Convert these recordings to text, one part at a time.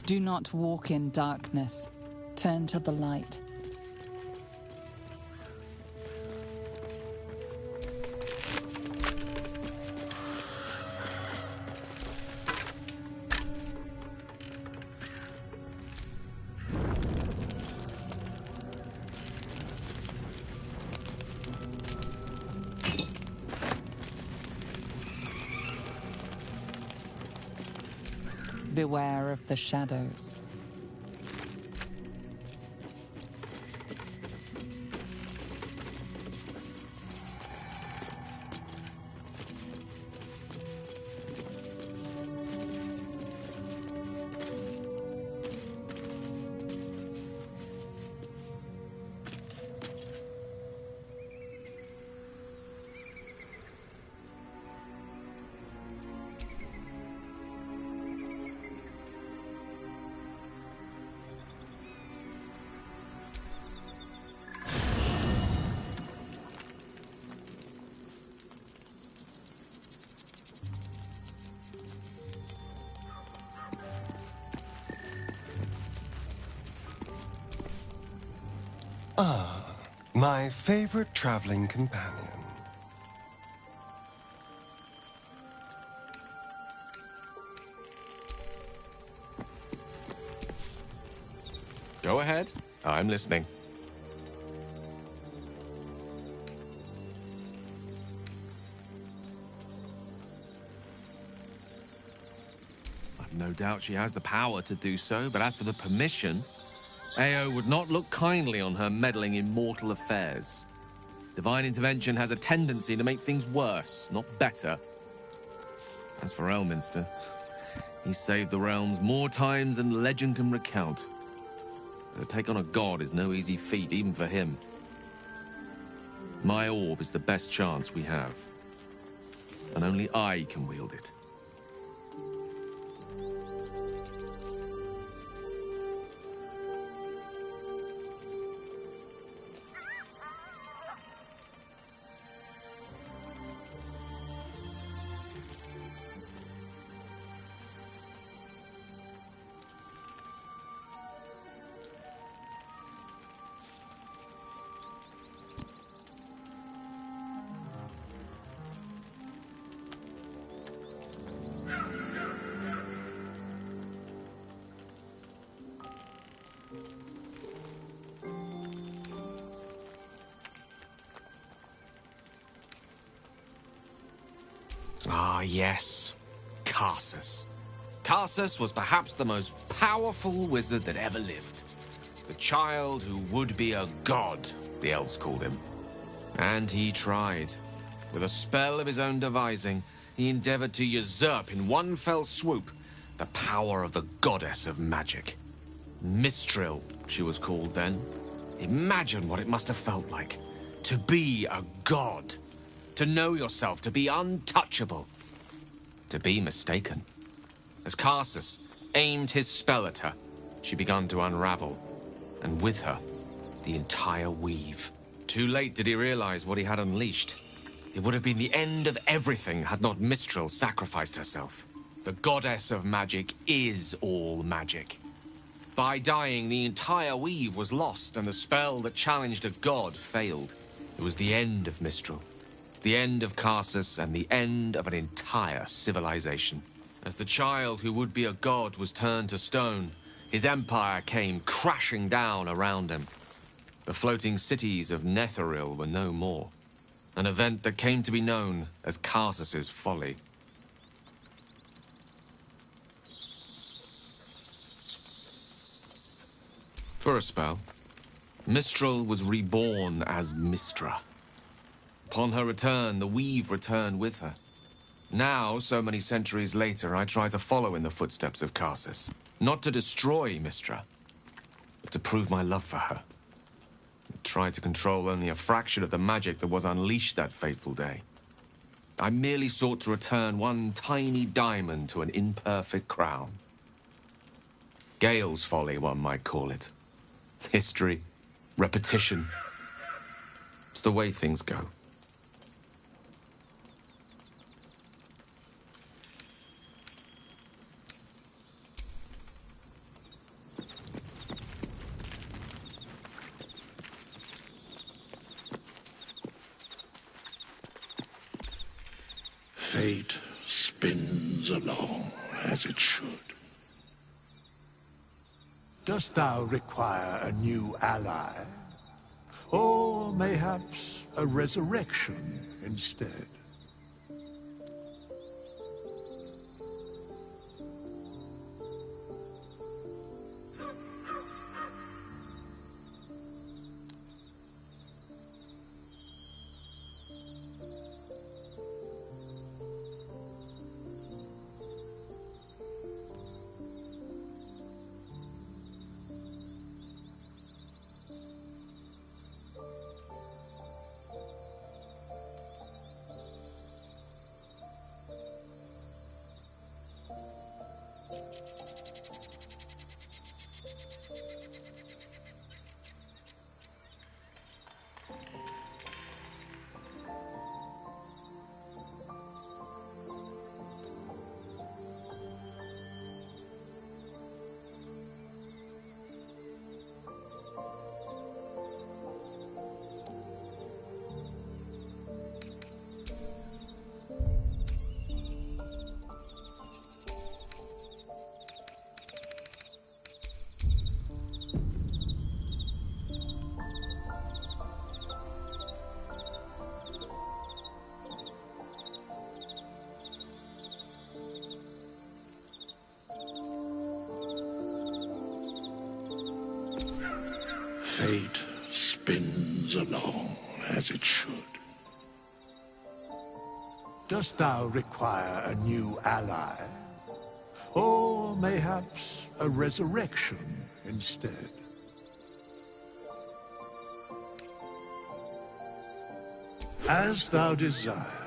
Do not walk in darkness. Turn to the light. Beware of the shadows. Ah, my favorite traveling companion. Go ahead. I'm listening. I've no doubt she has the power to do so, but as for the permission, Ao would not look kindly on her meddling in mortal affairs. Divine intervention has a tendency to make things worse, not better. As for Elminster, he's saved the realms more times than legend can recount. To take on a god is no easy feat, even for him. My orb is the best chance we have, and only I can wield it. Ah, yes. Karsus. Karsus was perhaps the most powerful wizard that ever lived. The child who would be a god, the elves called him. And he tried. With a spell of his own devising, he endeavored to usurp in one fell swoop the power of the goddess of magic. Mistral, she was called then. Imagine what it must have felt like to be a god. To know yourself, to be untouchable, to be mistaken. As Karsus aimed his spell at her, she began to unravel, and with her, the entire weave. Too late did he realize what he had unleashed. It would have been the end of everything had not Mistral sacrificed herself. The goddess of magic is all magic. By dying, the entire weave was lost, and the spell that challenged a god failed. It was the end of Mistral. The end of Karsus, and the end of an entire civilization. As the child who would be a god was turned to stone, his empire came crashing down around him. The floating cities of Netheril were no more. An event that came to be known as Karsus's folly. For a spell, Mistral was reborn as Mistra. Upon her return, the weave returned with her. Now, so many centuries later, I try to follow in the footsteps of Karsus. Not to destroy Mistra, but to prove my love for her. I try to control only a fraction of the magic that was unleashed that fateful day. I merely sought to return one tiny diamond to an imperfect crown. Gale's folly, one might call it. History, repetition. It's the way things go. Fate spins along as it should. Dost thou require a new ally? Or mayhaps a resurrection instead? Fate spins along as it should. Dost thou require a new ally? Or mayhaps a resurrection instead? As thou desire.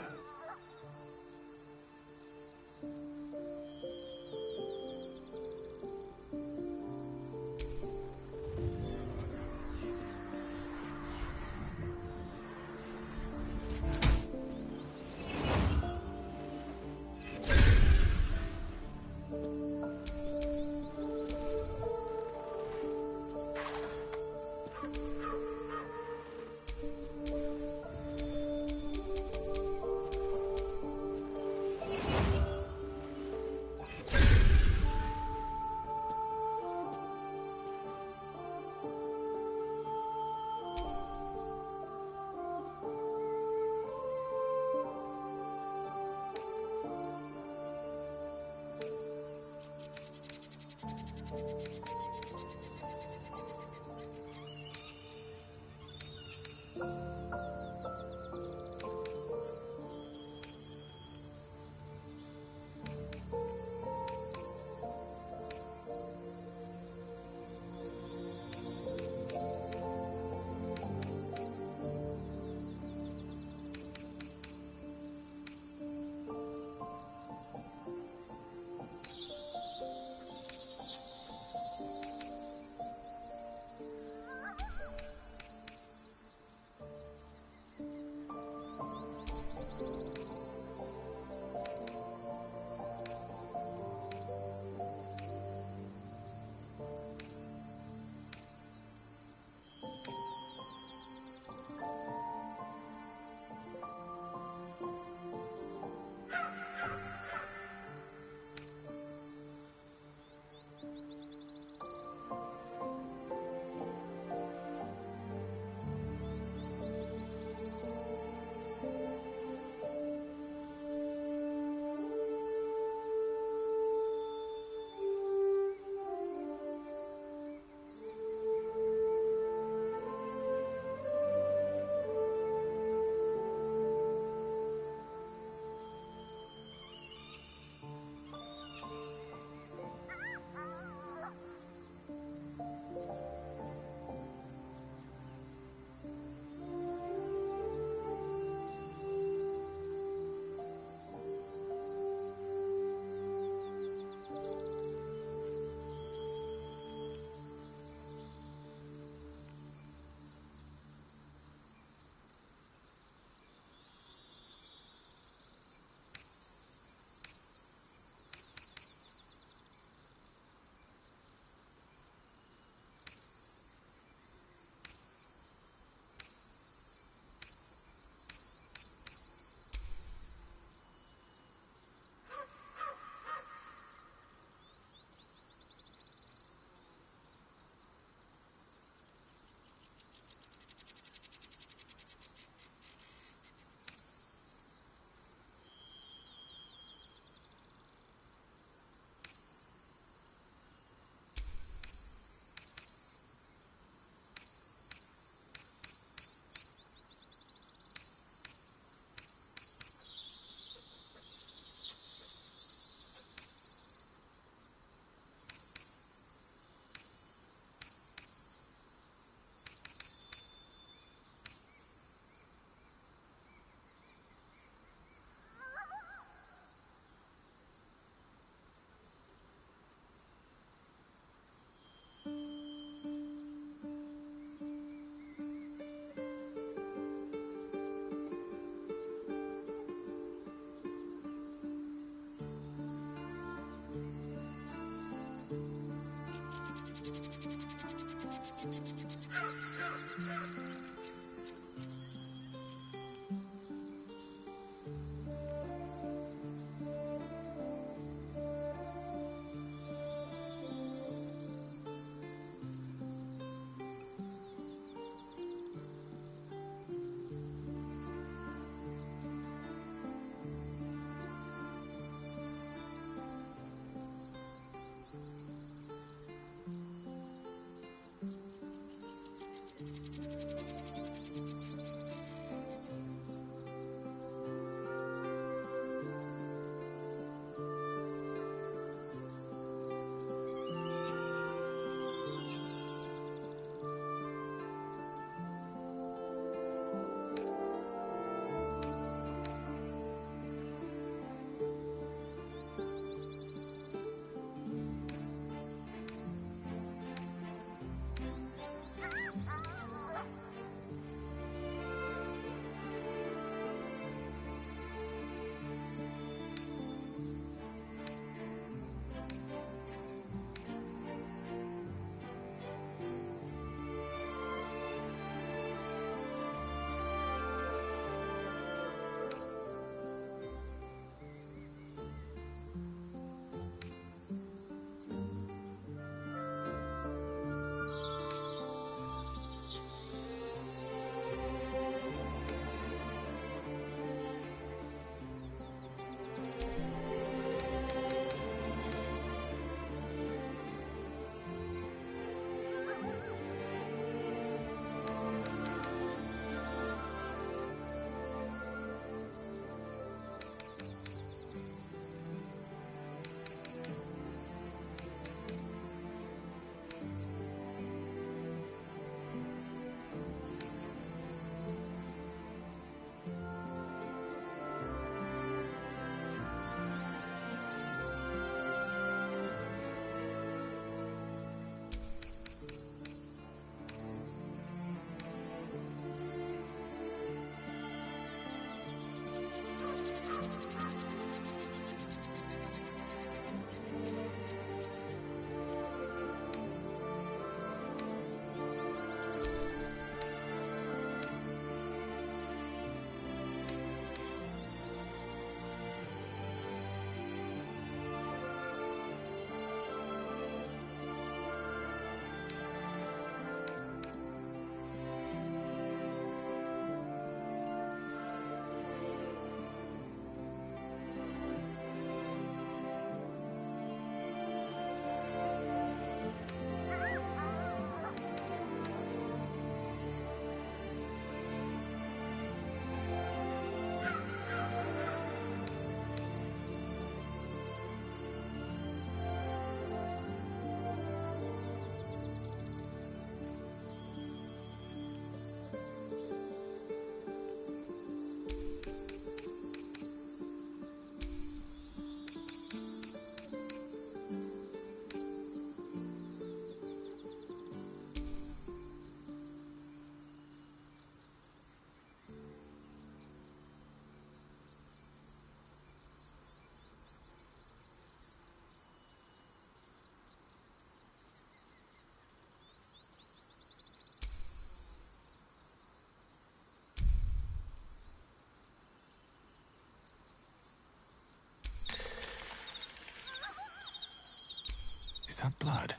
Is that blood?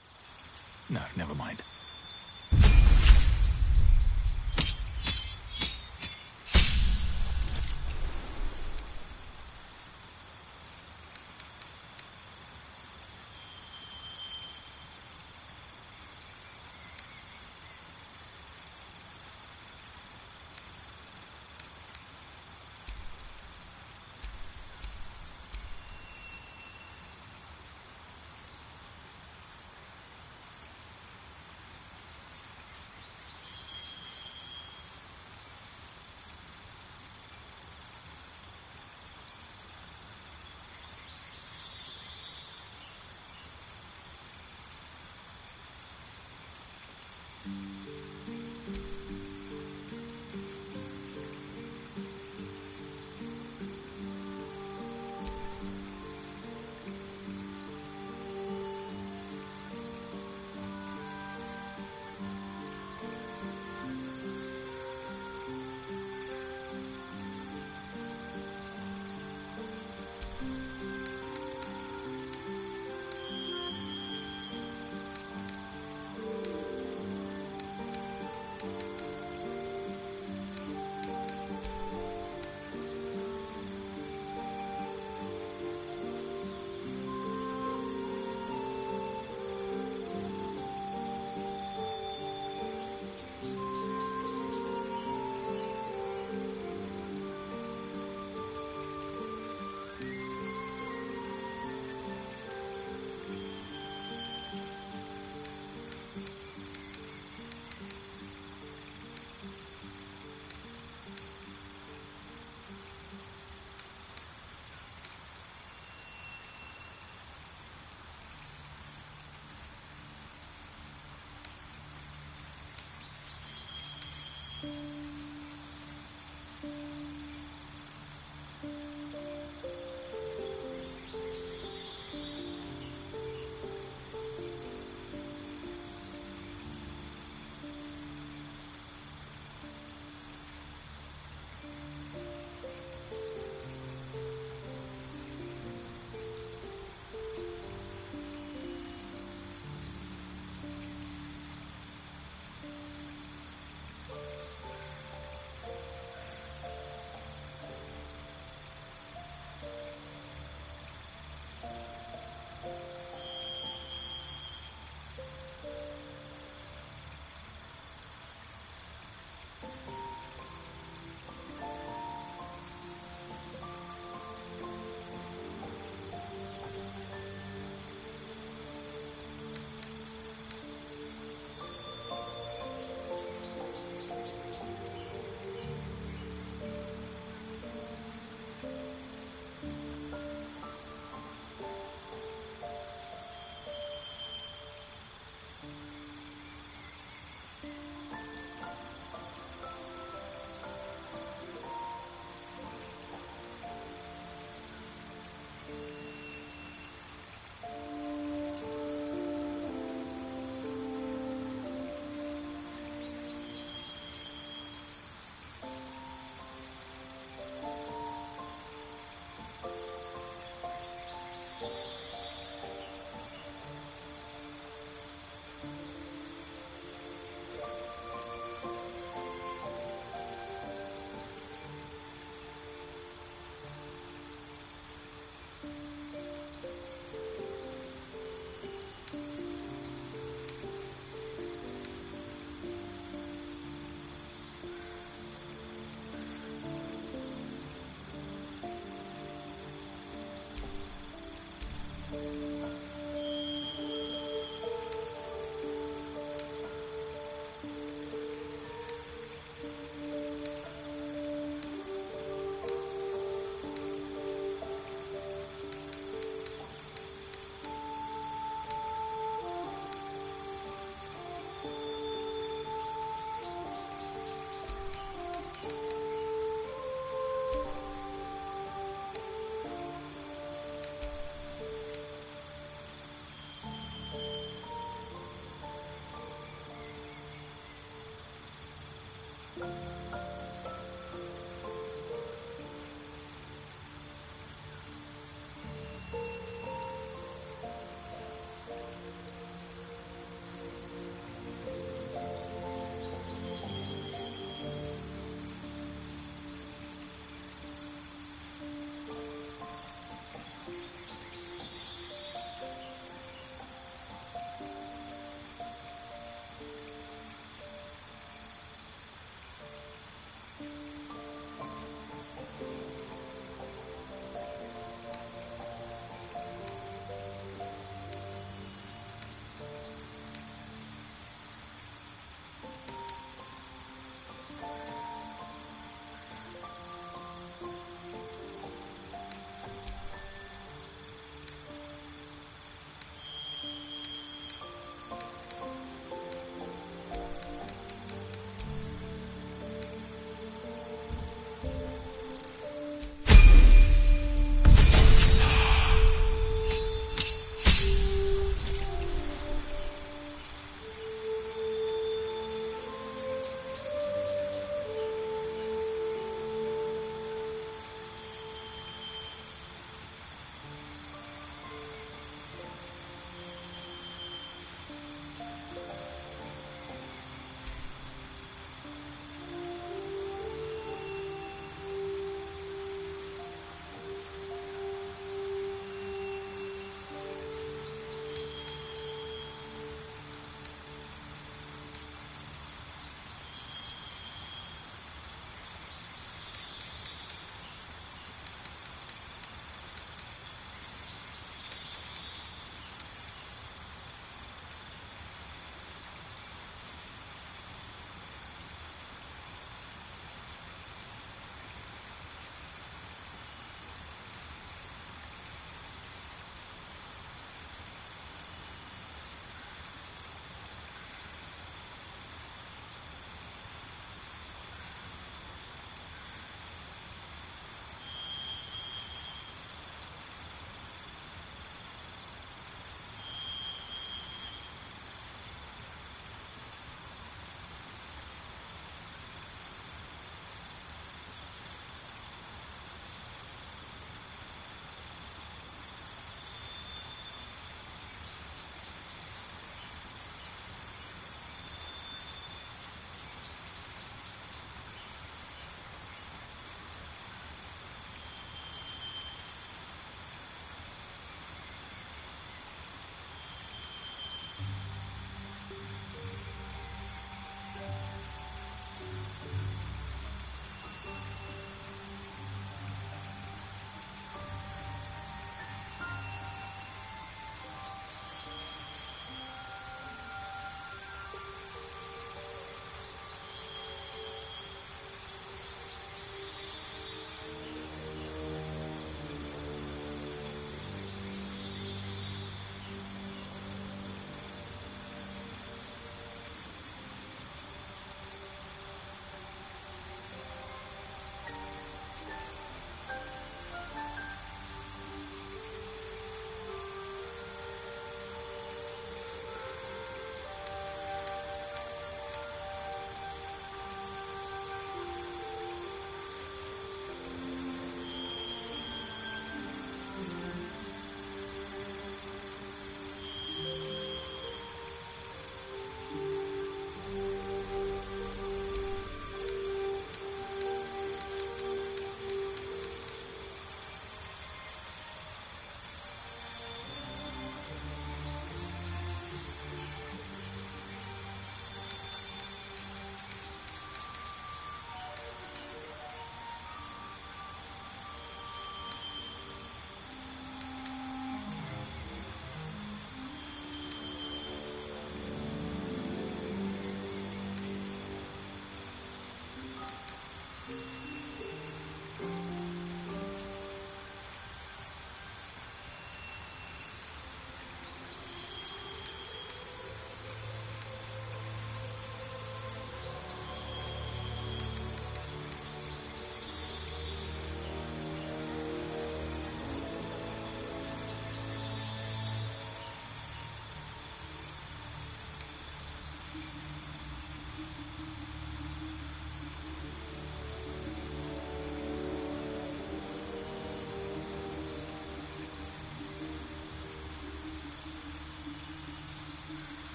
No, never mind.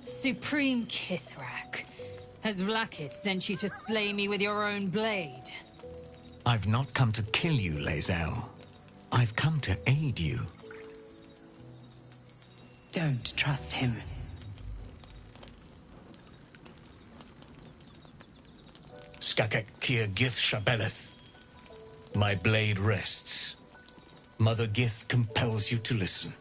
Supreme Kithrak, has Vlakith sent you to slay me with your own blade? I've not come to kill you, Lae'zel. I've come to aid you. Don't trust him. Skakek Kier Gith Shabeleth. My blade rests. Mother Gith compels you to listen.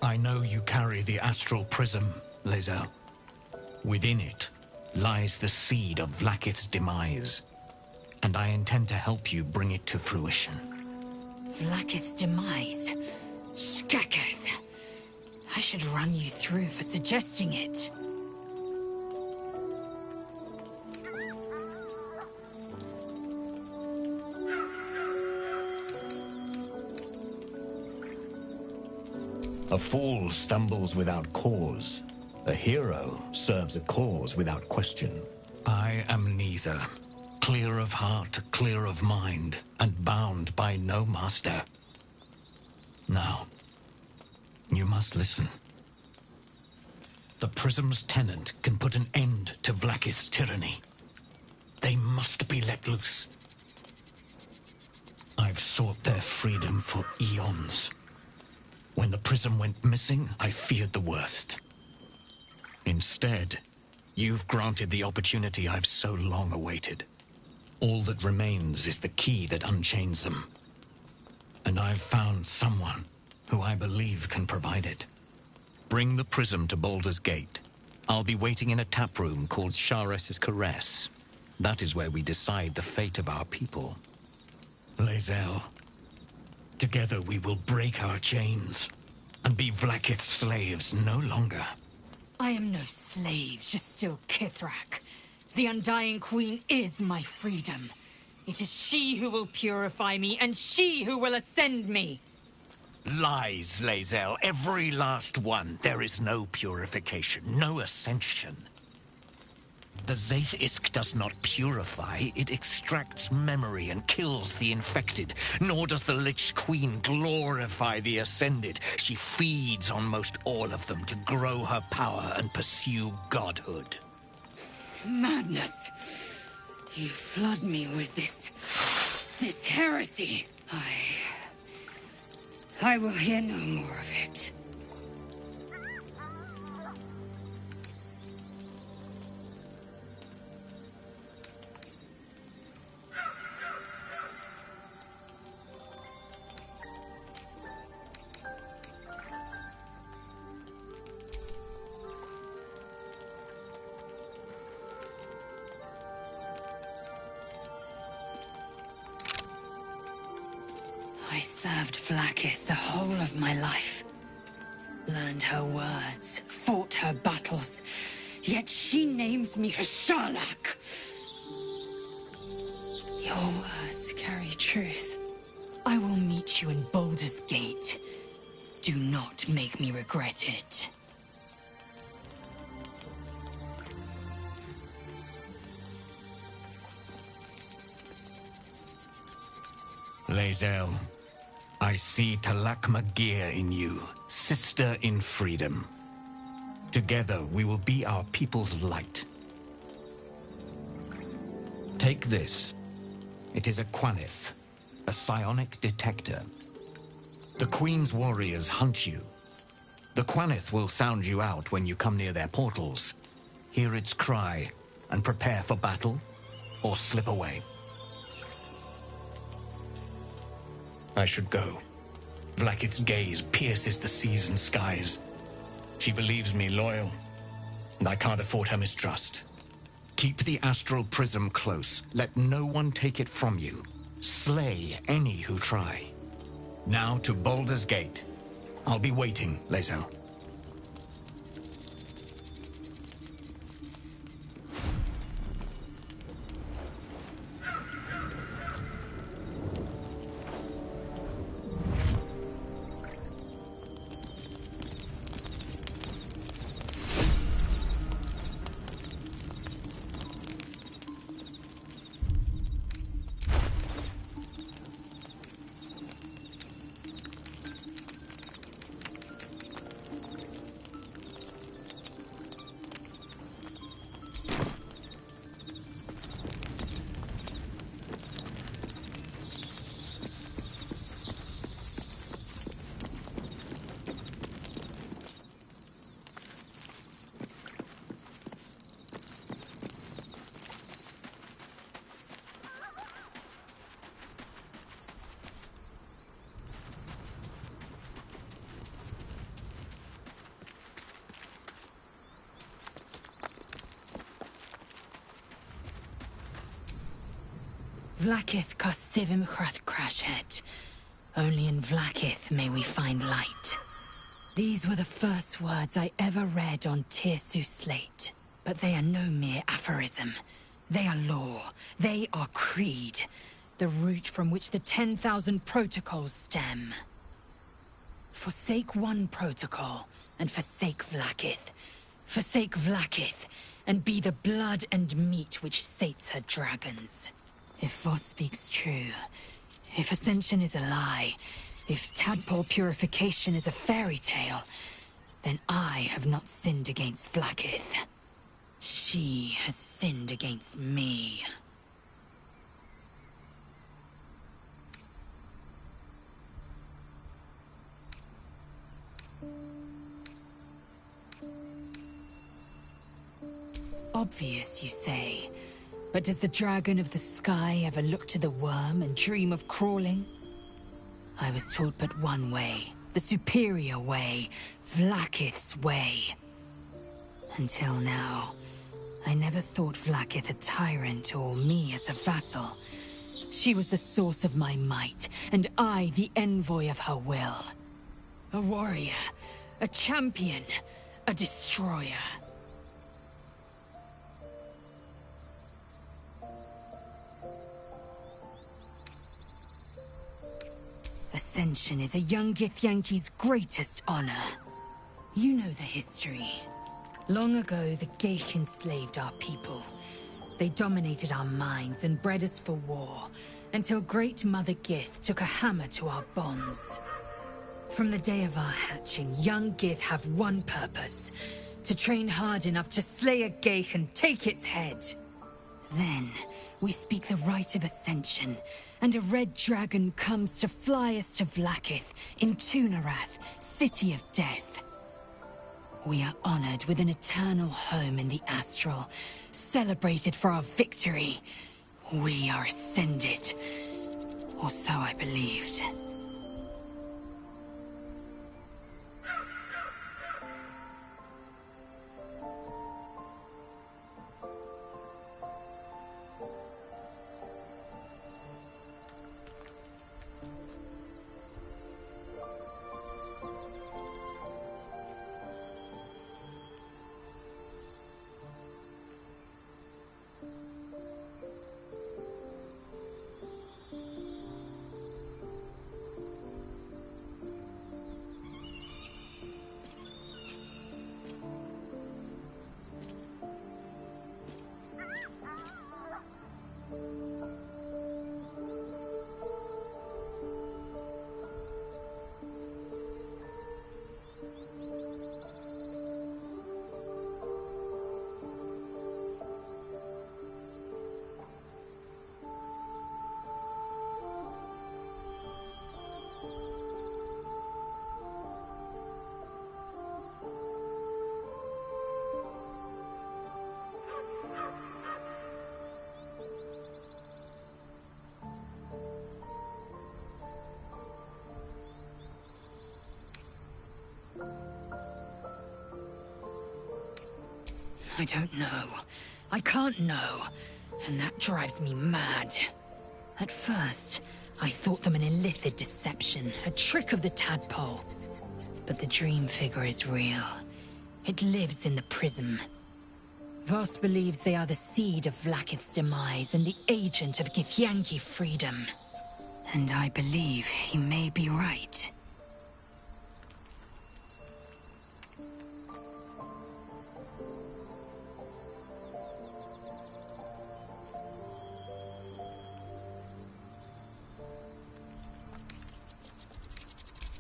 I know you carry the astral prism, Lae'zel. Within it lies the seed of Vlakith's demise, and I intend to help you bring it to fruition. Vlakith's demise? Skaketh! I should run you through for suggesting it. A fool stumbles without cause. A hero serves a cause without question. I am neither. Clear of heart, clear of mind, and bound by no master. Now, you must listen. The Prism's tenant can put an end to Vlakith's tyranny. They must be let loose. I've sought their freedom for eons. When the Prism went missing, I feared the worst. Instead, you've granted the opportunity I've so long awaited. All that remains is the key that unchains them. And I've found someone who I believe can provide it. Bring the Prism to Baldur's Gate. I'll be waiting in a tap room called Shares's Caress. That is where we decide the fate of our people. Lae'zel, together we will break our chains and be Vlakith's slaves no longer. I am no slave, just still Kithrak. The Undying Queen is my freedom. It is she who will purify me, and she who will ascend me. Lies, Lae'zel, every last one. There is no purification, no ascension. The Zaith Isk does not purify, it extracts memory and kills the infected. Nor does the Lich Queen glorify the ascended. She feeds on most all of them to grow her power and pursue godhood. Madness! You flood me with this heresy. I will hear no more of it. I served Vlaakith the whole of my life. Learned her words, fought her battles, yet she names me her Sherlock. Your words carry truth. I will meet you in Baldur's Gate. Do not make me regret it. Lae'zel, I see Talak Magir in you, sister in freedom. Together we will be our people's light. Take this. It is a Quanith, a psionic detector. The Queen's warriors hunt you. The Quanith will sound you out when you come near their portals. Hear its cry and prepare for battle, or slip away. I should go. Vlaakith's gaze pierces the seas and skies. She believes me loyal, and I can't afford her mistrust. Keep the astral prism close. Let no one take it from you. Slay any who try. Now to Baldur's Gate. I'll be waiting, Lae'zel. Vlaakith Kosivim Chrath Crashet. Only in Vlaakith may we find light. These were the first words I ever read on Tirsu slate. But they are no mere aphorism. They are law. They are creed. The root from which the 10,000 protocols stem. Forsake one protocol, and forsake Vlaakith. Forsake Vlaakith, and be the blood and meat which sates her dragons. If Voss speaks true, if Ascension is a lie, if tadpole purification is a fairy tale, then I have not sinned against Vlaakith. She has sinned against me. Obvious, you say. But does the dragon of the sky ever look to the worm and dream of crawling? I was taught but one way, the superior way, Vlaakith's way. Until now, I never thought Vlaakith a tyrant or me as a vassal. She was the source of my might, and I the envoy of her will. A warrior, a champion, a destroyer. Ascension is a young Githyanki's greatest honor. You know the history. Long ago, the Geich enslaved our people. They dominated our minds and bred us for war, until Great Mother Gith took a hammer to our bonds. From the day of our hatching, young Gith have one purpose: to train hard enough to slay a Geich and take its head. Then, we speak the rite of Ascension, and a red dragon comes to fly us to Vlaakith, in Tunarath, City of Death. We are honored with an eternal home in the Astral, celebrated for our victory. We are ascended. Or so I believed. I don't know. I can't know. And that drives me mad. At first, I thought them an illithid deception, a trick of the tadpole. But the dream figure is real. It lives in the prism. Voss believes they are the seed of Vlaakith's demise and the agent of Githyanki freedom. And I believe he may be right.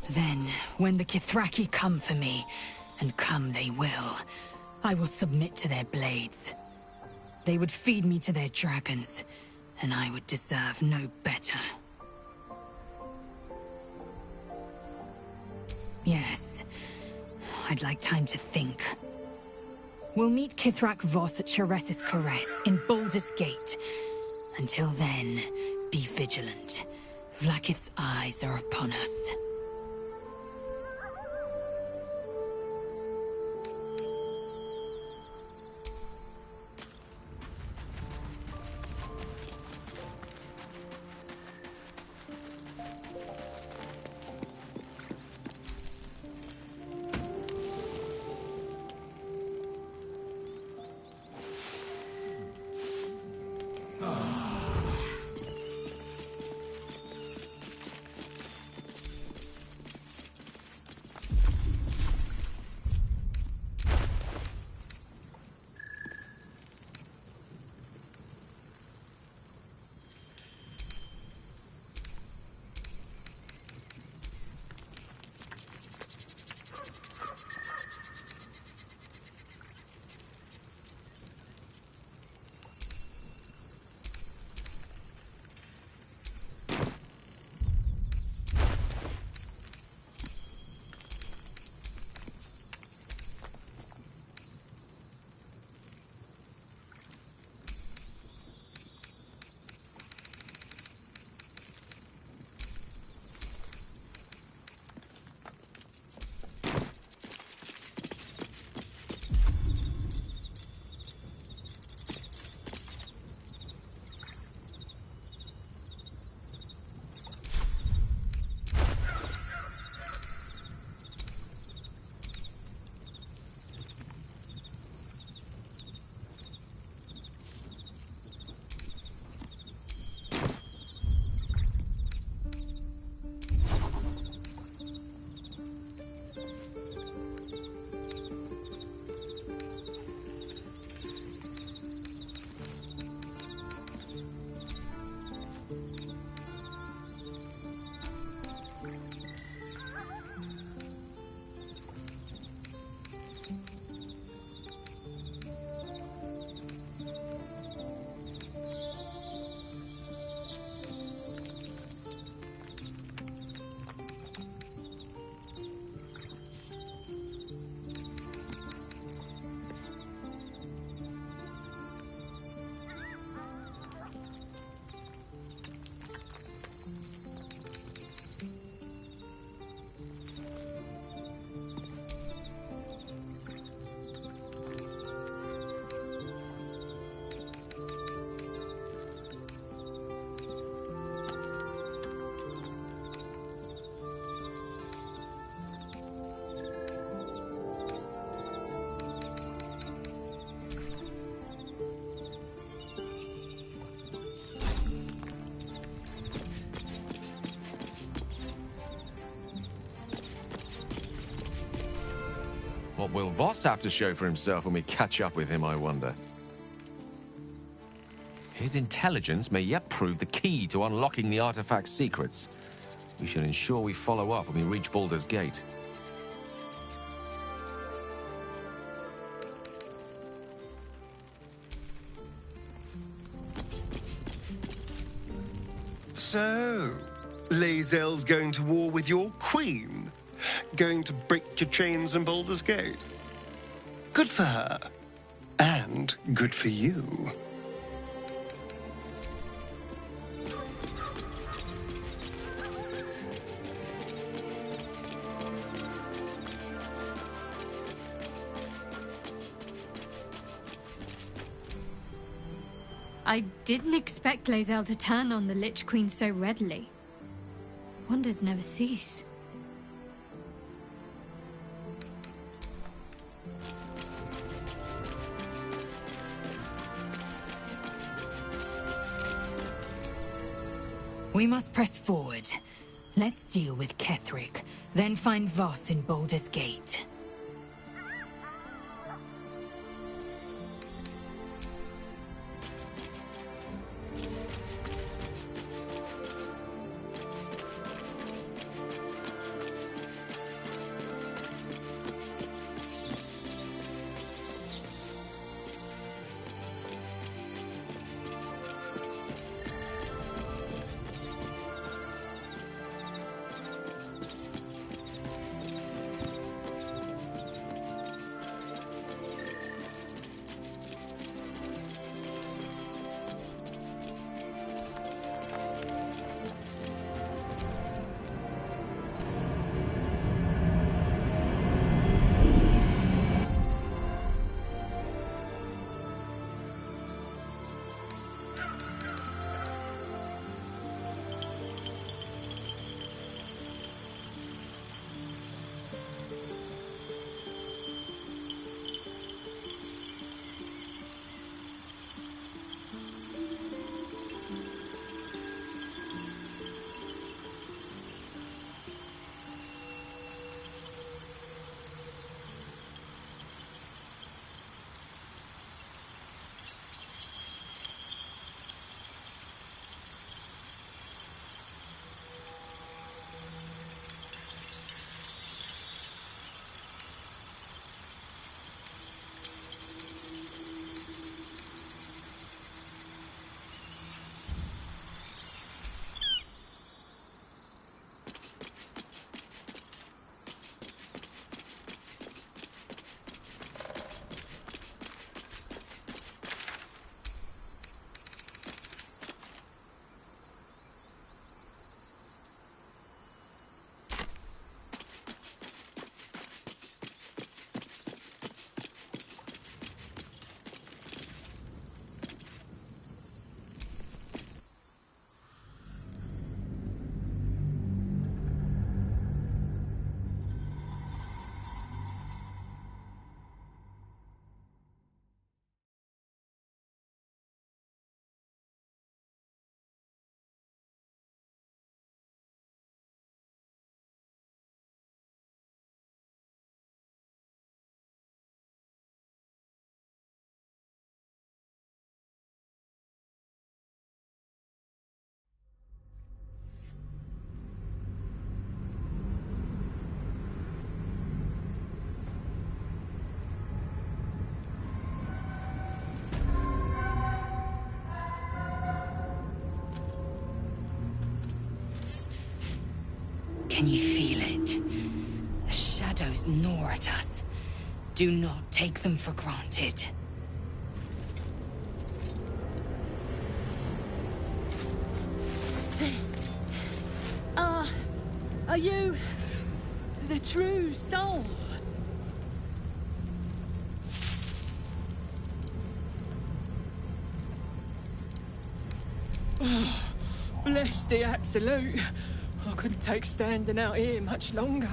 Then, when the Kithraki come for me, and come they will, I will submit to their blades. They would feed me to their dragons, and I would deserve no better. Yes, I'd like time to think. We'll meet Kithrak Voss at Chares's Caress in Baldur's Gate. Until then, be vigilant. Vlaakith's eyes are upon us. What will Voss have to show for himself when we catch up with him, I wonder? His intelligence may yet prove the key to unlocking the artifact's secrets. We should ensure we follow up when we reach Baldur's Gate. So, Lae'zel's going to war with your queen? Going to break your chains in Baldur's Gate? Good for her. And good for you. I didn't expect Lae'zel to turn on the Lich Queen so readily. Wonders never cease. We must press forward. Let's deal with Ketheric, then find Voss in Baldur's Gate. Can you feel it? The shadows gnaw at us. Do not take them for granted. Are you the true soul? Oh, bless the absolute. I couldn't take standing out here much longer.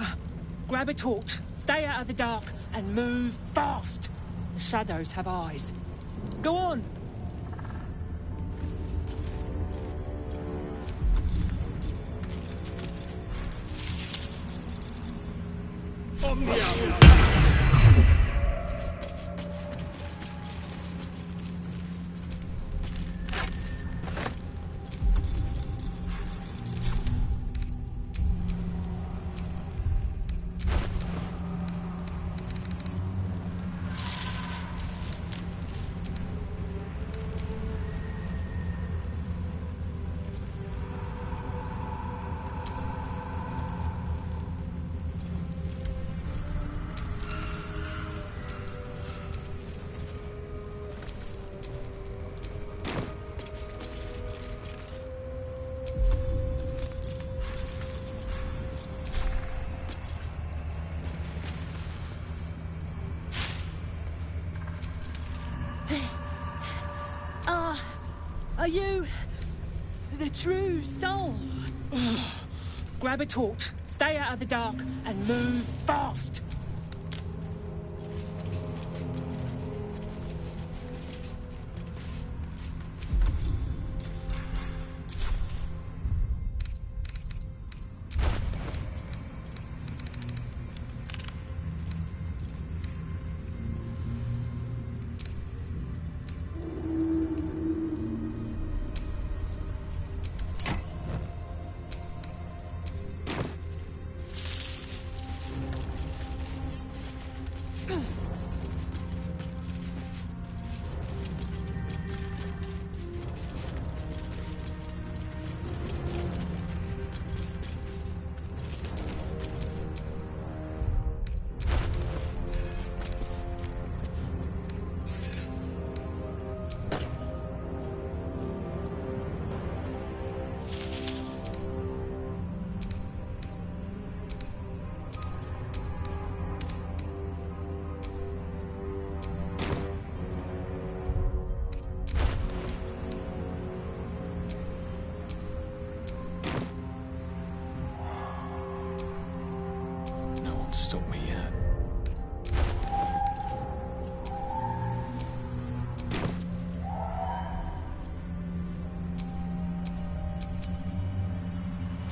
Grab a torch, stay out of the dark, and move fast. The shadows have eyes. Go on! Are you the true soul? Grab a torch, stay out of the dark, and move fast. Stop me yet.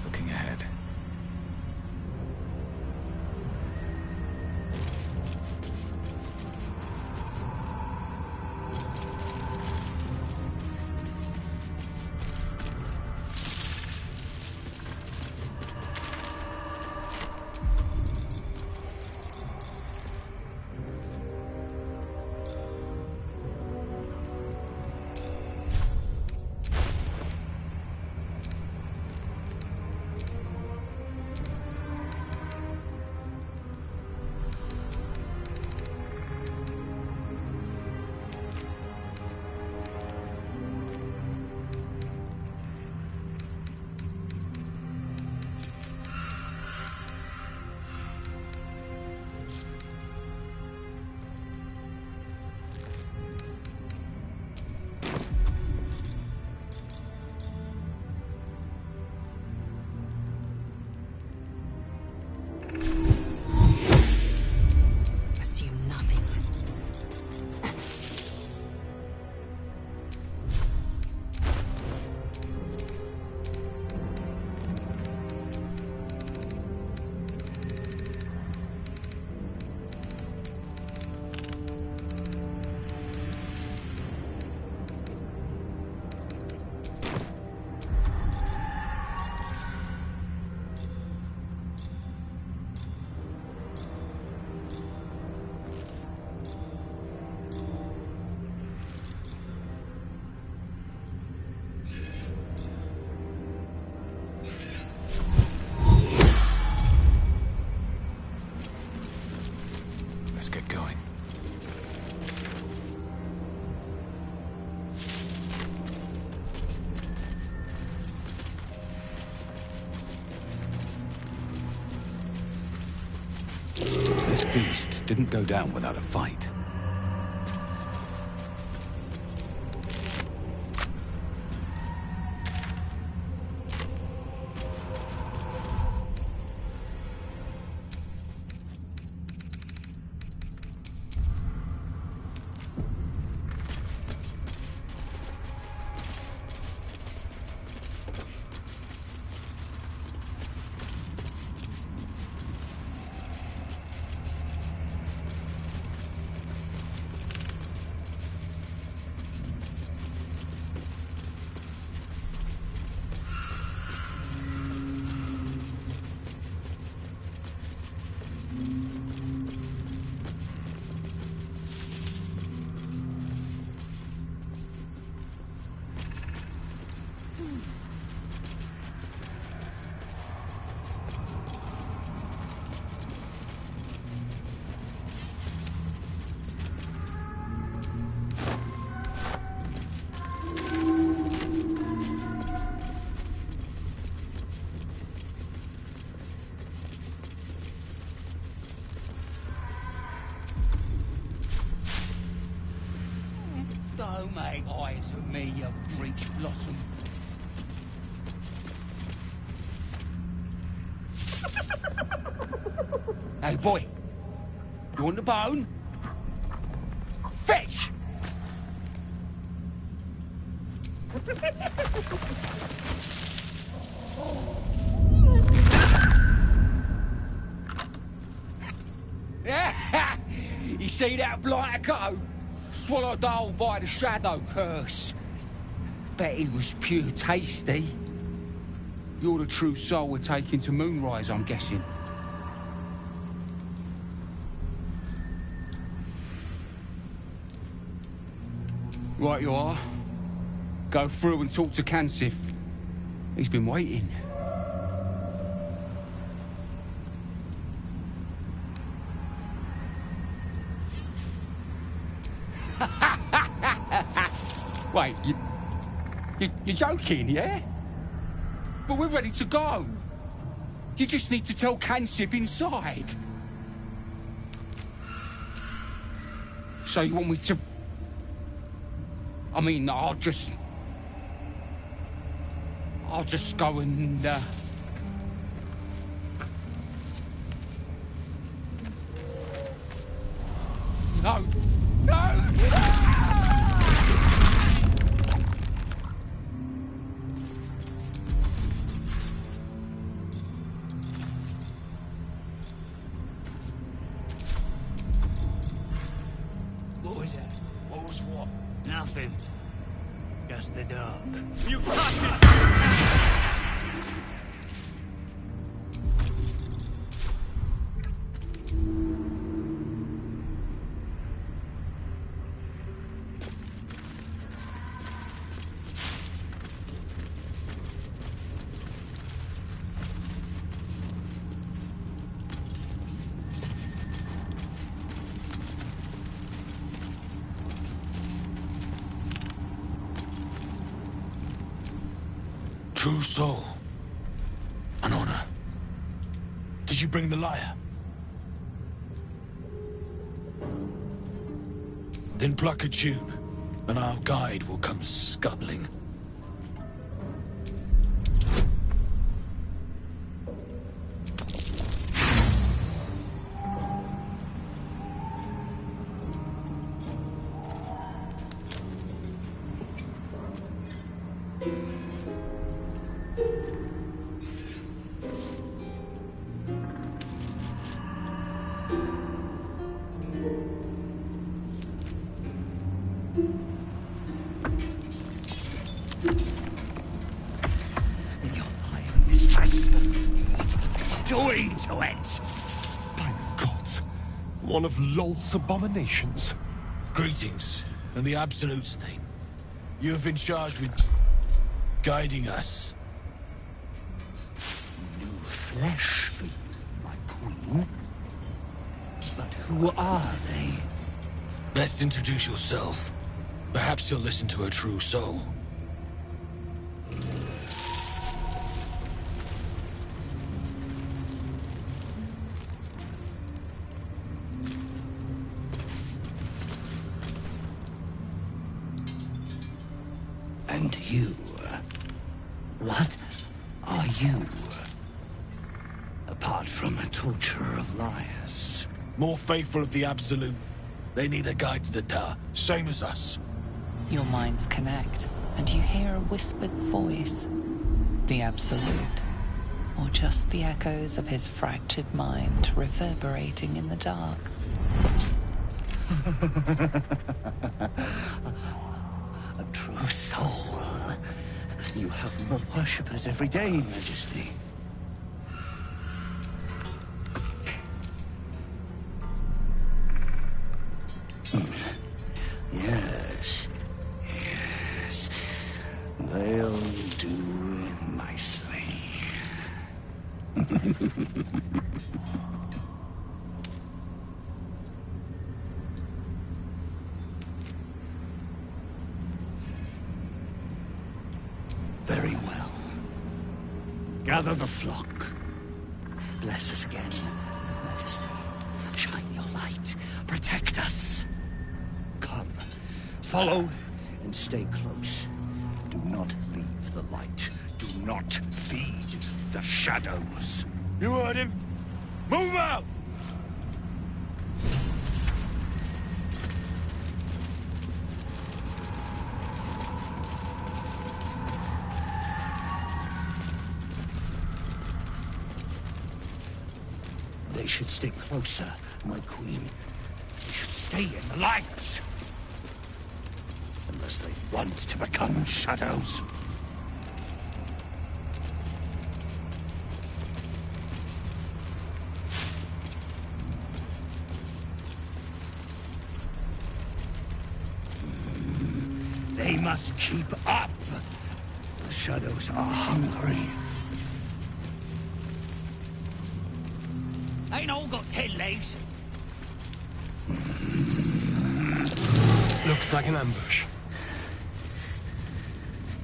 Looking ahead. Let's get going. This beast didn't go down without a fight. Don't make eyes at me, you breech blossom. Hey, boy. You want the bone? Fetch! You see that blighter go? Swallowed whole by the shadow curse. Bet he was pure tasty. You're the true soul we're taking to Moonrise, I'm guessing. Right you are. Go through and talk to Kansif. He's been waiting. Wait, you're joking, yeah? But we're ready to go. You just need to tell Kansif inside. So you want me to... I mean, I'll just go and, No! No! What was that? What was what? Nothing. Just the dark. You got it! True soul. An honor. Did you bring the lyre? Then pluck a tune, and our guide will come scuttling. Doing to it? By the gods, one of Lolth's abominations. Greetings, in the Absolute's name. You have been charged with guiding us. New flesh for you, my queen. But who are they? Best introduce yourself. Perhaps you'll listen to a true soul. And you? What are you? Apart from a torturer of liars. More faithful of the Absolute. They need a guide to the tower, same as us. Your minds connect, and you hear a whispered voice. The Absolute. Or just the echoes of his fractured mind reverberating in the dark. A true soul. You have more worshippers every day, Majesty. Yes. Yes. They'll do nicely. Very well. Gather the flock. Bless us again, Majesty. Shine your light. Protect us. Come. Follow and stay close. Do not leave the light. Do not feed the shadows. You heard him. Move out! They should stick closer, my queen. They should stay in the light. Unless they want to become shadows. They must keep up. The shadows are hungry. Ain't all got 10 legs. Looks like an ambush.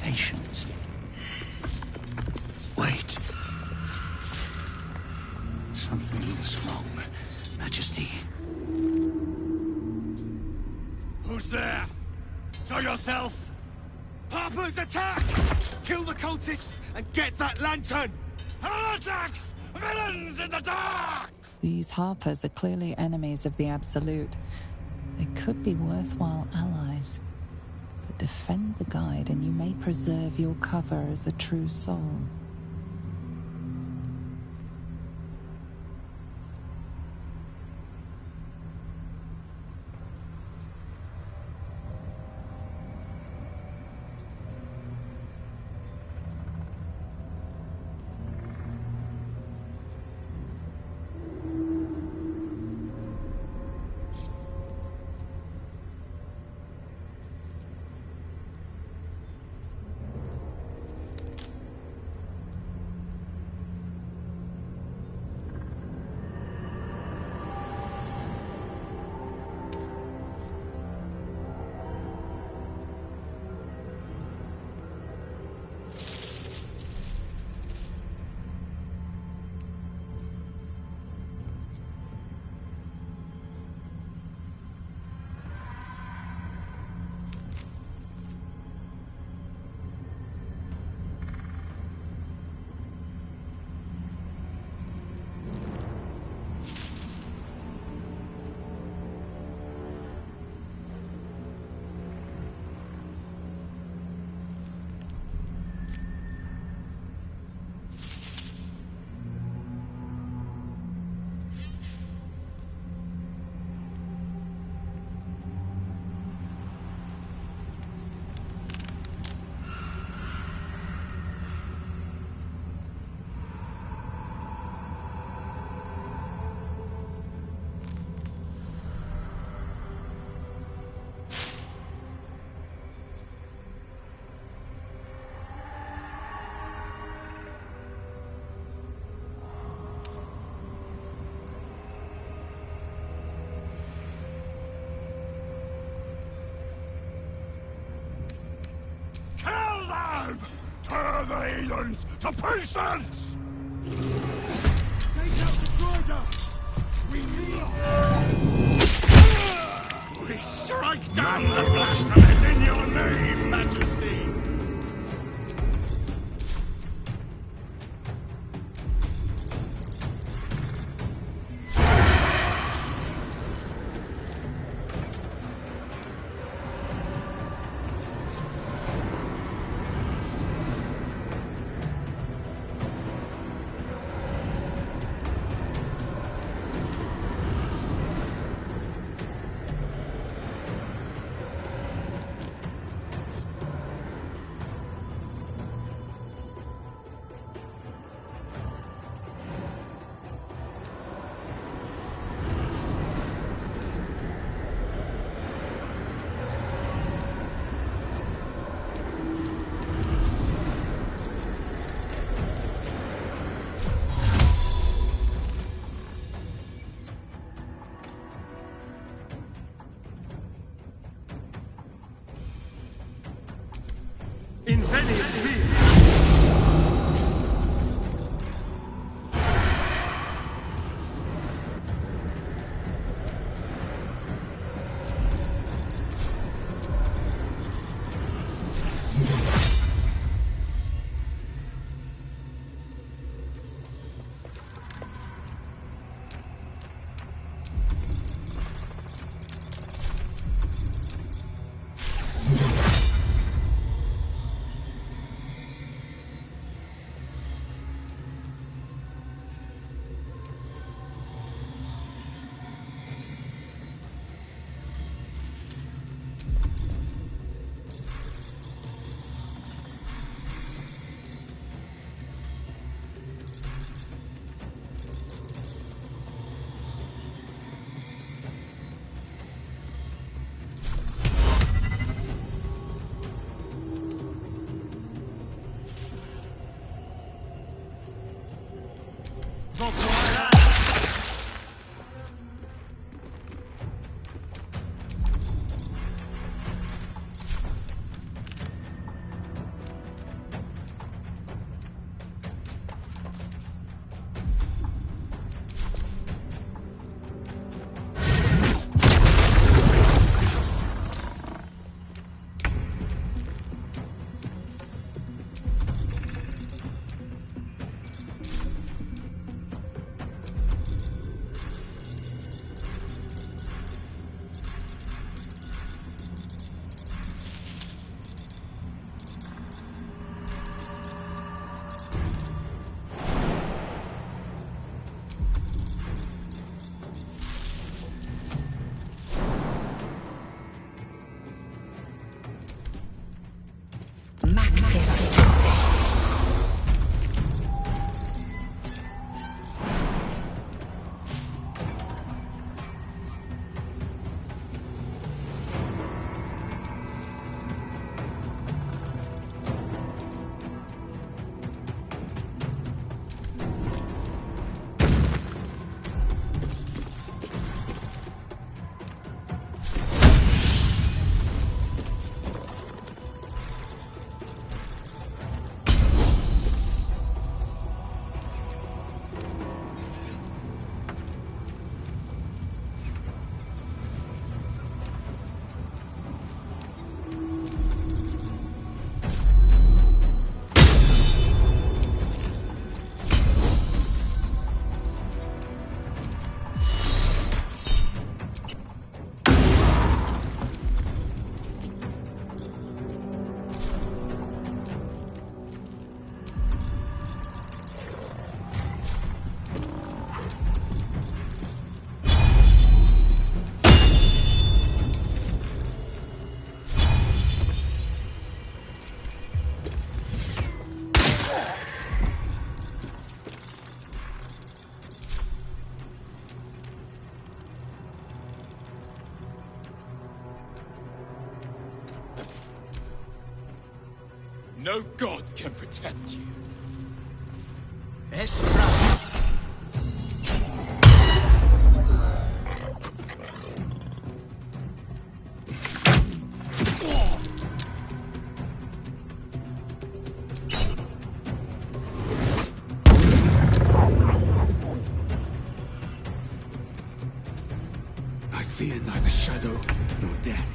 Patience. Wait. Something's wrong, Majesty. Who's there? Show yourself! Harper's attack! Kill the cultists and get that lantern! Heretics! Villains in the dark! These Harpers are clearly enemies of the Absolute. They could be worthwhile allies. But defend the guide and you may preserve your cover as a true soul. Tear the heathens to pieces! Take out the driver! We strike down the blasphemers in your name, Majesty! No god can protect you. I fear neither shadow nor death.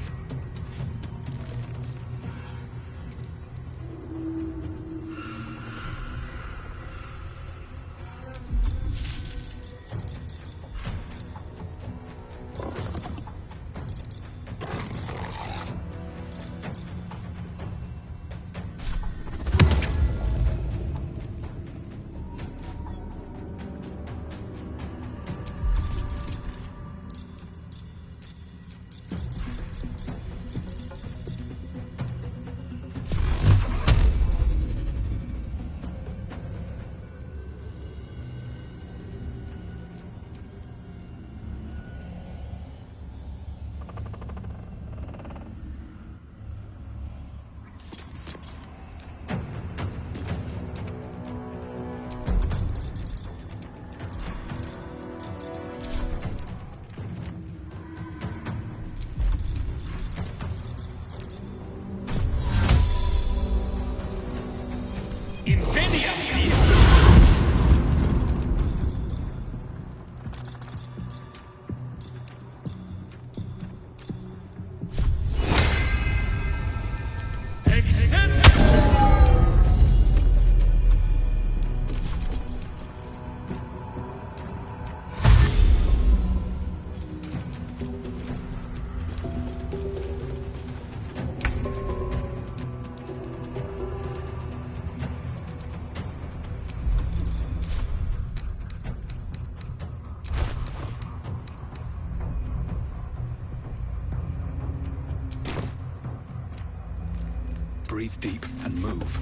Breathe deep and move.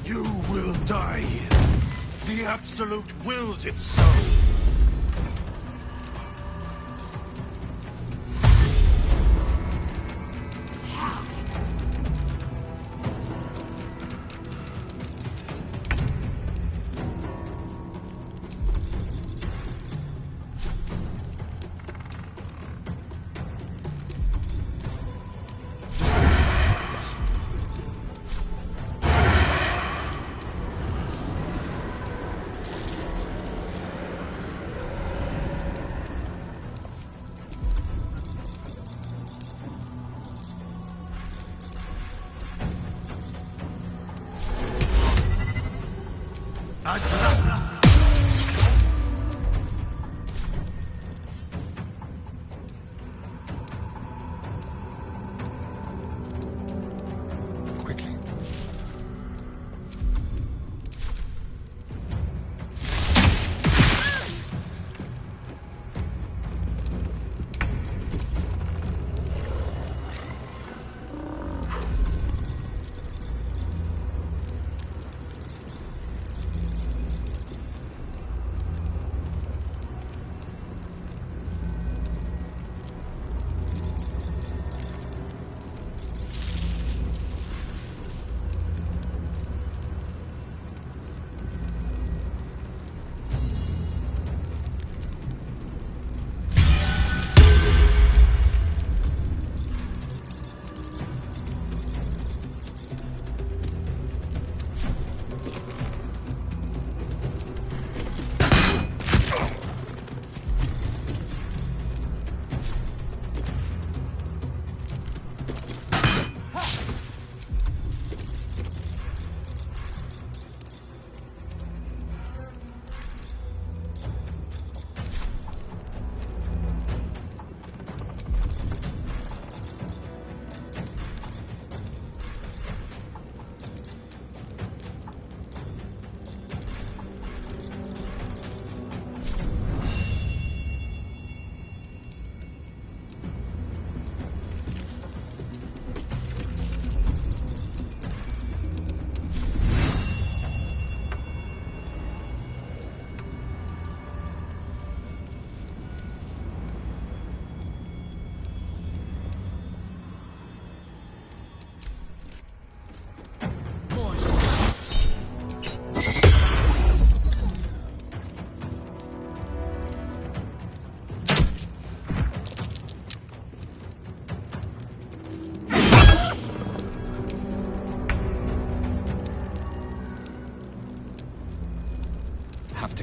You will die here. The Absolute wills it so.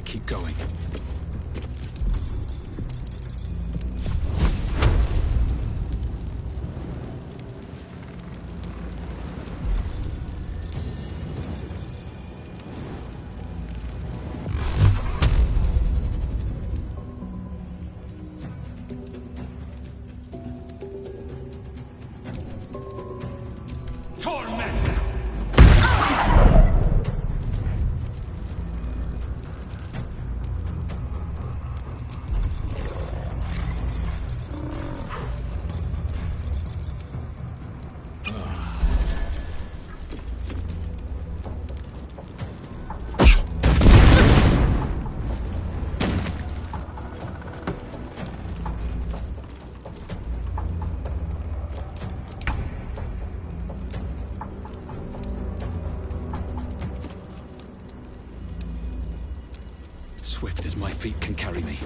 keep going. Swift as my feet can carry me.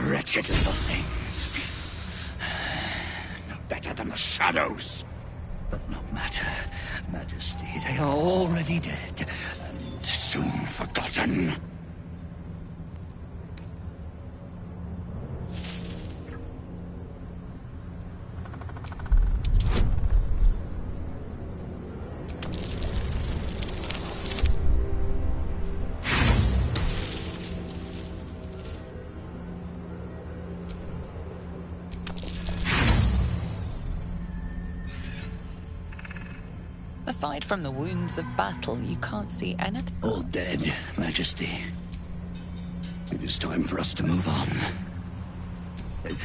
Wretched little things. No better than the shadows. But no matter, Majesty, they are already dead, and soon forgotten. Aside from the wounds of battle, you can't see anything. All dead, Majesty. It is time for us to move on.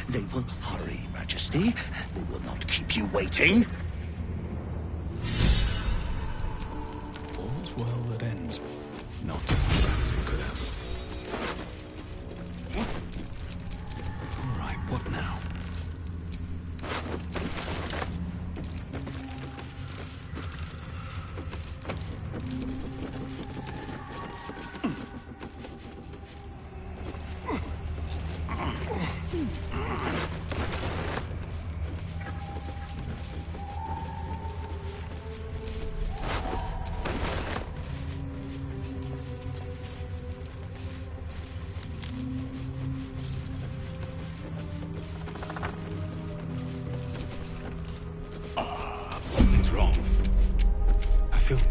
They will hurry, Majesty. They will not keep you waiting. All's well that ends. Not as it could have. All right, what now?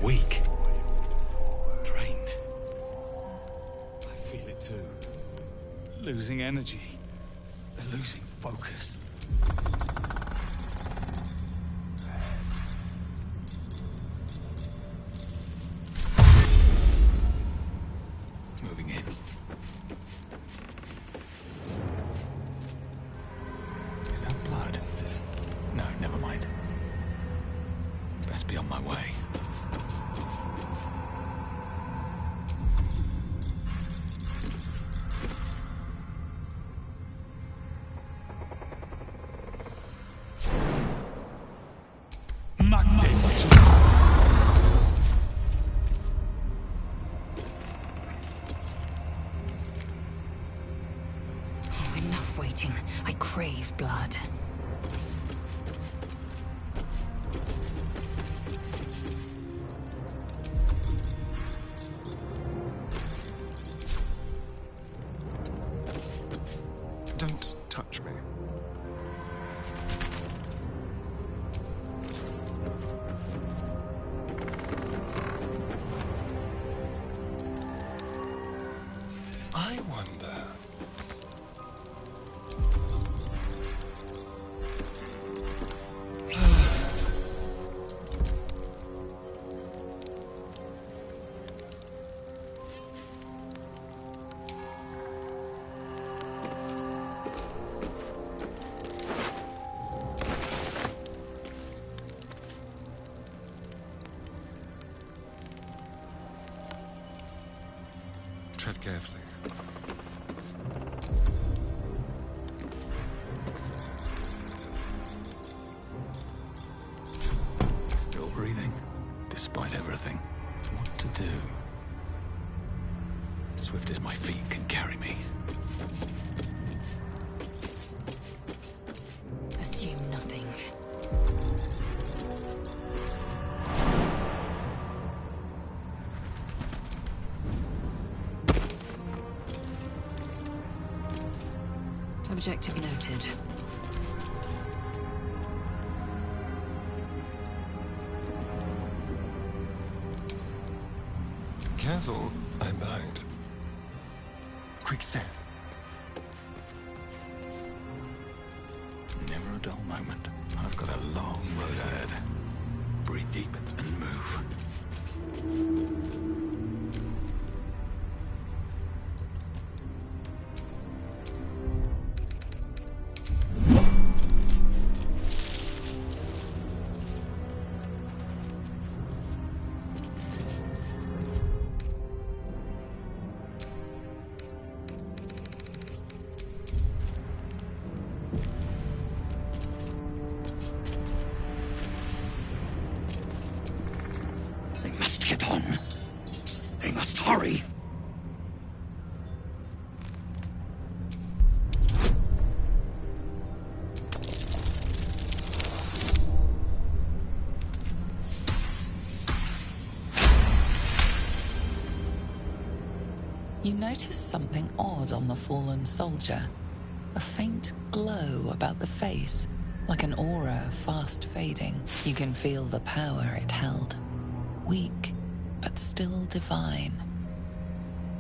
Weak. Drained. I feel it too. Losing energy. Losing focus. Moving in. Is that blood? No, never mind. Best be on my way. Enough waiting. I crave blood. Don't touch me. remember. Tread carefully. Still breathing, despite everything. What to do? Swift as my feet can carry me. Assume nothing. Objective noted. Careful, I might. Quick step. Never a dull moment. I've got a long road ahead. Breathe deep and move. They must get on. They must hurry. You notice something odd on the fallen soldier. A faint glow about the face, like an aura fast fading. You can feel the power it held. Weak, but still divine.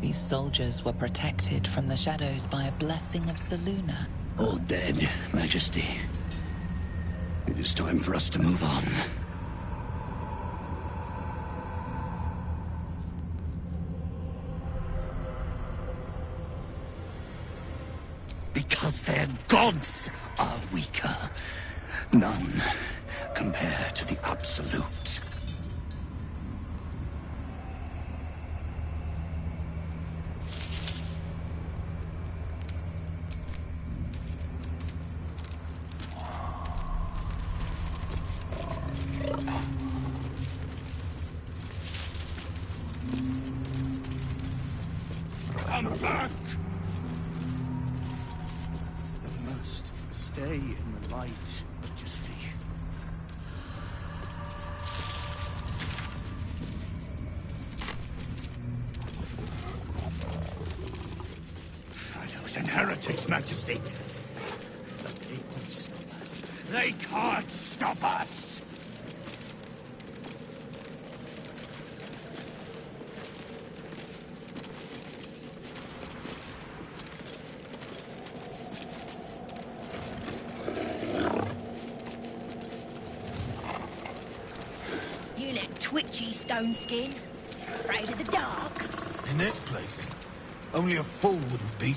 These soldiers were protected from the shadows by a blessing of Selûne. All dead, Majesty. It is time for us to move on. Because their gods are weaker. None compare to the Absolute. Come back! You must stay in the light, Majesty. Shadows and heretics, Majesty. But they won't stop us. They can't stop us! You look twitchy, Stone Skin. Afraid of the dark? In this place, only a fool wouldn't be.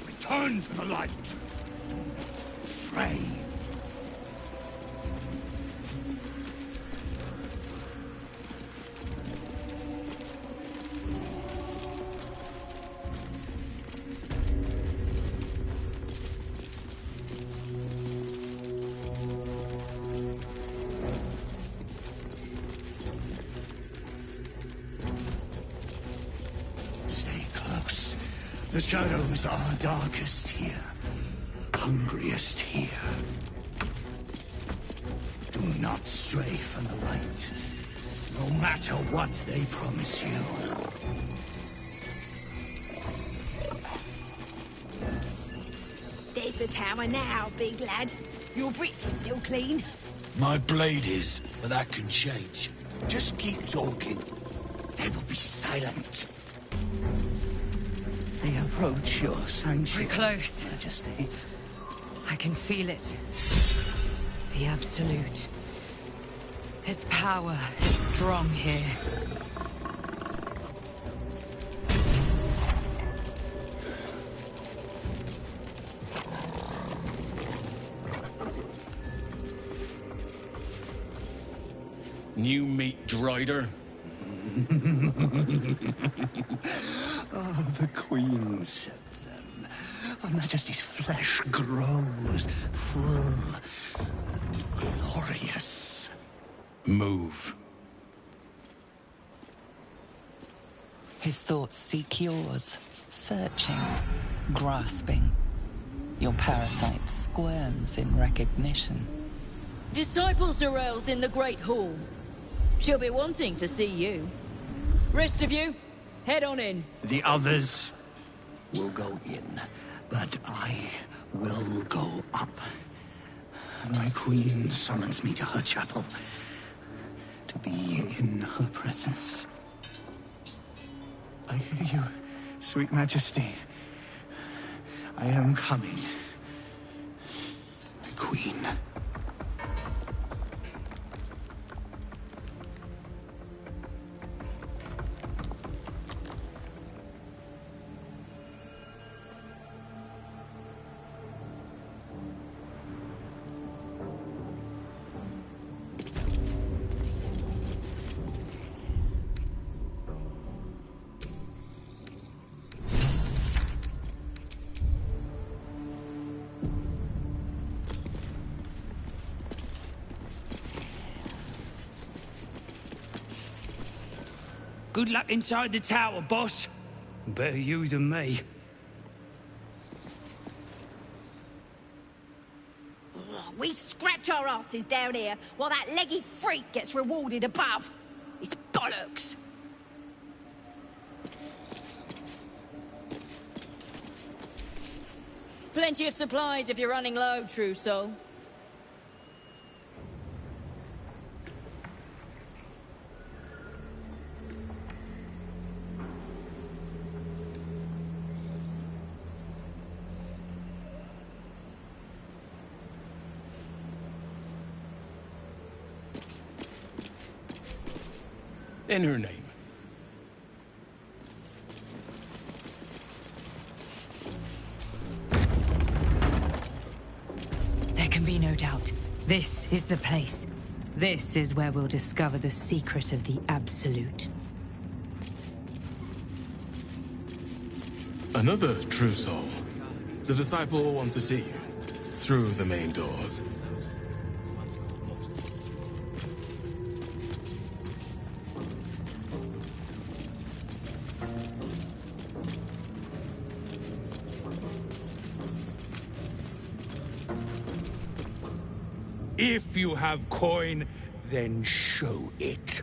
Return to the light. Do not stray. Stay close. The shadows are darkest here, hungriest here. Do not stray from the light, no matter what they promise you. There's the tower now, big lad. Your breech is still clean. My blade is, but that can change. Just keep talking. They will be silent. They approach your sanctuary. We're close. Majesty. I can feel it. The Absolute. Its power is strong here. New meat drider. Oh, the Queen said them. Her Majesty's flesh grows full and glorious. Move. His thoughts seek yours, searching, grasping. Your parasite squirms in recognition. Disciple Zarel's in the Great Hall. She'll be wanting to see you. Rest of you, head on in. The others will go in, but I will go up. My queen summons me to her chapel to be in her presence. I hear you, sweet majesty. I am coming. My queen. Good luck inside the tower, boss. Better you than me. We scratch our asses down here while that leggy freak gets rewarded above. It's bollocks. Plenty of supplies if you're running low, true soul. In her name. There can be no doubt. This is the place. This is where we'll discover the secret of the Absolute. Another true soul. The disciple will want to see you. Through the main doors. If you have coin, then show it.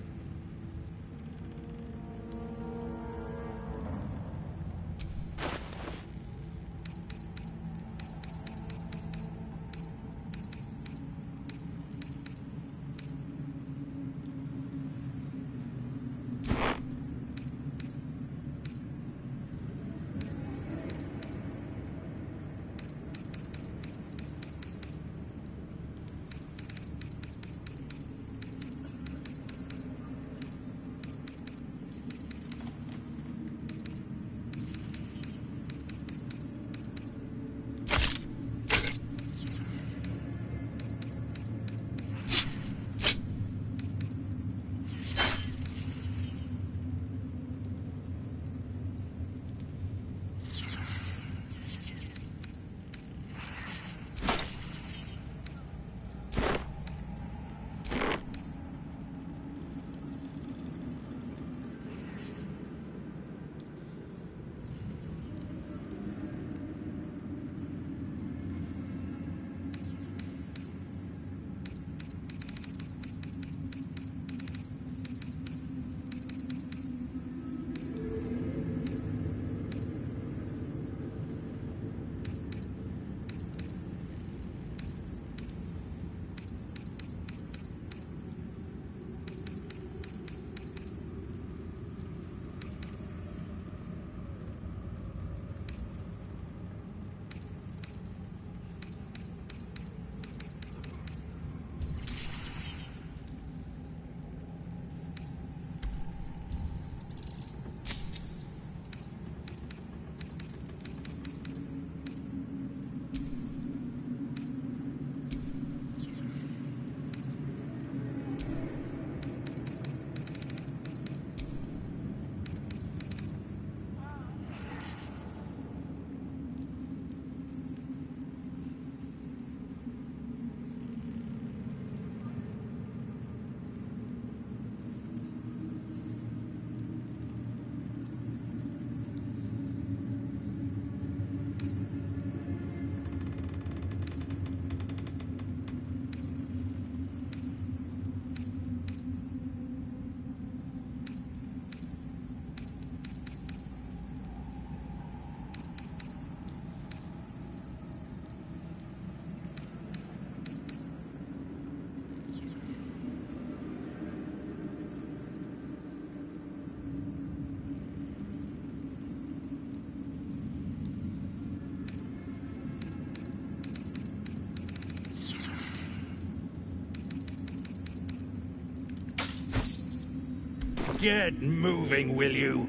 Get moving, will you?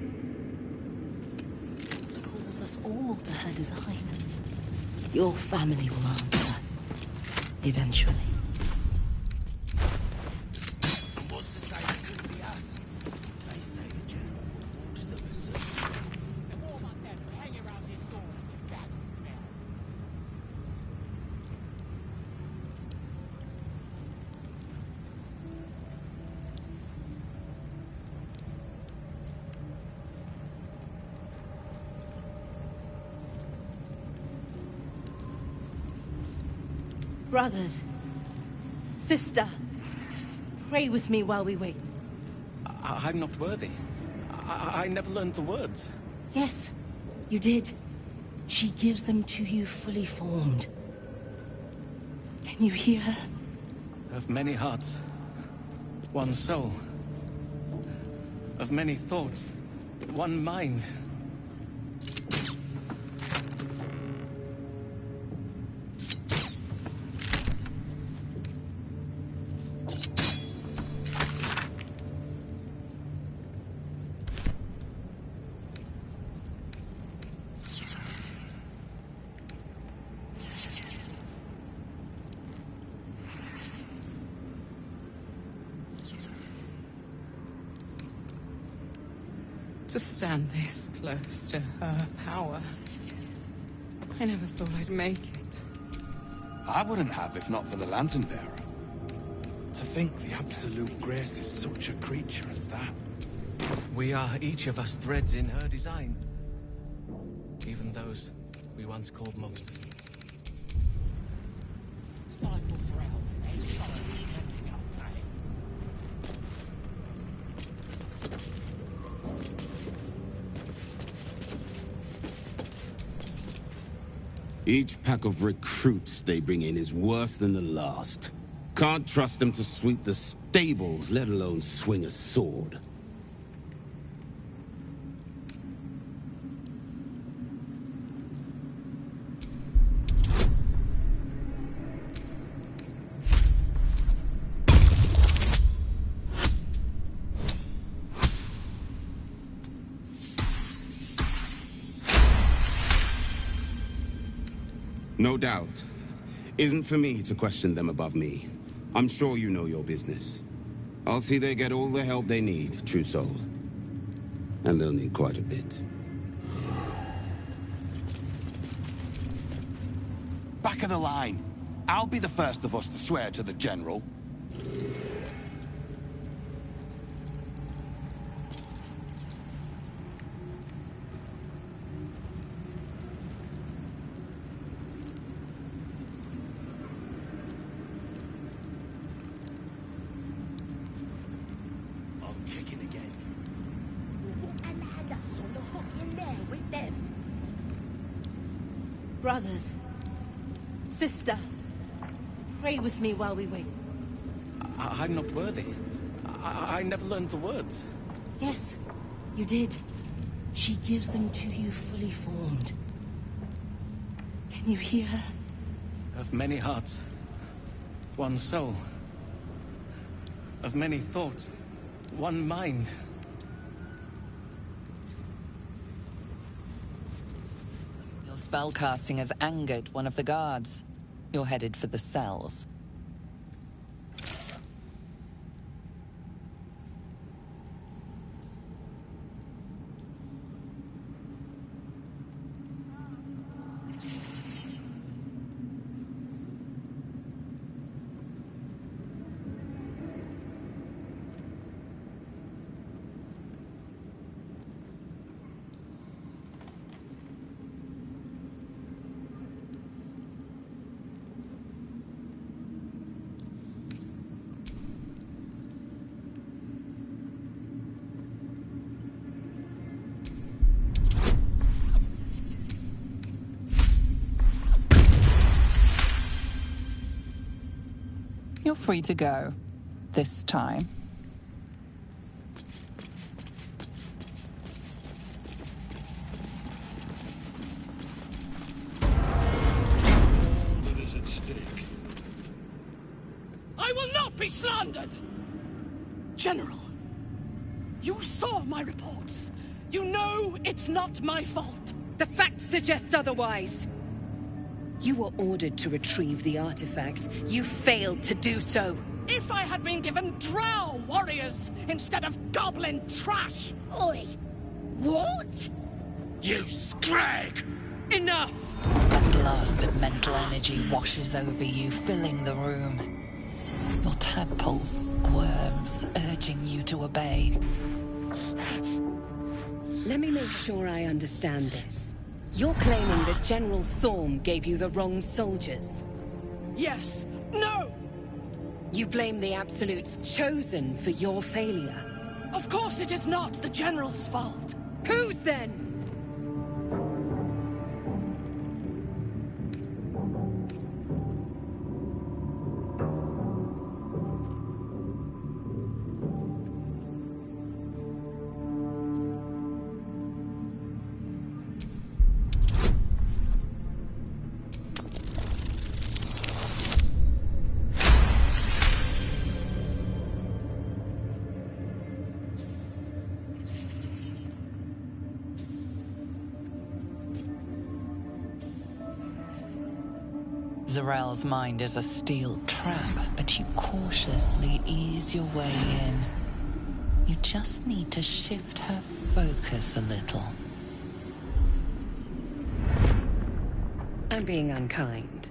Calls us all to her design. Your family will answer. Eventually. What's to say it couldn't be us? They say the general will watch them as soon. Brothers, sister, pray with me while we wait. I'm not worthy. I never learned the words. Yes, you did. She gives them to you fully formed. Can you hear her? Of many hearts, one soul. Of many thoughts, one mind. To stand this close to her power. I never thought I'd make it. I wouldn't have if not for the Lantern Bearer. To think the Absolute Grace is such a creature as that. We are each of us threads in her design. Even those we once called monsters. Each pack of recruits they bring in is worse than the last. Can't trust them to sweep the stables, let alone swing a sword. No doubt. Isn't for me to question them above me. I'm sure you know your business. I'll see they get all the help they need, true soul. And they'll need quite a bit. Back of the line. I'll be the first of us to swear to the General. Brothers, sister, pray with me while we wait. I'm not worthy. I never learned the words. Yes, you did. She gives them to you fully formed. Can you hear her? Of many hearts, one soul. Of many thoughts, one mind. Your spellcasting has angered one of the guards. You're headed for the cells. You're free to go. This time. That is at stake. I will not be slandered! General, You saw my reports. You know it's not my fault. The facts suggest otherwise. You were ordered to retrieve the artifact. You failed to do so. If I had been given drow warriors instead of goblin trash! Oi! What? You scrag! Enough! A blast of mental energy washes over you, filling the room. Your tadpole squirms, urging you to obey. Let me make sure I understand this. You're claiming that General Thorm gave you the wrong soldiers? Yes. No! You blame the Absolute's Chosen for your failure? Of course it is not the General's fault. Whose then? Zarel's mind is a steel trap, but you cautiously ease your way in. You just need to shift her focus a little. I'm being unkind.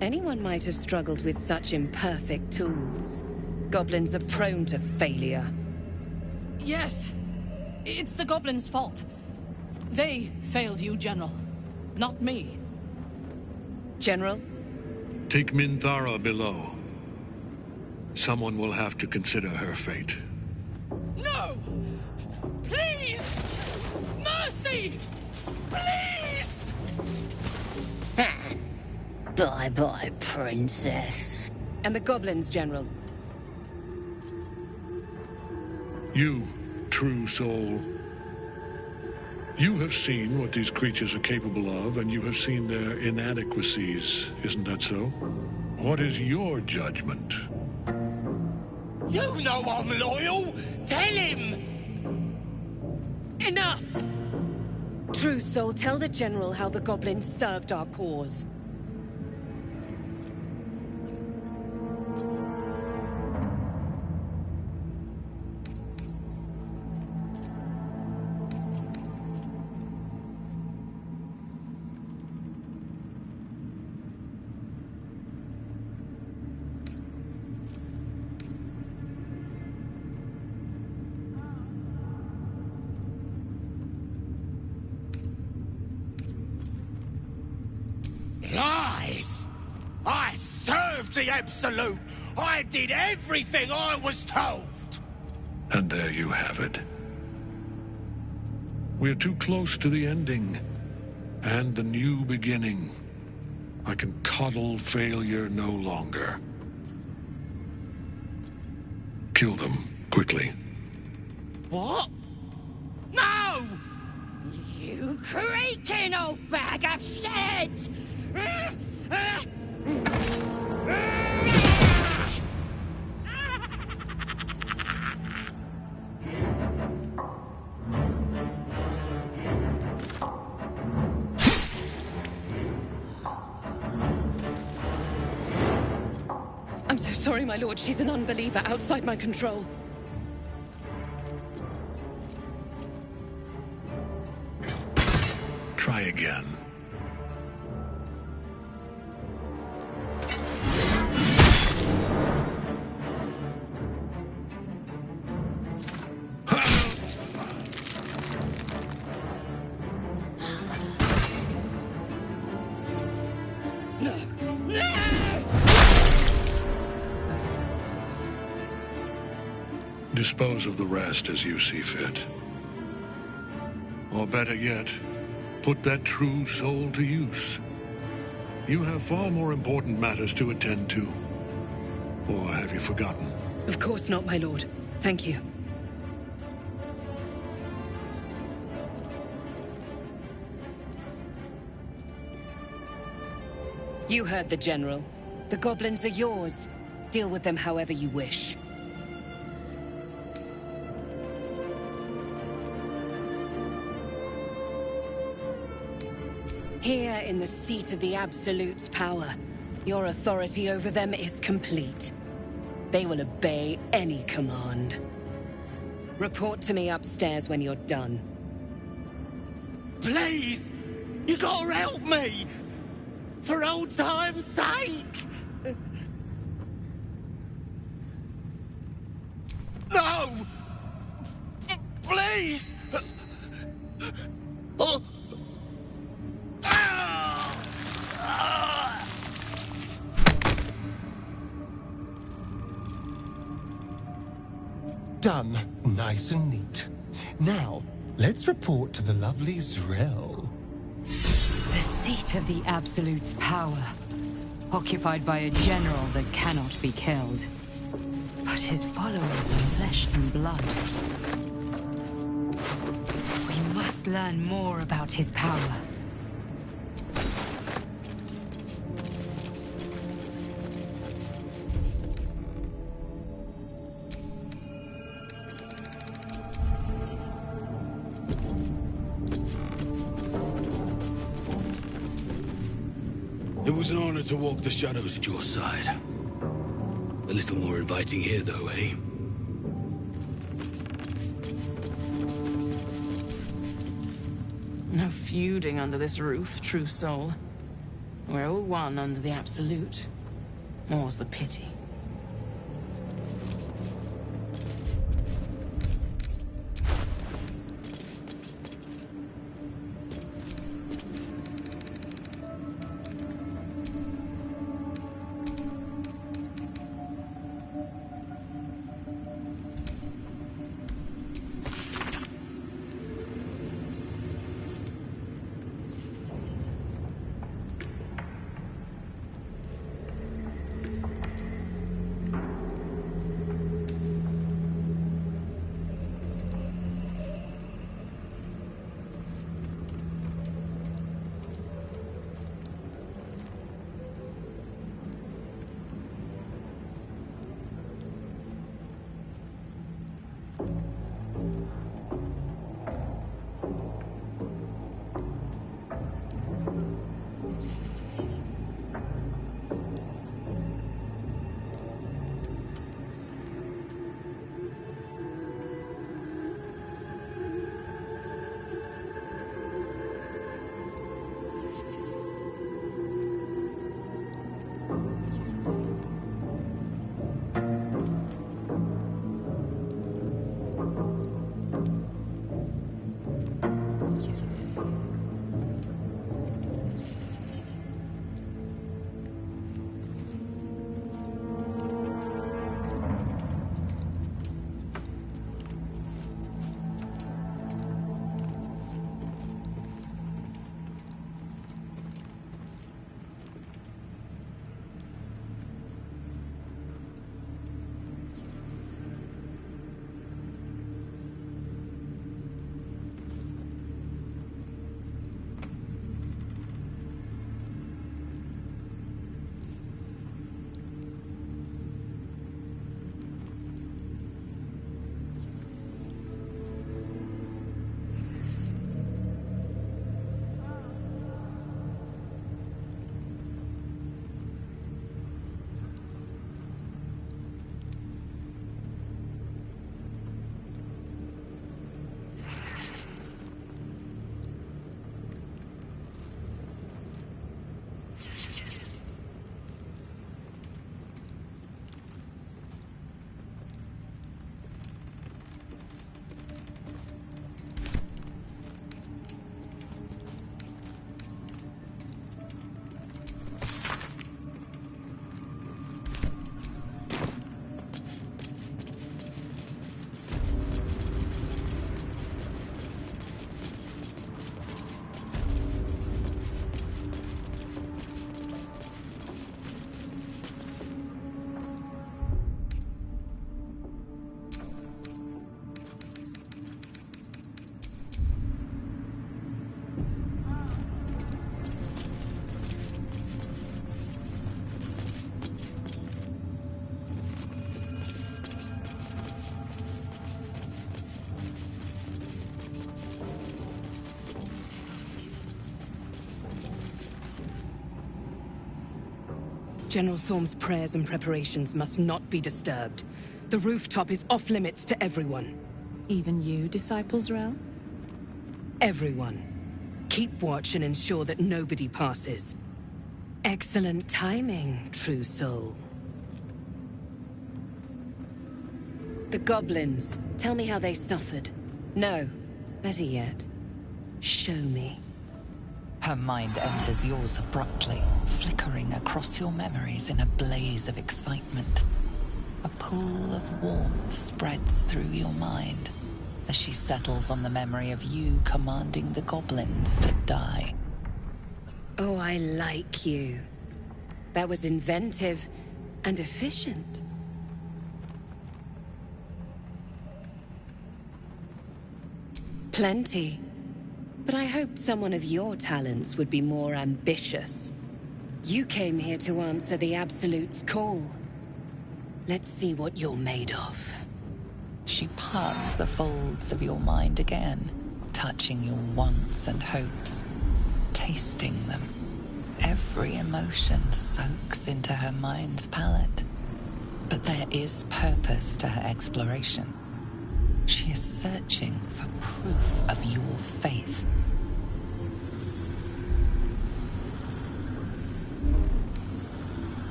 Anyone might have struggled with such imperfect tools. Goblins are prone to failure. Yes. It's the goblins' fault. They failed you, General. Not me. General? Take Minthara below. Someone will have to consider her fate. No! Please! Mercy! Please! Bye-bye, princess. And the goblins, General? You, true soul. You have seen what these creatures are capable of, and you have seen their inadequacies. Isn't that so? What is your judgment? You know I'm loyal! Tell him! Enough! True soul, tell the General how the goblins served our cause. Lies! I served the Absolute! I did everything I was told! And there you have it. We're too close to the ending, and the new beginning. I can coddle failure no longer. Kill them, quickly. What? No! You creaking old bag of shit! I'm so sorry, my lord. She's an unbeliever outside my control. Try again. Dispose of the rest as you see fit. Or better yet, put that true soul to use. You have far more important matters to attend to. Or have you forgotten? Of course not, my lord. Thank you. You heard the General. The goblins are yours. Deal with them however you wish. Here in the seat of the Absolute's power, your authority over them is complete. They will obey any command. Report to me upstairs when you're done. Please! You gotta help me! For old time's sake! No! Please! Oh. Done. Nice and neat. Now, let's report to the lovely Zrel. The seat of the Absolute's power, occupied by a general that cannot be killed. But his followers are flesh and blood. We must learn more about his power. It was an honor to walk the shadows at your side. A little more inviting here, though, eh? No feuding under this roof, true soul. We're all one under the Absolute. More's the pity. General Thorm's prayers and preparations must not be disturbed. The rooftop is off limits to everyone. Even you, Disciples Rel? Everyone. Keep watch and ensure that nobody passes. Excellent timing, true soul. The goblins. Tell me how they suffered. No, better yet, show me. Her mind enters yours abruptly, flickering across your memories in a blaze of excitement. A pool of warmth spreads through your mind as she settles on the memory of you commanding the goblins to die. Oh, I like you. That was inventive and efficient. Plenty. But I hoped someone of your talents would be more ambitious. You came here to answer the Absolute's call. Let's see what you're made of. She parts the folds of your mind again, touching your wants and hopes, tasting them. Every emotion soaks into her mind's palette. But there is purpose to her exploration. She is searching for proof of your faith.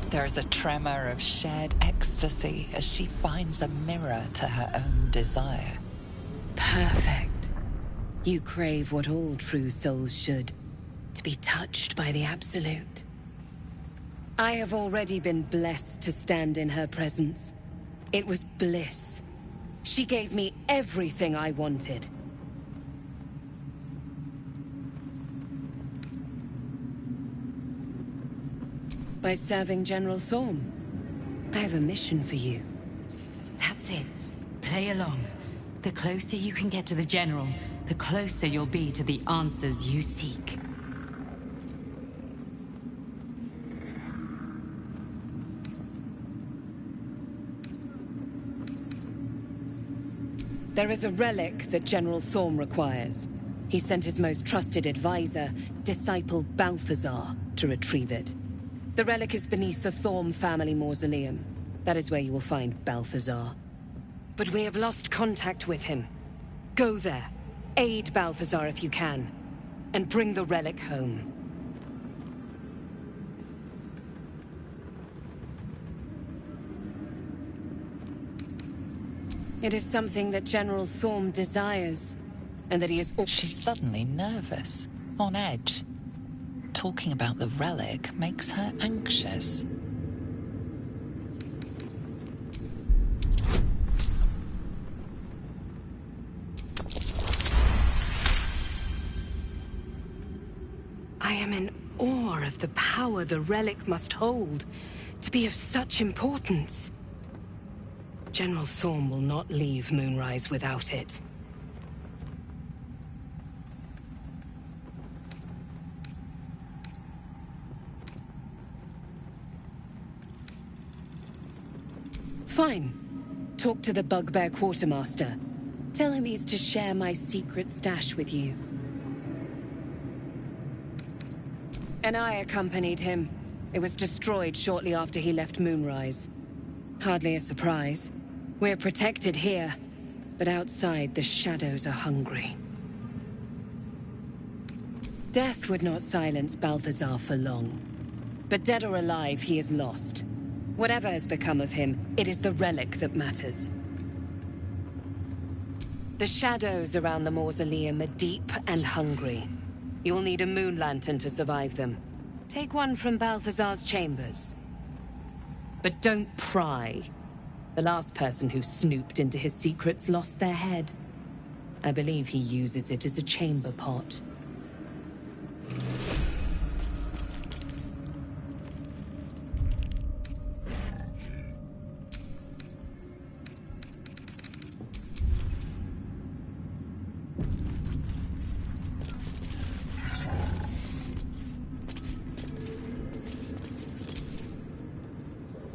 There is a tremor of shared ecstasy as she finds a mirror to her own desire. Perfect. You crave what all true souls should, to be touched by the Absolute. I have already been blessed to stand in her presence. It was bliss. She gave me everything I wanted. By serving General Thorm. I have a mission for you. That's it. Play along. The closer you can get to the General, the closer you'll be to the answers you seek. There is a relic that General Thorm requires. He sent his most trusted advisor, Disciple Balthazar, to retrieve it. The relic is beneath the Thorm family mausoleum. That is where you will find Balthazar. But we have lost contact with him. Go there, aid Balthazar if you can, and bring the relic home. It is something that General Thorm desires, and that he is... She's suddenly nervous, on edge. Talking about the relic makes her anxious. I am in awe of the power the relic must hold to be of such importance. General Thorm will not leave Moonrise without it. Fine. Talk to the Bugbear Quartermaster. Tell him he's to share my secret stash with you. And I accompanied him. It was destroyed shortly after he left Moonrise. Hardly a surprise. We're protected here, but outside the shadows are hungry. Death would not silence Balthazar for long. But dead or alive, he is lost. Whatever has become of him, it is the relic that matters. The shadows around the mausoleum are deep and hungry. You'll need a moon lantern to survive them. Take one from Balthazar's chambers. But don't pry. The last person who snooped into his secrets lost their head. I believe he uses it as a chamber pot.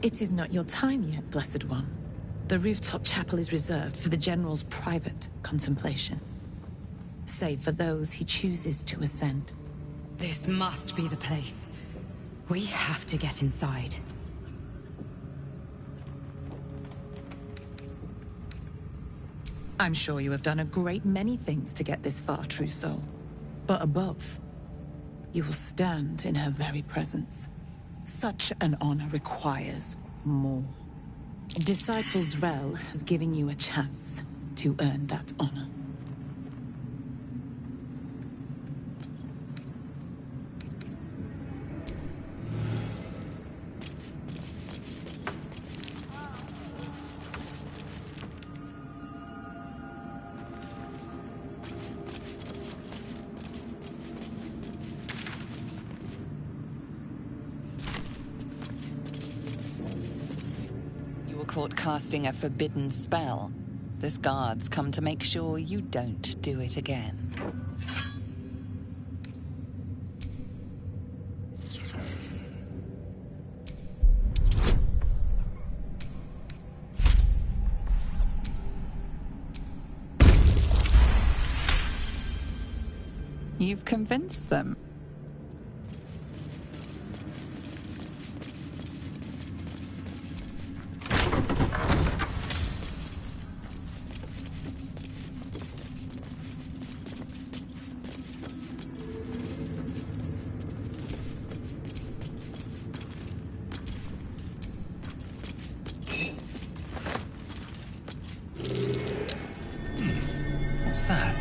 It is not your time yet, Blessed One. The rooftop chapel is reserved for the General's private contemplation, save for those he chooses to ascend. This must be the place. We have to get inside. I'm sure you have done a great many things to get this far, true soul. But above, you will stand in her very presence. Such an honor requires more. Disciple Zrel has given you a chance to earn that honor. Caught casting a forbidden spell. This guard's come to make sure you don't do it again. You've convinced them. What's that?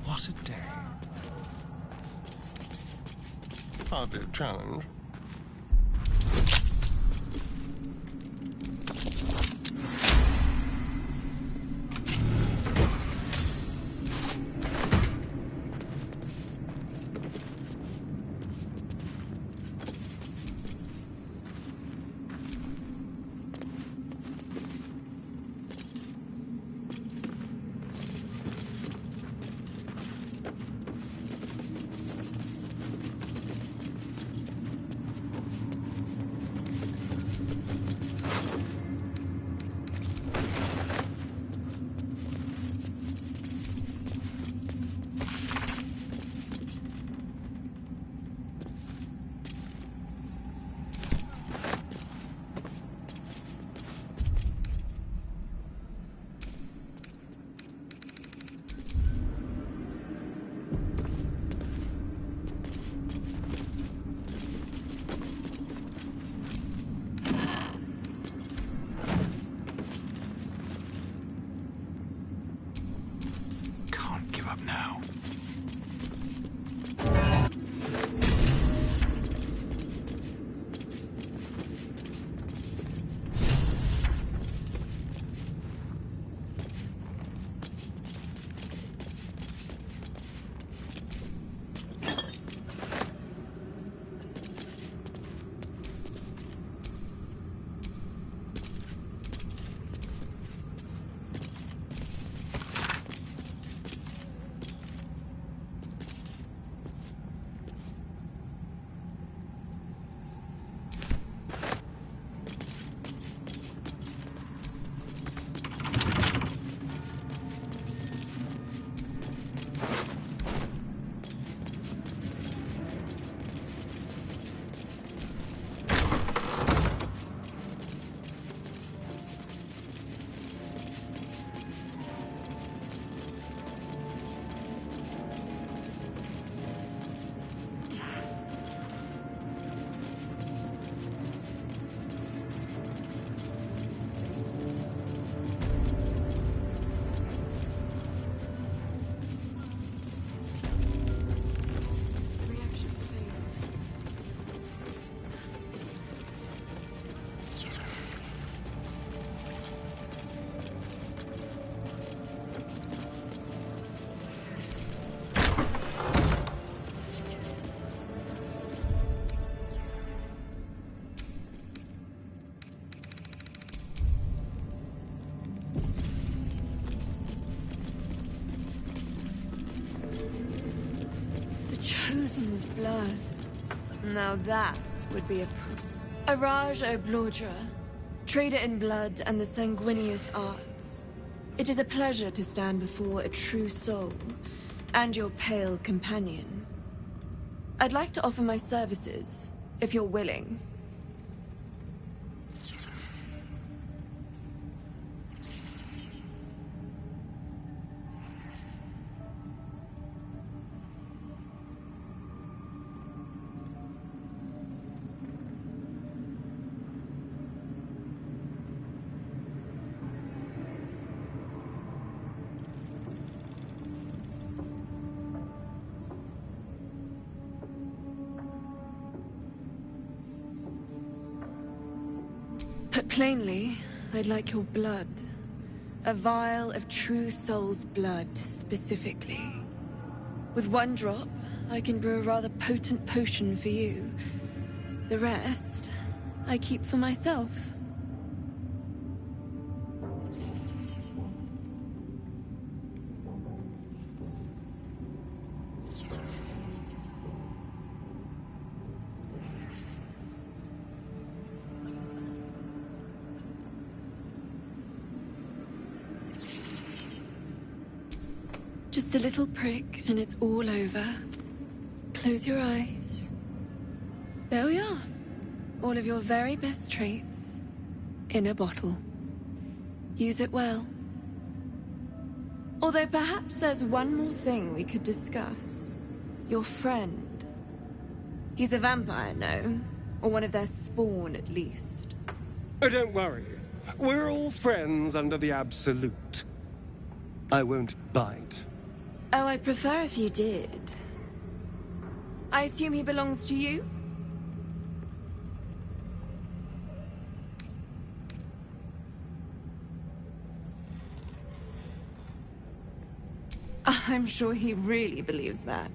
What a day. Hardly a challenge. Chosen's blood. Now that would be a Araj O'Blordra, trader in blood and the sanguineous arts. It is a pleasure to stand before a true soul, and your pale companion. I'd like to offer my services, if you're willing. Put plainly, I'd like your blood. A vial of true soul's blood, specifically. With one drop, I can brew a rather potent potion for you. The rest, I keep for myself. Just a little prick and it's all over. Close your eyes. There we are. All of your very best traits in a bottle. Use it well. Although perhaps there's one more thing we could discuss. Your friend. He's a vampire, no? Or one of their spawn, at least. Oh, don't worry. We're all friends under the Absolute. I won't bite. Oh, I'd prefer if you did. I assume he belongs to you? I'm sure he really believes that.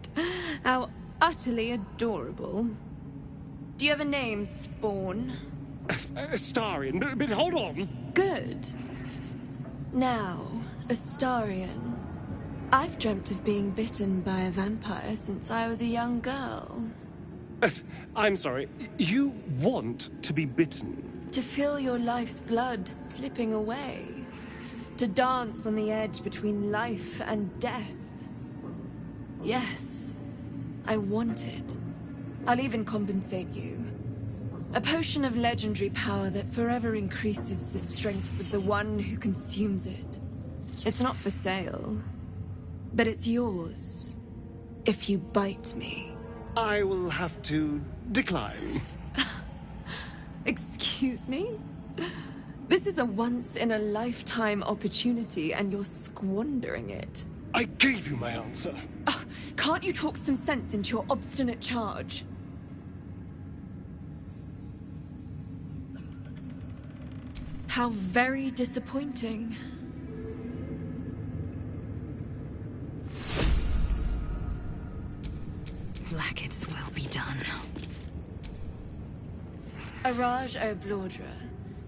How utterly adorable. Do you have a name, Spawn? Astarion, but hold on. Good. Now, Astarion. I've dreamt of being bitten by a vampire since I was a young girl. I'm sorry, you want to be bitten? To feel your life's blood slipping away. To dance on the edge between life and death. Yes, I want it. I'll even compensate you. A potion of legendary power that forever increases the strength of the one who consumes it. It's not for sale. But it's yours, if you bite me. I will have to decline. Excuse me? This is a once-in-a-lifetime opportunity, and you're squandering it. I gave you my answer. Can't you talk some sense into your obstinate charge? How very disappointing. Blackets will be done. Araj O'Blordra,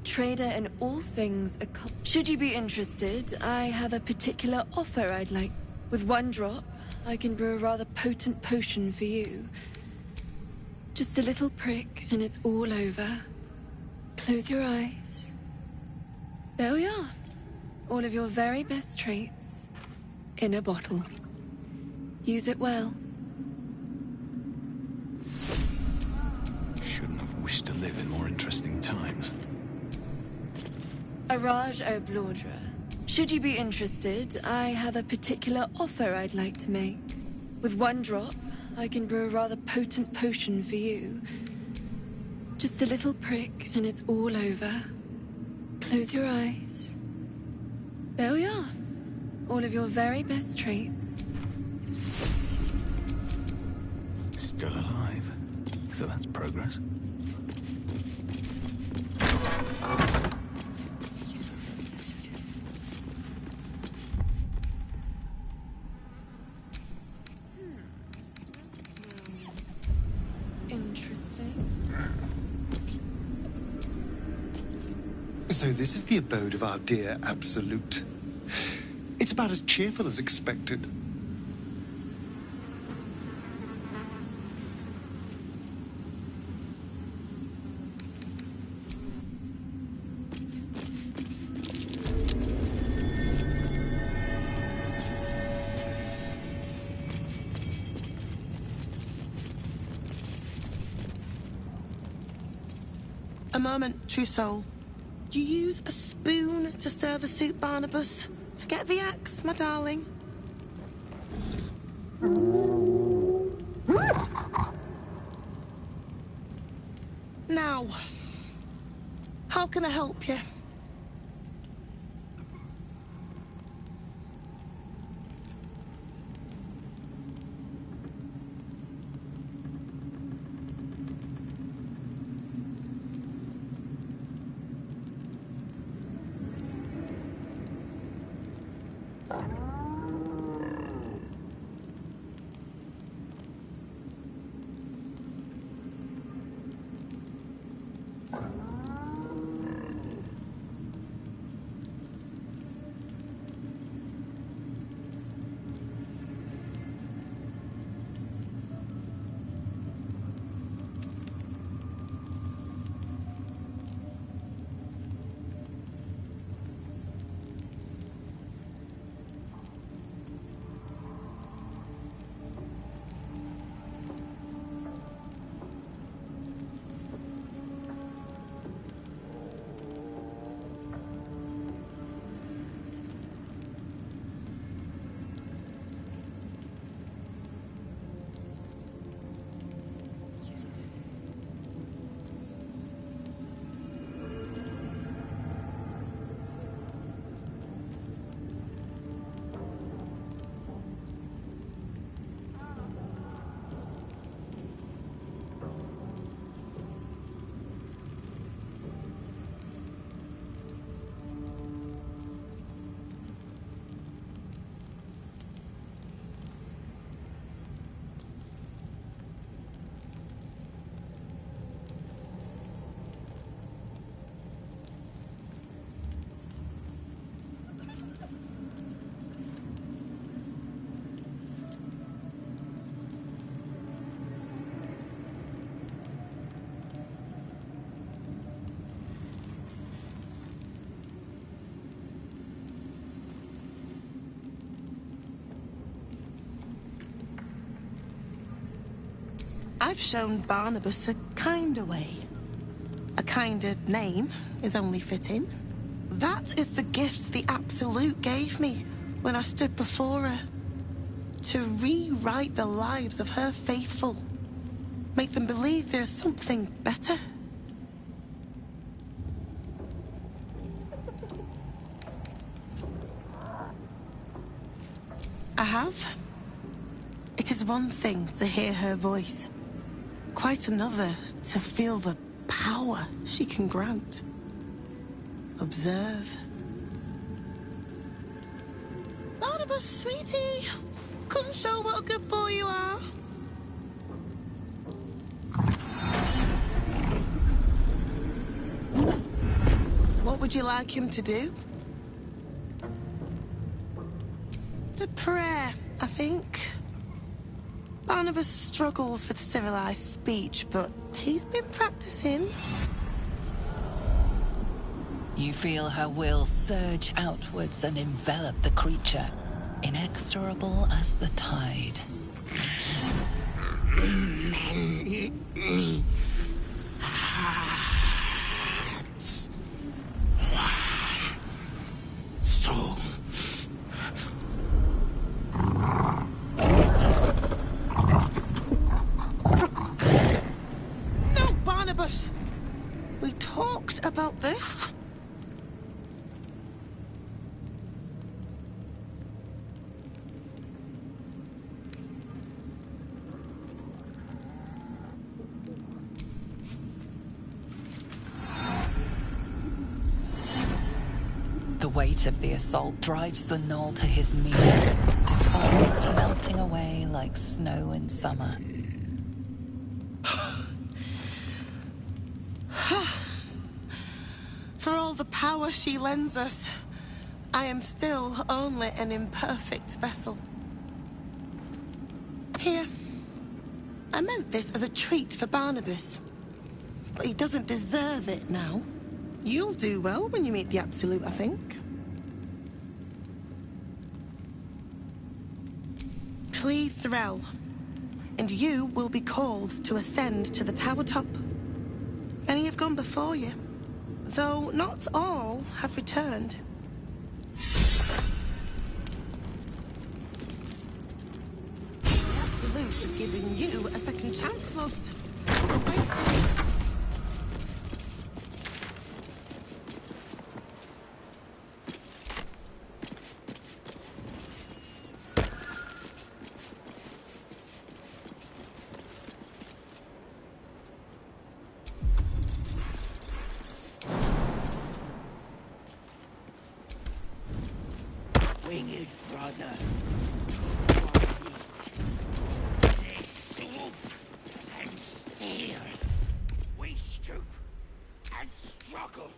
trader in all things occult. Should you be interested, I have a particular offer I'd like. With one drop, I can brew a rather potent potion for you. Just a little prick and it's all over. Close your eyes. There we are. All of your very best traits in a bottle. Use it well. Shouldn't have wished to live in more interesting times. Araj O'Blordra. Should you be interested, I have a particular offer I'd like to make. With one drop, I can brew a rather potent potion for you. Just a little prick and it's all over. Close your eyes. There we are. All of your very best traits. Still alive. So that's progress. So this is the abode of our dear Absolute. It's about as cheerful as expected. A moment, true soul. You use a spoon to stir the soup, Barnabas. Forget the axe, my darling. Now, how can I help you? I've shown Barnabas a kinder way. A kinder name is only fitting. That is the gift the Absolute gave me when I stood before her. To rewrite the lives of her faithful. Make them believe there's something better. I have. It is one thing to hear her voice. Quite another to feel the power she can grant. Observe. Barnabas, sweetie, come show what a good boy you are. What would you like him to do? The prayer, I think. Barnabas struggles with civilized speech, but he's been practicing. You feel her will surge outwards and envelop the creature, inexorable as the tide. Soul. No, Barnabas! We talked about this. The weight of the assault drives the gnoll to his knees, defiance melting away like snow in summer. For all the power she lends us, I am still only an imperfect vessel. Here. I meant this as a treat for Barnabas. But he doesn't deserve it now. You'll do well when you meet the Absolute, I think. Please, Thorell. And you will be called to ascend to the tower top. Many have gone gone before you, though not all have returned. The Absolute is giving you a second chance, loves. Don't waste it. Winged brother. They swoop and steal. We stoop and struggle.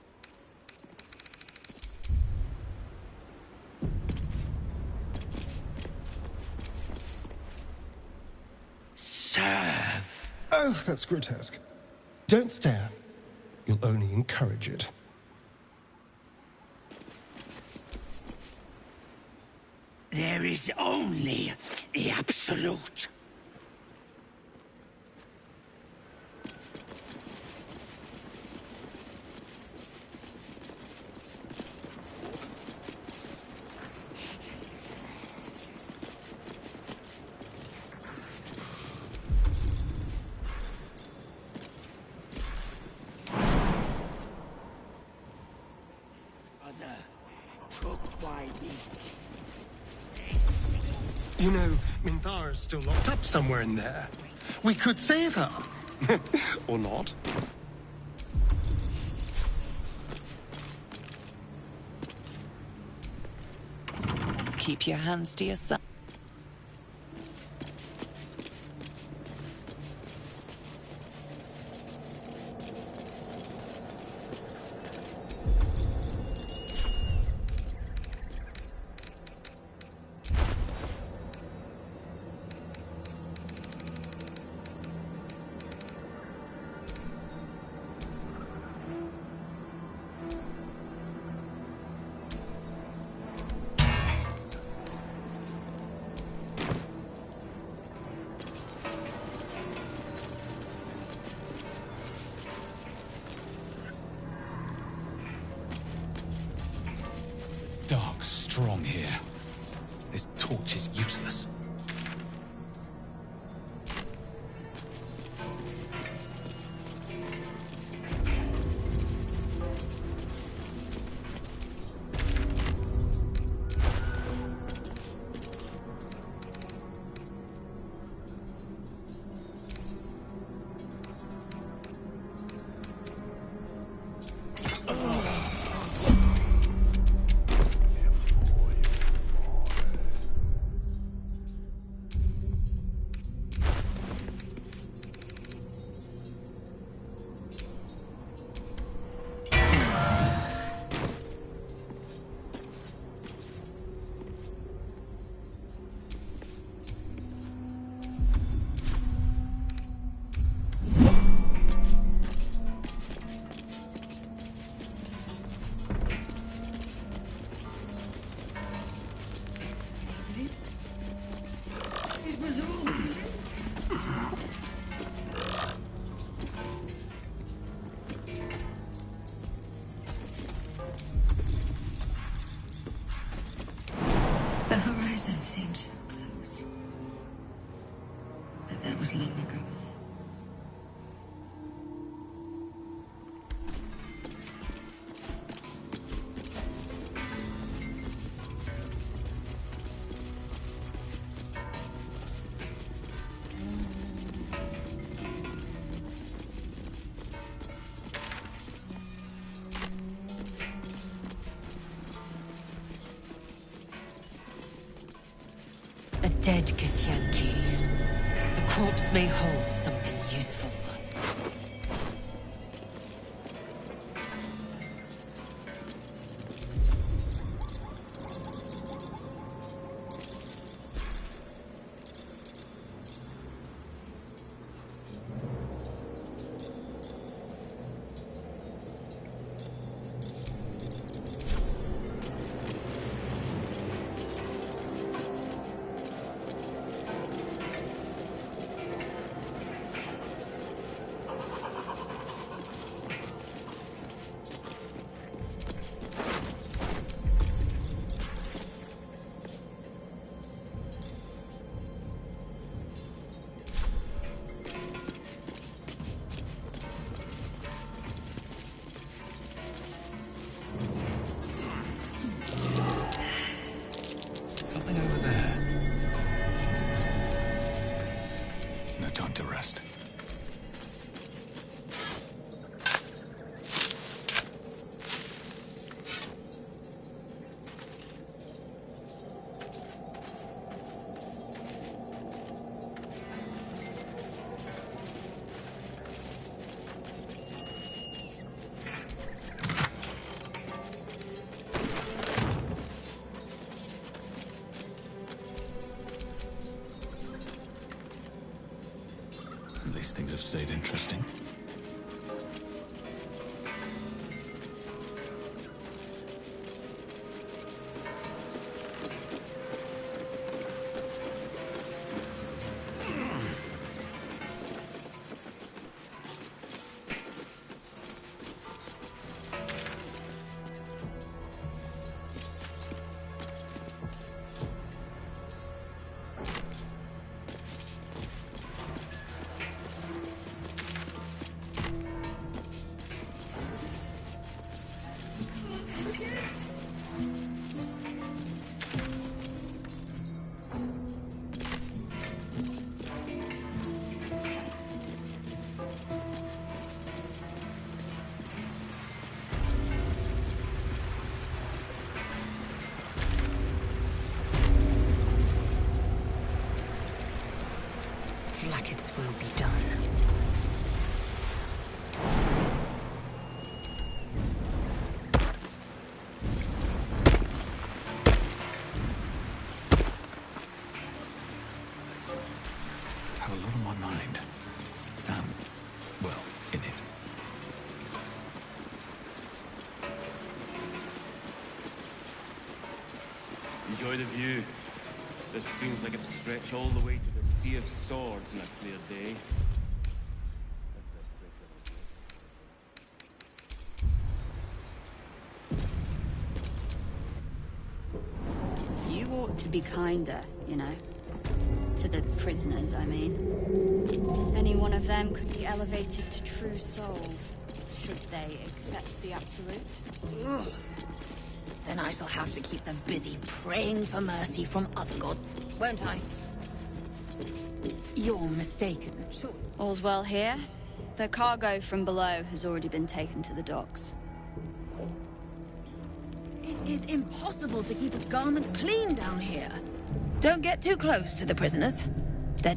Serve. Oh, that's grotesque. Don't stare. You'll only encourage it. There is only the Absolute. Other took by me. You know, Minthara's still locked up somewhere in there. We could save her. Or not. Keep your hands to yourself. Dark's strong here. This torch is useless. The horizon seemed so close. But that was long ago. A dead Githyanki. The corpse may hold something useful. time to rest. At least things have stayed interesting. Blackets will be done. Have a lot on my mind. Well, in it. Enjoy the view. This feels like it'd stretch all the way to the Sea of Swords on a clear day. You ought to be kinder, you know. To the prisoners, I mean. Any one of them could be elevated to true soul, should they accept the Absolute. Ugh. Then I shall have to keep them busy praying for mercy from other gods, won't I? You're mistaken. Sure. All's well here. The cargo from below has already been taken to the docks. It is impossible to keep a garment clean down here. Don't get too close to the prisoners. They're...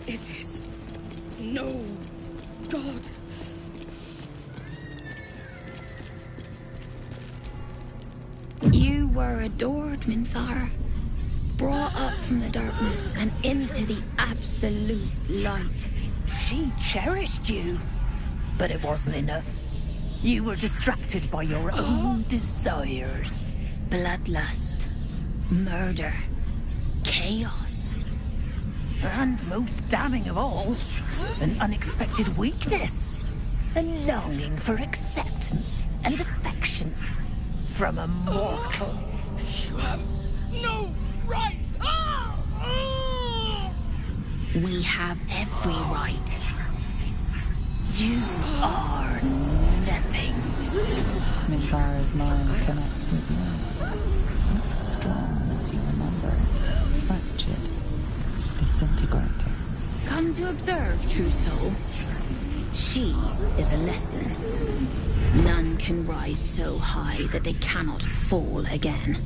It is no god. You were adored, Minthara. Brought up from the darkness and into the Absolute's light. She cherished you. But it wasn't enough. You were distracted by your own desires. Bloodlust, murder, chaos. And most damning of all, an unexpected weakness. A longing for acceptance and affection from a mortal. You have no right! We have every right. You are nothing. Minthara's mind connects with yours. Not strong as you remember. Fractured. Disintegrating. Come to observe, true soul. She is a lesson. None can rise so high that they cannot fall again.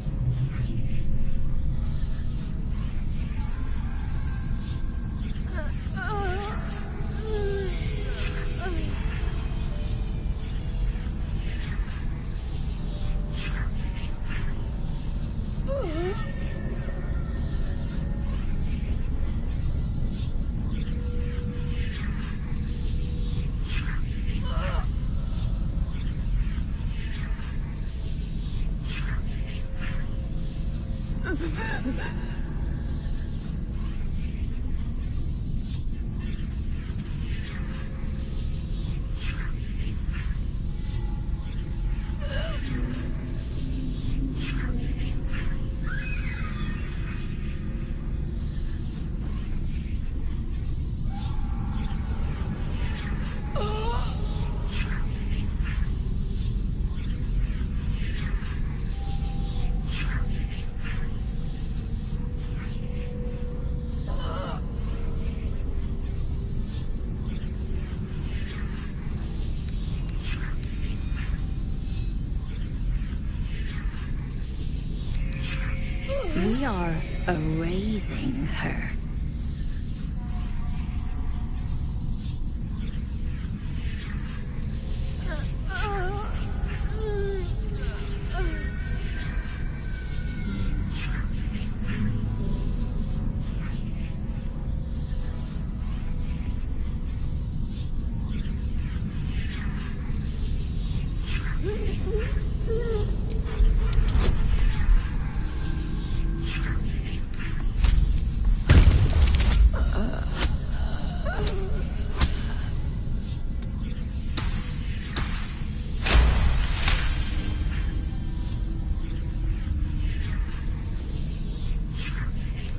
We are erasing her.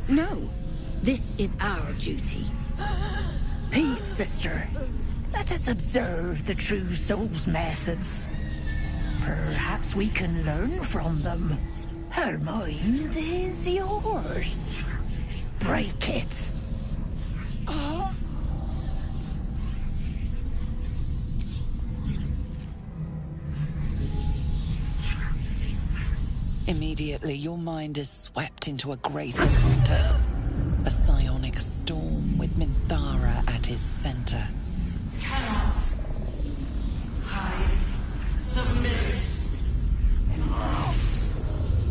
No, this is our duty. Peace, sister. Let us observe the true soul's methods. Perhaps we can learn from them. Her mind is yours. Break it. Immediately, your mind is swept into a greater vortex. A psionic storm with Minthara at its center. Cannot hide. Submit.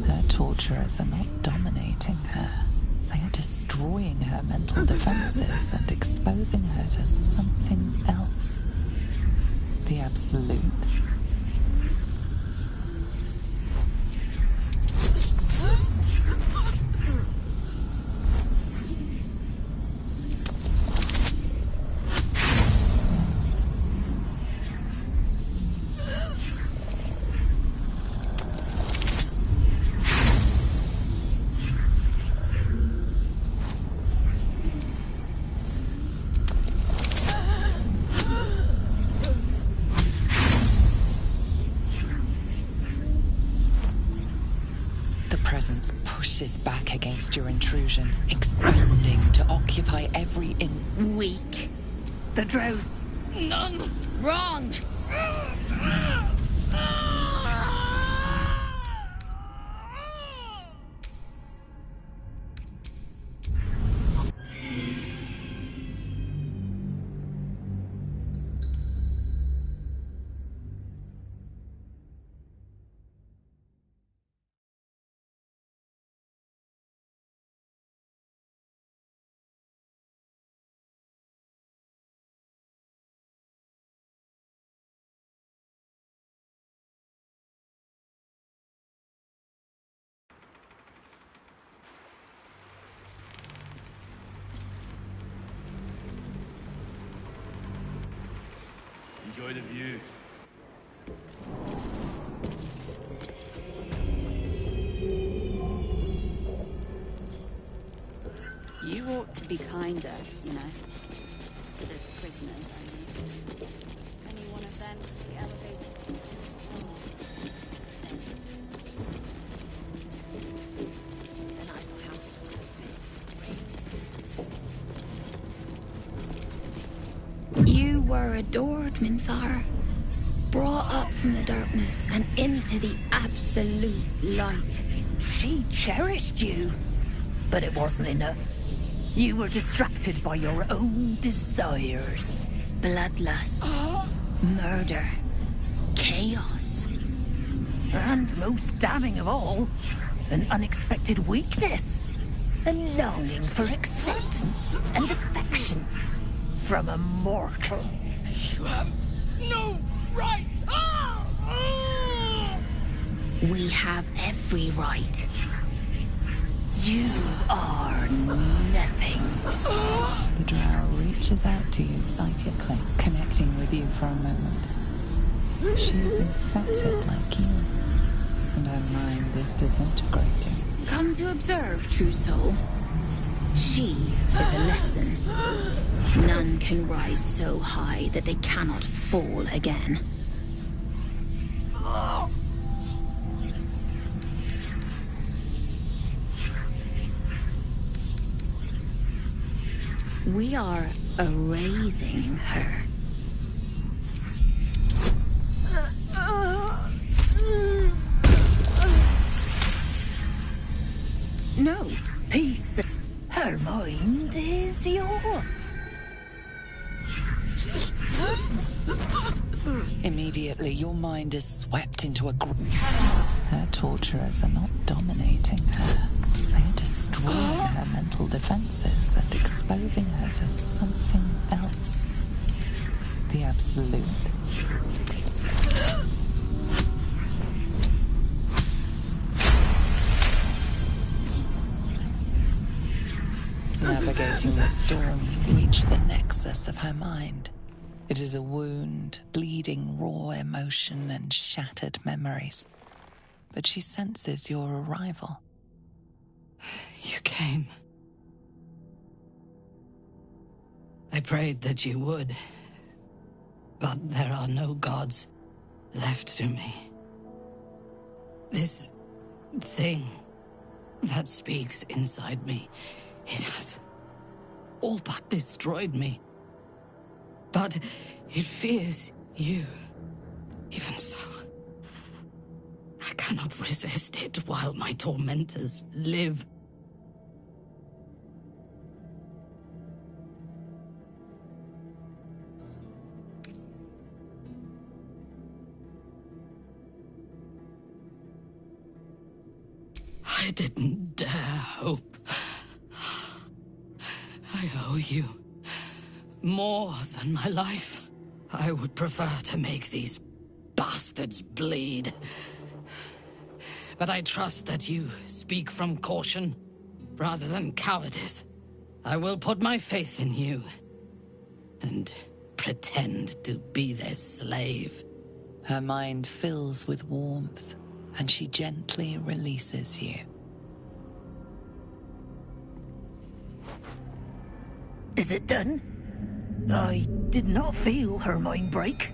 Her torturers are not dominating her. They are destroying her mental defenses and exposing her to something else. The Absolute. Presence pushes back against your intrusion, expanding to occupy every Weak. The drows. None. Wrong. Enjoy the view. You ought to be kinder, you know, to the prisoners, I mean. Any one of them could be elevated to soul. Then I shall have You were adored, Minthara. Brought up from the darkness and into the Absolute's light. She cherished you, but it wasn't enough. You were distracted by your own desires. Bloodlust, murder, chaos. And most damning of all, an unexpected weakness. A longing for acceptance and affection from a mortal. You have no right! We have every right. You are nothing. The drow reaches out to you psychically, connecting with you for a moment. She is infected like you, and her mind is disintegrating. Come to observe, true soul. She is a lesson. None can rise so high that they cannot fall again. We are erasing her. No. Peace. Her mind is yours. Immediately, your mind is swept into a Her torturers are not dominating her. They are destroying her mental defenses and exposing her to something else. The Absolute. Navigating the storm, you reach the nexus of her mind. It is a wound, bleeding raw emotion and shattered memories. But she senses your arrival. You came. I prayed that you would. But there are no gods left to me. This thing that speaks inside me, it has all but destroyed me. But it fears you. Even so, I cannot resist it while my tormentors live. I didn't dare hope. I owe you more than my life. I would prefer to make these bastards bleed. But I trust that you speak from caution rather than cowardice. I will put my faith in you and pretend to be their slave. Her mind fills with warmth, and she gently releases you. Is it done? I did not feel her mind break.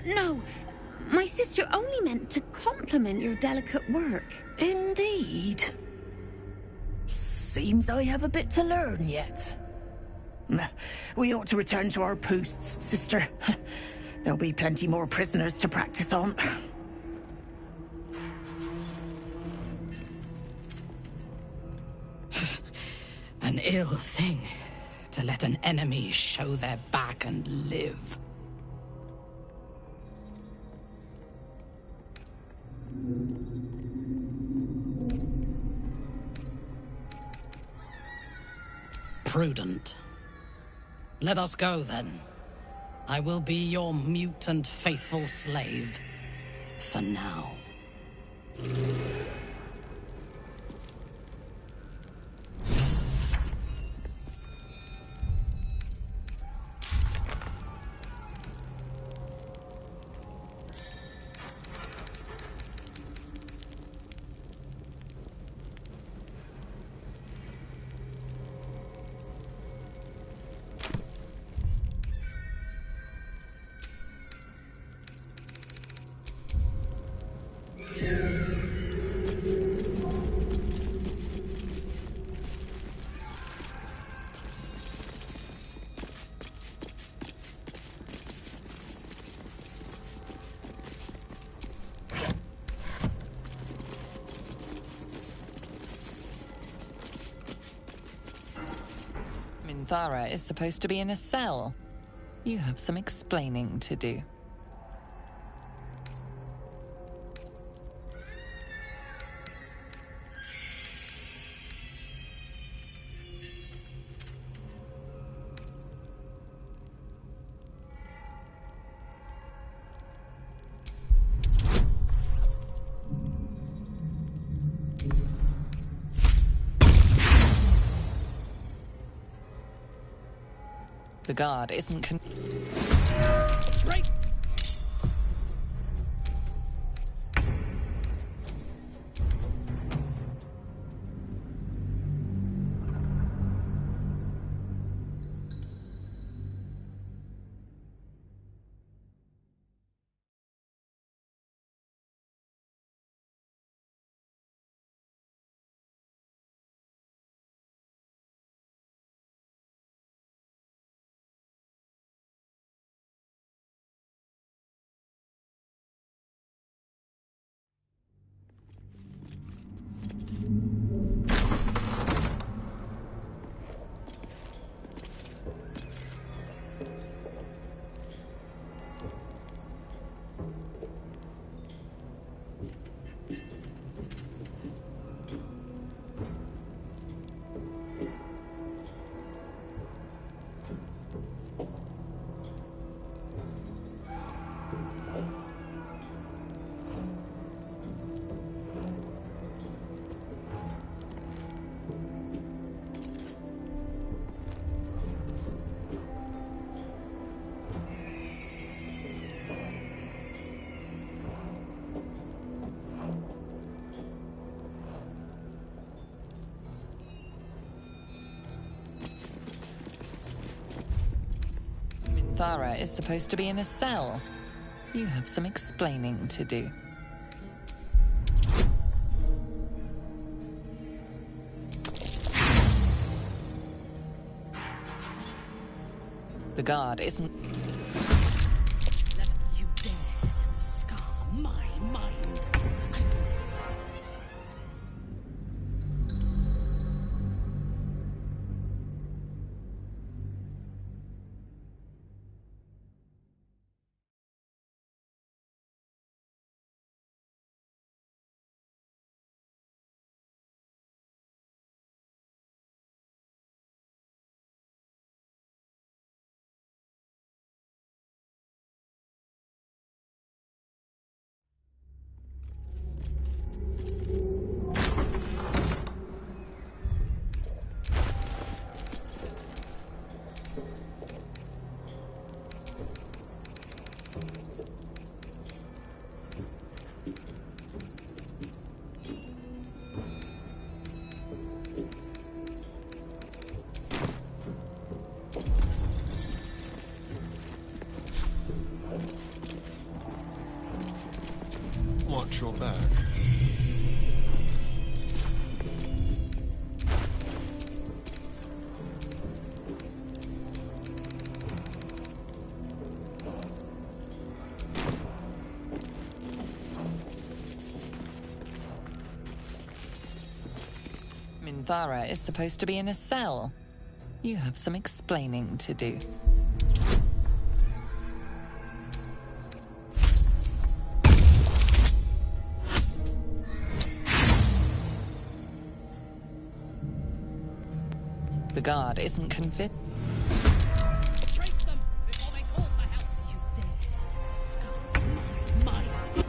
No, my sister only meant to compliment your delicate work. Indeed. Seems I have a bit to learn yet. We ought to return to our posts, sister. There'll be plenty more prisoners to practice on. An ill thing to let an enemy show their back and live. Prudent. Let us go, then. I will be your mute and faithful slave. For now. Minthara is supposed to be in a cell. You have some explaining to do. The guard isn't Right. Minthara is supposed to be in a cell. You have some explaining to do. The guard isn't... You dare scar my mind. Watch your back. Minthara is supposed to be in a cell. You have some explaining to do. The guard isn't convinced. Trace them before they call for help. You dare scar my mind.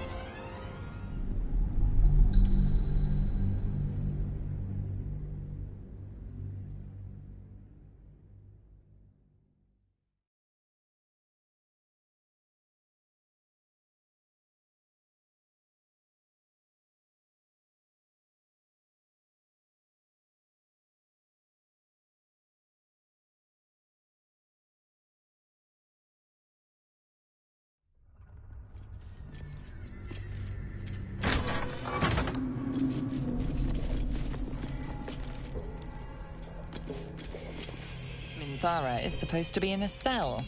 Minthara is supposed to be in a cell.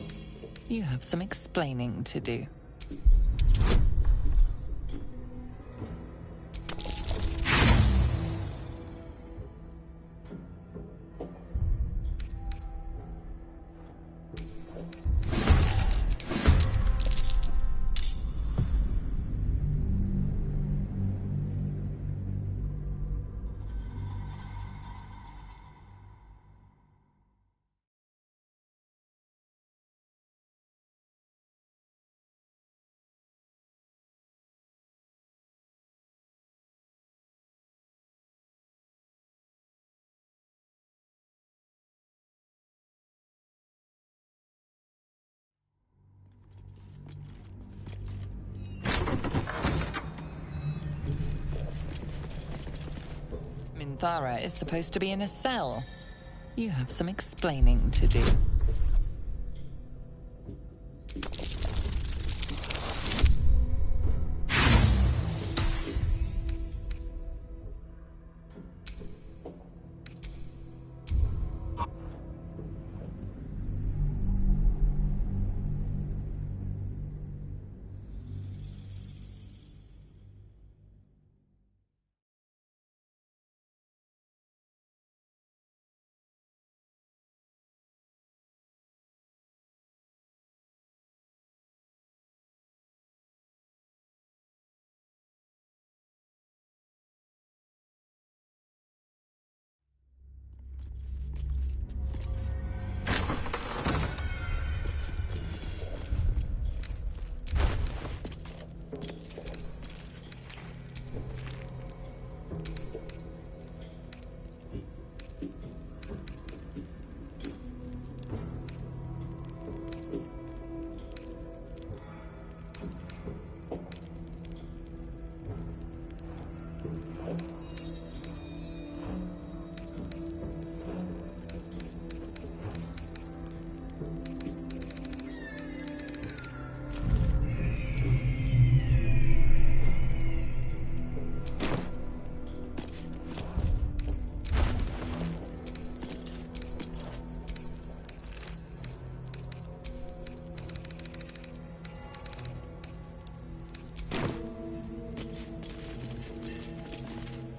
You have some explaining to do. Minthara is supposed to be in a cell. You have some explaining to do.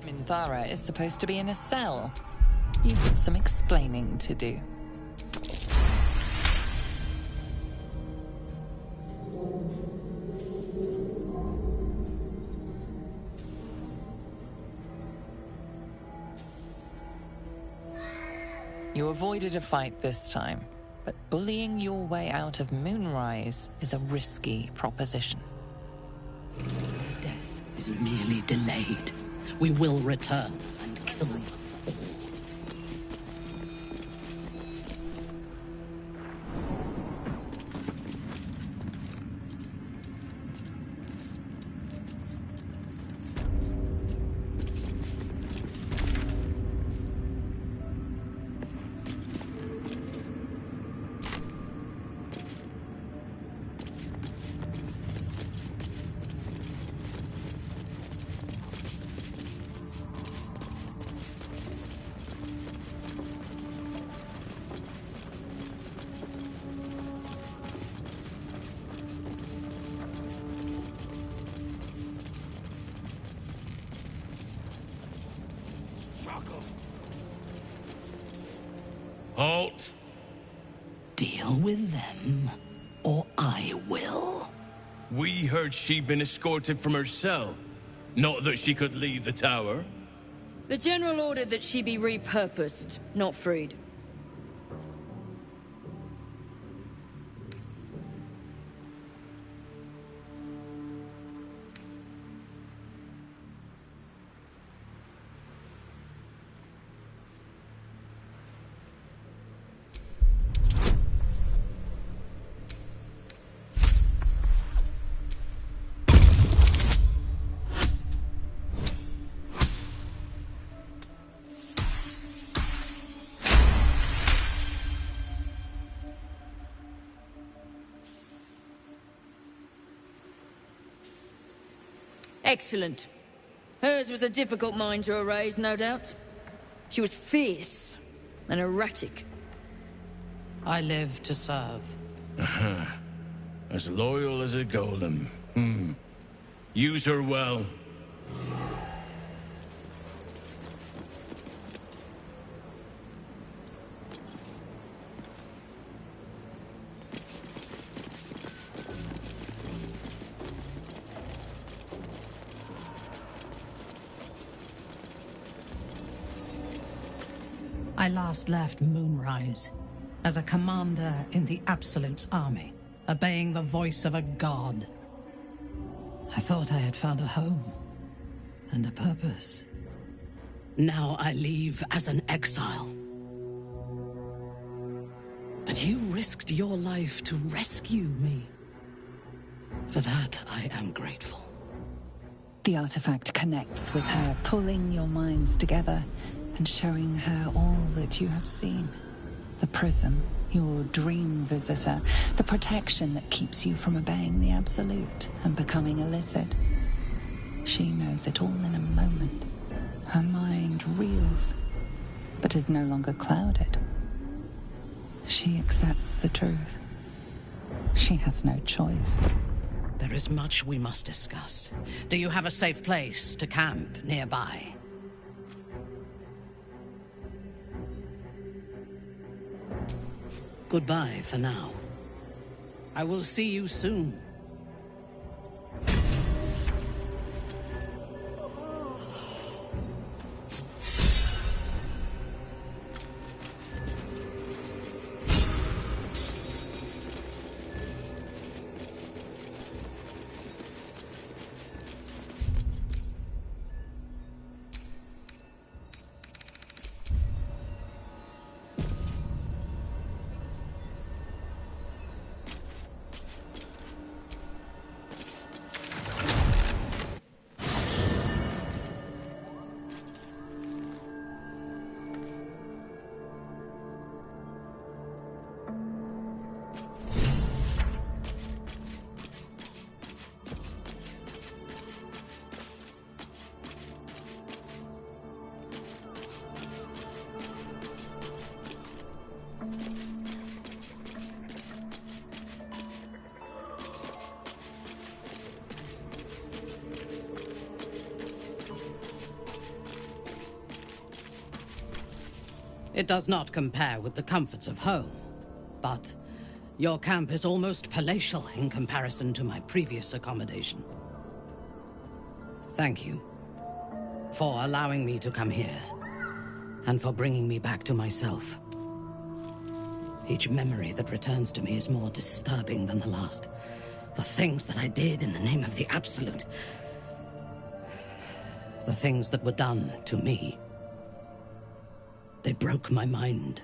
Minthara is supposed to be in a cell. You have some explaining to do. You avoided a fight this time, but bullying your way out of Moonrise is a risky proposition. Death is merely delayed. We will return and kill them all. Halt! Deal with them, or I will. We heard she'd been escorted from her cell. Not that she could leave the tower. The General ordered that she be repurposed, not freed. Excellent. Hers was a difficult mind to erase, no doubt. She was fierce and erratic. I live to serve. As loyal as a golem. Use her well. I last left Moonrise as a commander in the Absolute's army, obeying the voice of a god. I thought I had found a home and a purpose. Now I leave as an exile. But you risked your life to rescue me. For that, I am grateful. The artifact connects with her, pulling your minds together and showing her all that you have seen. The prism, your dream visitor, the protection that keeps you from obeying the Absolute and becoming a Lithid. She knows it all in a moment. Her mind reels, but is no longer clouded. She accepts the truth. She has no choice. There is much we must discuss. Do you have a safe place to camp nearby? Goodbye for now. I will see you soon. It does not compare with the comforts of home, but your camp is almost palatial in comparison to my previous accommodation. Thank you for allowing me to come here, and for bringing me back to myself. Each memory that returns to me is more disturbing than the last. The things that I did in the name of the Absolute. The things that were done to me. They broke my mind.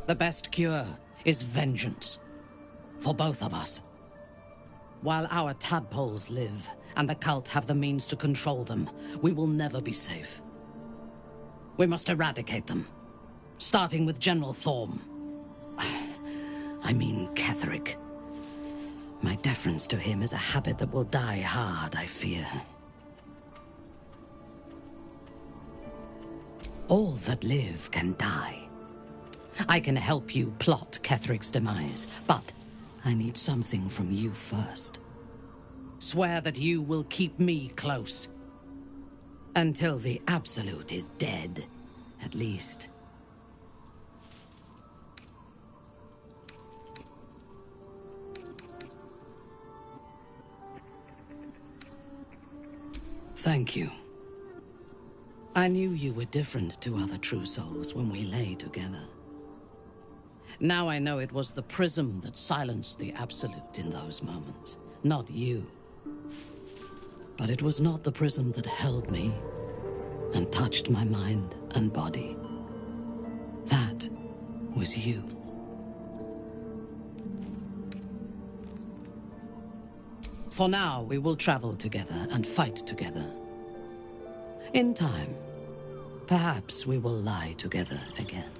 The best cure is vengeance. For both of us. While our tadpoles live, and the cult have the means to control them, we will never be safe. We must eradicate them. Starting with General Thorm. I mean Ketheric. My deference to him is a habit that will die hard, I fear. All that live can die. I can help you plot Ketheric's demise, but I need something from you first. Swear that you will keep me close. Until the Absolute is dead, at least. Thank you. I knew you were different to other true souls when we lay together. Now I know it was the prism that silenced the Absolute in those moments, not you. But it was not the prism that held me and touched my mind and body. That was you. For now, we will travel together and fight together. In time, perhaps we will lie together again.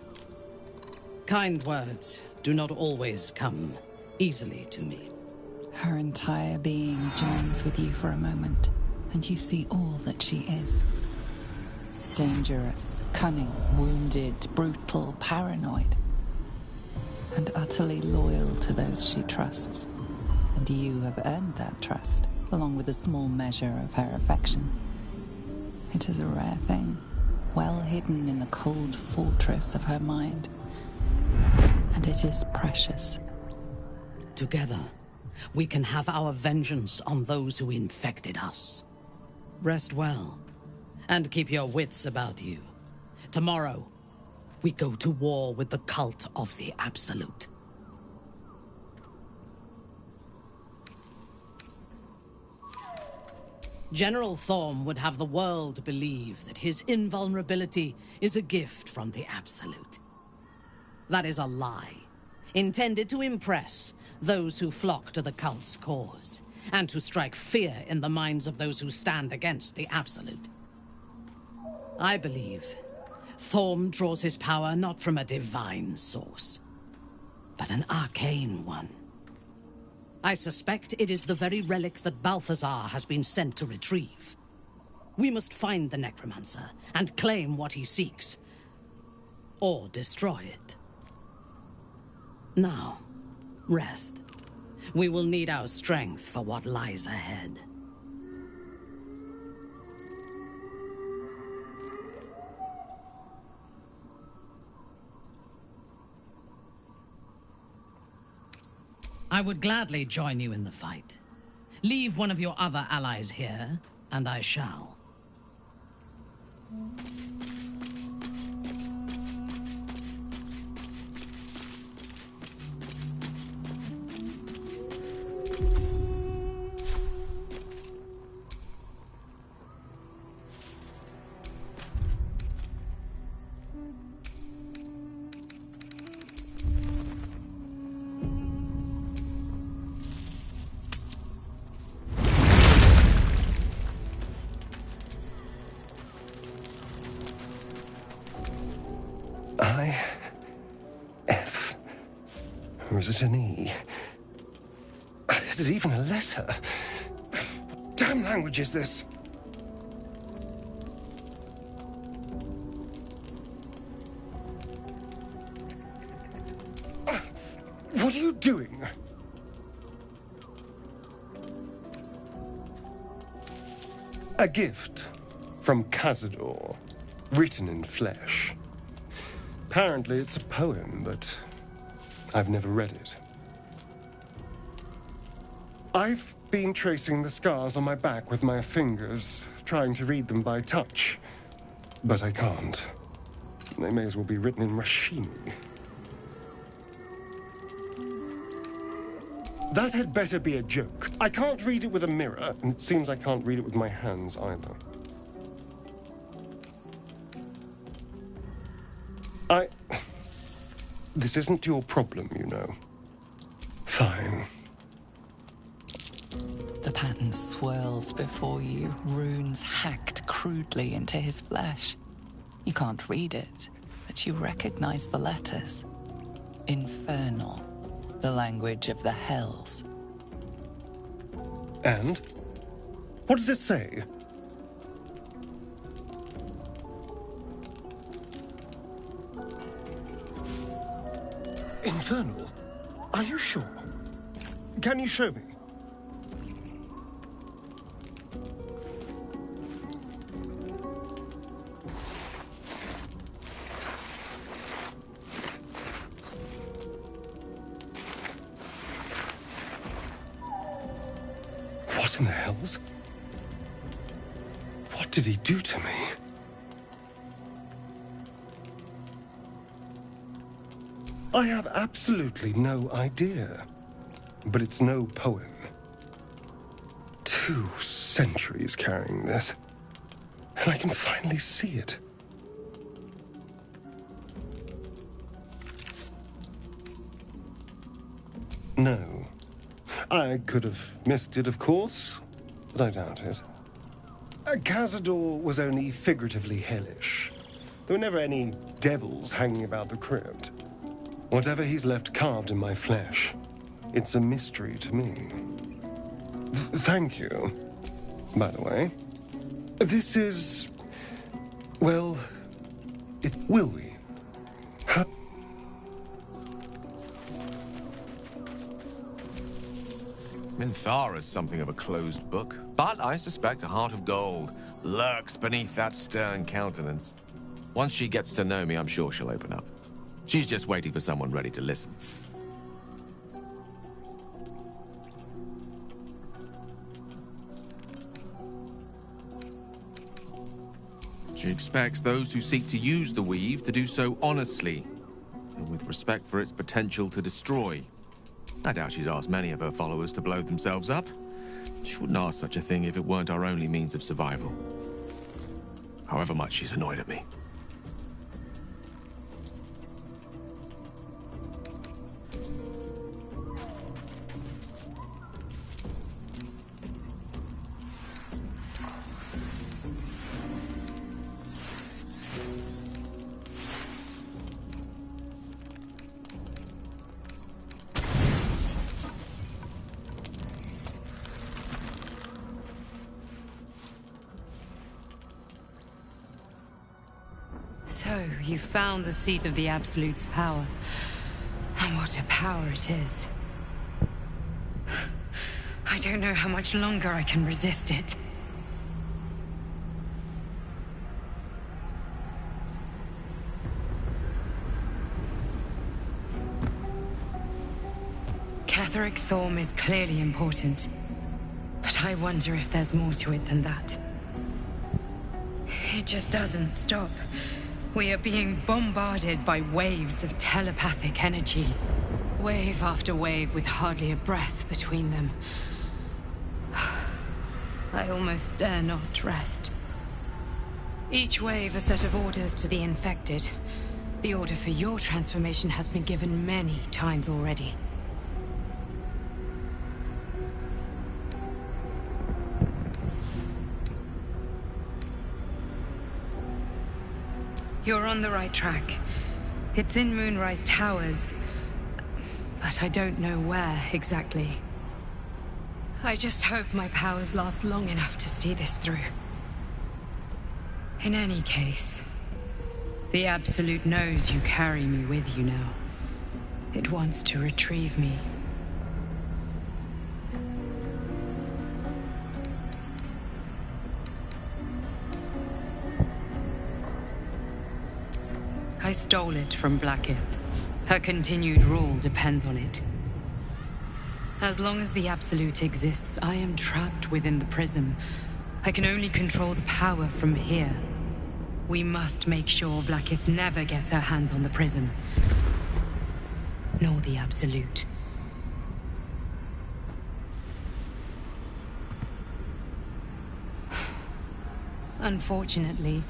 Kind words do not always come easily to me. Her entire being joins with you for a moment, and you see all that she is. Dangerous, cunning, wounded, brutal, paranoid, and utterly loyal to those she trusts. And you have earned that trust, along with a small measure of her affection. It is a rare thing, well hidden in the cold fortress of her mind. And it is precious. Together, we can have our vengeance on those who infected us. Rest well, and keep your wits about you. Tomorrow, we go to war with the cult of the Absolute. General Thorm would have the world believe that his invulnerability is a gift from the Absolute. That is a lie, intended to impress those who flock to the cult's cause, and to strike fear in the minds of those who stand against the Absolute. I believe Thorm draws his power not from a divine source, but an arcane one. I suspect it is the very relic that Balthazar has been sent to retrieve. We must find the necromancer and claim what he seeks, or destroy it. Now, rest. We will need our strength for what lies ahead. I would gladly join you in the fight. Leave one of your other allies here, and I shall. I-F. Or is it an E? Is it even a letter? What damn language is this? What are you doing? A gift from Cazador, written in flesh. Apparently it's a poem, but I've never read it. I've been tracing the scars on my back with my fingers, trying to read them by touch. But I can't. They may as well be written in Rashini. That had better be a joke. I can't read it with a mirror, and it seems I can't read it with my hands either. This isn't your problem, you know. Fine. The pattern swirls before you, runes hacked crudely into his flesh. You can't read it, but you recognize the letters. Infernal, the language of the Hells. And? What does it say? Infernal? Are you sure? Can you show me? What in the hells? What did he do to me? I have absolutely no idea. But it's no poem. 2 centuries carrying this. And I can finally see it. No. I could have missed it, of course, but I doubt it. Cazador was only figuratively hellish. There were never any devils hanging about the crypt. Whatever he's left carved in my flesh, it's a mystery to me. Thank you, by the way. This is... well, it will we? Huh? Minthara is something of a closed book, but I suspect a heart of gold lurks beneath that stern countenance. Once she gets to know me, I'm sure she'll open up. She's just waiting for someone ready to listen. She expects those who seek to use the weave to do so honestly, and with respect for its potential to destroy. I doubt she's asked many of her followers to blow themselves up, She wouldn't ask such a thing if it weren't our only means of survival. However much she's annoyed at me. So, you found the seat of the Absolute's power. And what a power it is. I don't know how much longer I can resist it. Ketheric Thorm is clearly important. But I wonder if there's more to it than that. It just doesn't stop. We are being bombarded by waves of telepathic energy. Wave after wave with hardly a breath between them. I almost dare not rest. Each wave a set of orders to the infected. The order for your transformation has been given many times already. You're on the right track. It's in Moonrise Towers, but I don't know where exactly. I just hope my powers last long enough to see this through. In any case, the Absolute knows you carry me with you now. It wants to retrieve me. I stole it from Blackith. Her continued rule depends on it. As long as the Absolute exists, I am trapped within the prism. I can only control the power from here. We must make sure Blackith never gets her hands on the prism. Nor the Absolute. Unfortunately,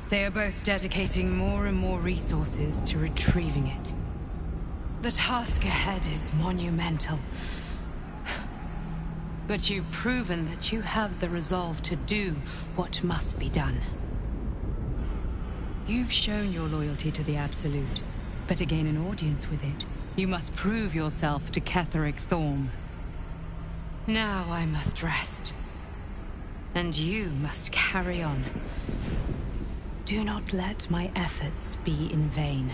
they are both dedicating more and more resources to retrieving it. The task ahead is monumental. But you've proven that you have the resolve to do what must be done. You've shown your loyalty to the Absolute, but to gain an audience with it, you must prove yourself to Ketheric Thorm. Now I must rest. And you must carry on. Do not let my efforts be in vain.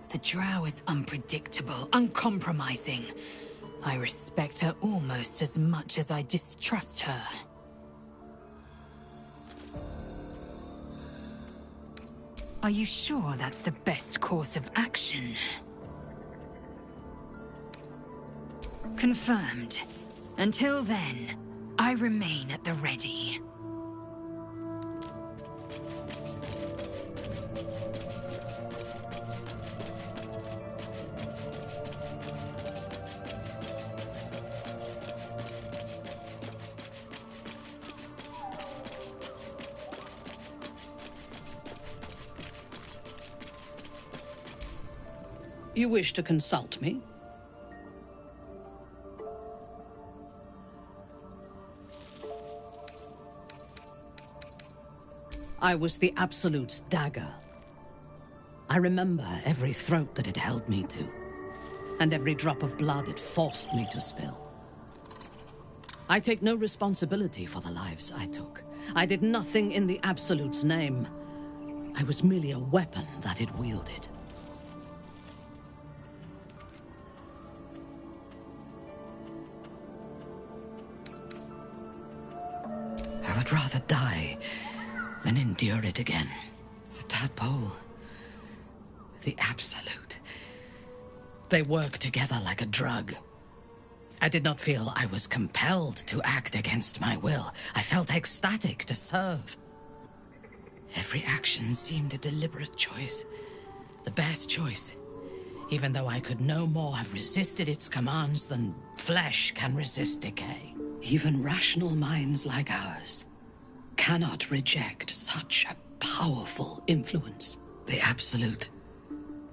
The Drow is unpredictable, uncompromising. I respect her almost as much as I distrust her. Are you sure that's the best course of action? Confirmed. Until then, I remain at the ready. You wish to consult me? I was the Absolute's dagger. I remember every throat that it held me to, and every drop of blood it forced me to spill. I take no responsibility for the lives I took. I did nothing in the Absolute's name. I was merely a weapon that it wielded. I would rather die than endure it again. The tadpole, the Absolute, they work together like a drug. I did not feel I was compelled to act against my will. I felt ecstatic to serve. Every action seemed a deliberate choice. The best choice. Even though I could no more have resisted its commands than flesh can resist decay. Even rational minds like ours cannot reject such a powerful influence. The Absolute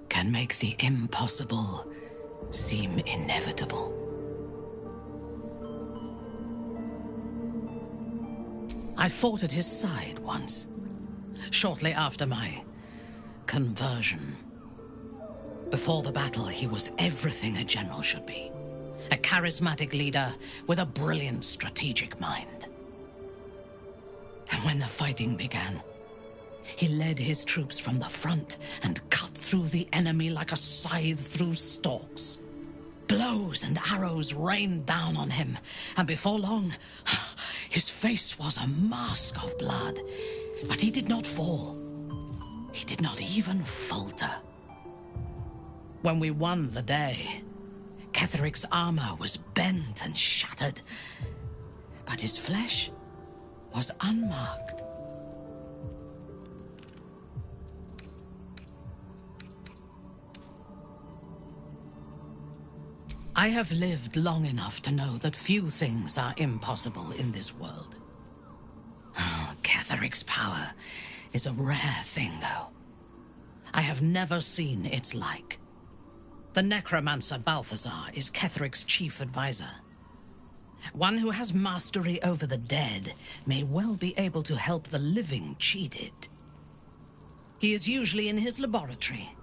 can make the impossible seem inevitable. I fought at his side once, shortly after my conversion. Before the battle, he was everything a general should be. A charismatic leader with a brilliant strategic mind. And when the fighting began, he led his troops from the front and cut through the enemy like a scythe through stalks. Blows and arrows rained down on him, and before long, his face was a mask of blood. But he did not fall. He did not even falter. When we won the day, Ketheric's armor was bent and shattered, but his flesh was unmarked. I have lived long enough to know that few things are impossible in this world. Oh, Ketheric's power is a rare thing, though. I have never seen its like. The necromancer Balthazar is Ketheric's chief advisor. One who has mastery over the dead may well be able to help the living cheated. He is usually in his laboratory,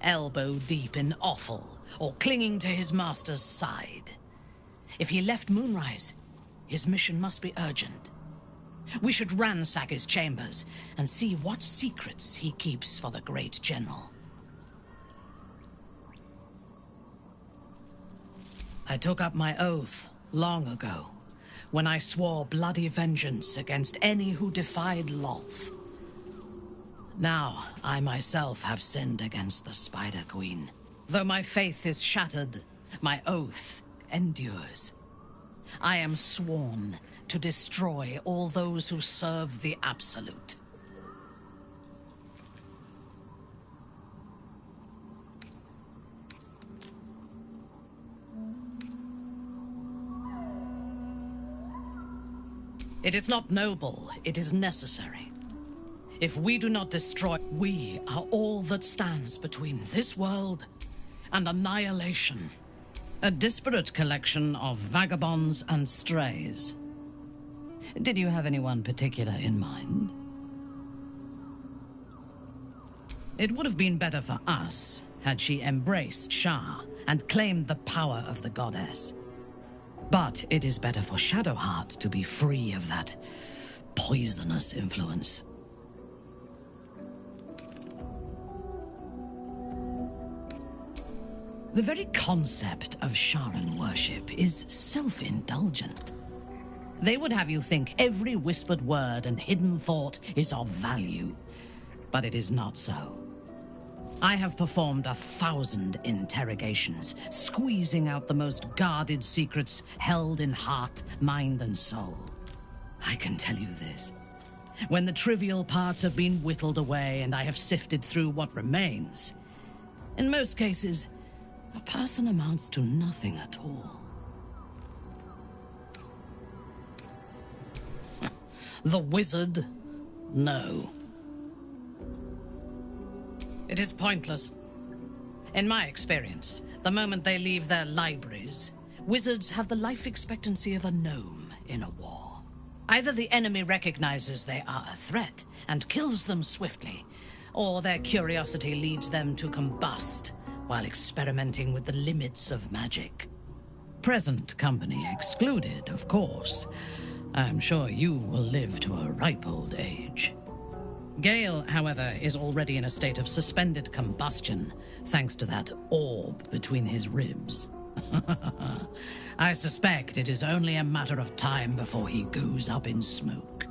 elbow deep in offal, or clinging to his master's side. If he left Moonrise, his mission must be urgent. We should ransack his chambers and see what secrets he keeps for the great general. I took up my oath long ago, when I swore bloody vengeance against any who defied Lolth. Now, I myself have sinned against the Spider Queen. Though my faith is shattered, my oath endures. I am sworn to destroy all those who serve the Absolute. It is not noble, it is necessary. If we do not destroy, we are all that stands between this world and annihilation. A disparate collection of vagabonds and strays. Did you have anyone particular in mind? It would have been better for us had she embraced Shah and claimed the power of the goddess. But it is better for Shadowheart to be free of that poisonous influence. The very concept of Sharan worship is self-indulgent. They would have you think every whispered word and hidden thought is of value, but it is not so. I have performed 1,000 interrogations, squeezing out the most guarded secrets held in heart, mind, and soul. I can tell you this. When the trivial parts have been whittled away and I have sifted through what remains, in most cases, a person amounts to nothing at all. The wizard? No. It is pointless. In my experience, the moment they leave their libraries, wizards have the life expectancy of a gnome in a war. Either the enemy recognizes they are a threat and kills them swiftly, or their curiosity leads them to combust while experimenting with the limits of magic. present company excluded, of course. I'm sure you will live to a ripe old age. Gale, however, is already in a state of suspended combustion, thanks to that orb between his ribs. I suspect it is only a matter of time before he goes up in smoke.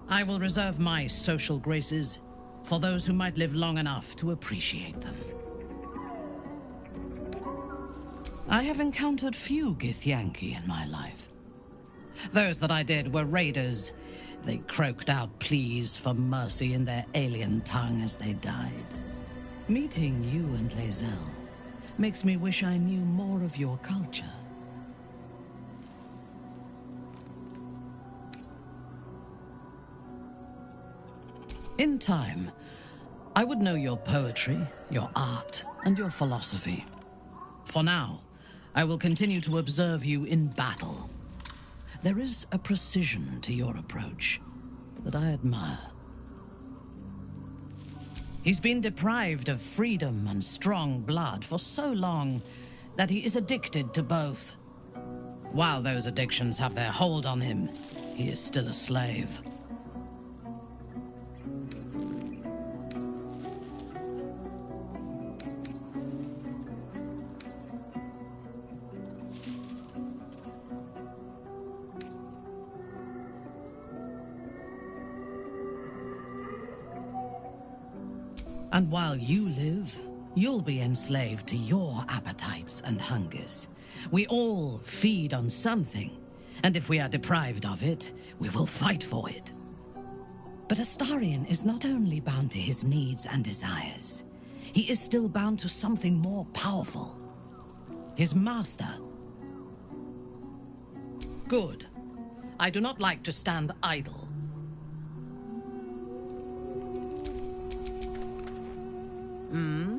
I will reserve my social graces for those who might live long enough to appreciate them. I have encountered few Githyanki in my life. Those that I did were raiders. They croaked out pleas for mercy in their alien tongue as they died. Meeting you and Lae'zel makes me wish I knew more of your culture. In time, I would know your poetry, your art, and your philosophy. For now, I will continue to observe you in battle. There is a precision to your approach that I admire. He's been deprived of freedom and strong blood for so long that he is addicted to both. While those addictions have their hold on him, he is still a slave. And while you live, you'll be enslaved to your appetites and hungers. We all feed on something, and if we are deprived of it, we will fight for it. But Astarion is not only bound to his needs and desires, he is still bound to something more powerful. His master. Good. I do not like to stand idle. Hmm?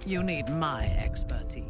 You need my expertise.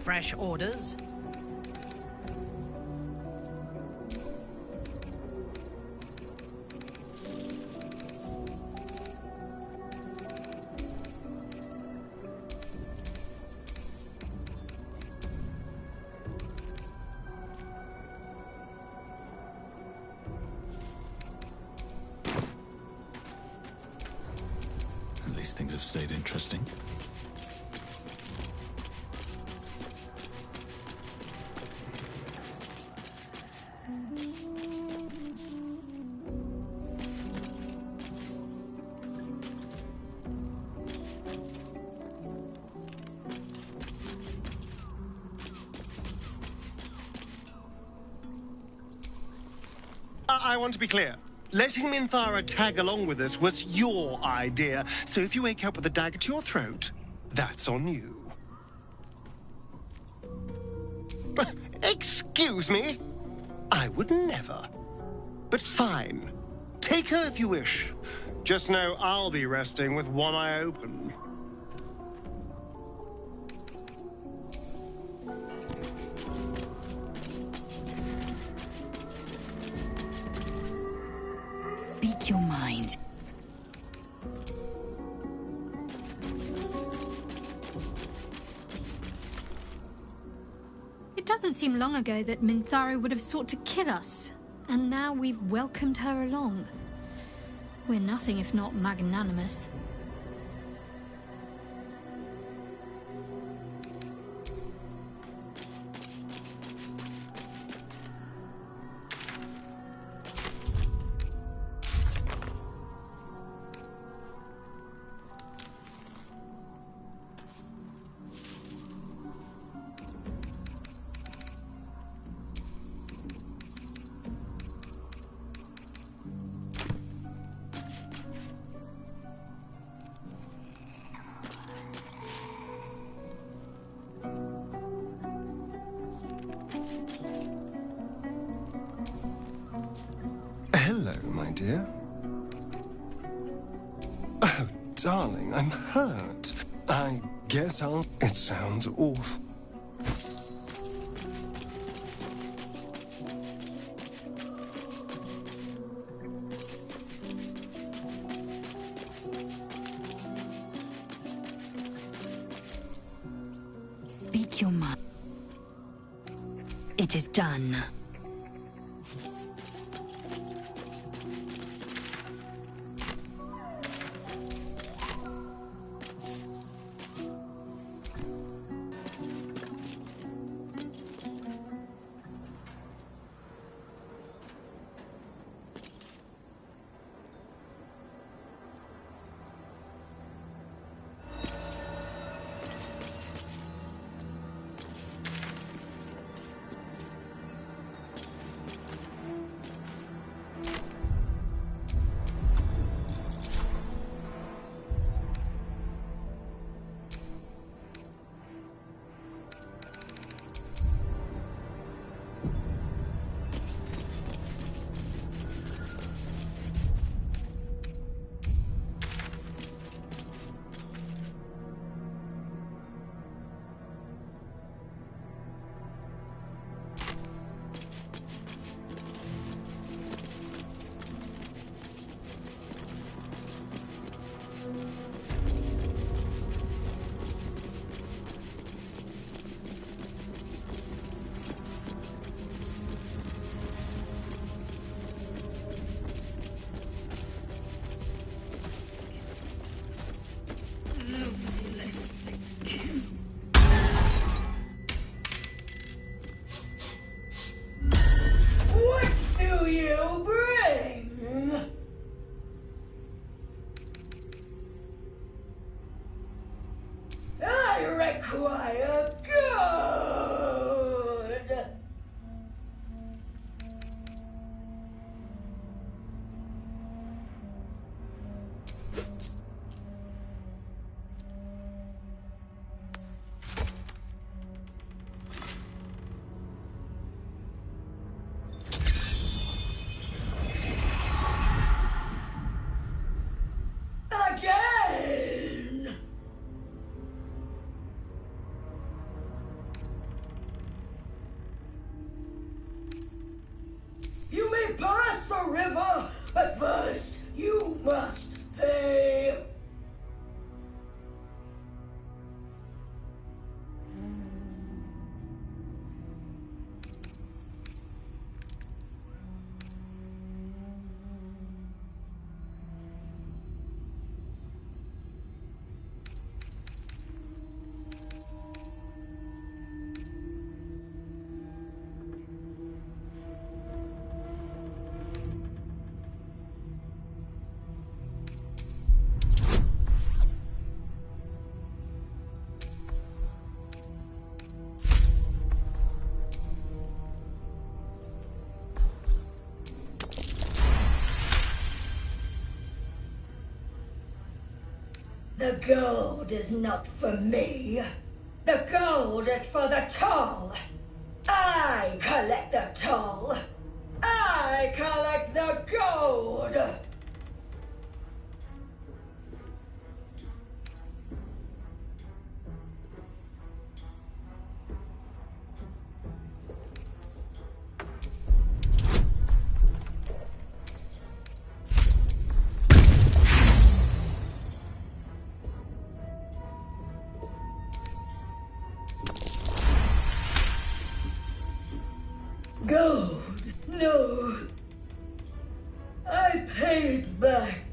Fresh orders? At least things have stayed interesting. I want to be clear. Letting Minthara tag along with us was your idea, so if you wake up with a dagger to your throat, that's on you. Excuse me? I would never. But fine. Take her if you wish. Just know I'll be resting with one eye open. Speak your mind. It doesn't seem long ago that Minthara would have sought to kill us, and now we've welcomed her along. We're nothing if not magnanimous. Hello, my dear. Oh, darling, I'm hurt. I guess I'll... It sounds awful. Speak your mind. It is done. What do you bring? I require good. Again! You may pass the river, but first you must pay. The gold is not for me. The gold is for the toll. I collect the toll. I collect the gold. Gold? No. I paid back.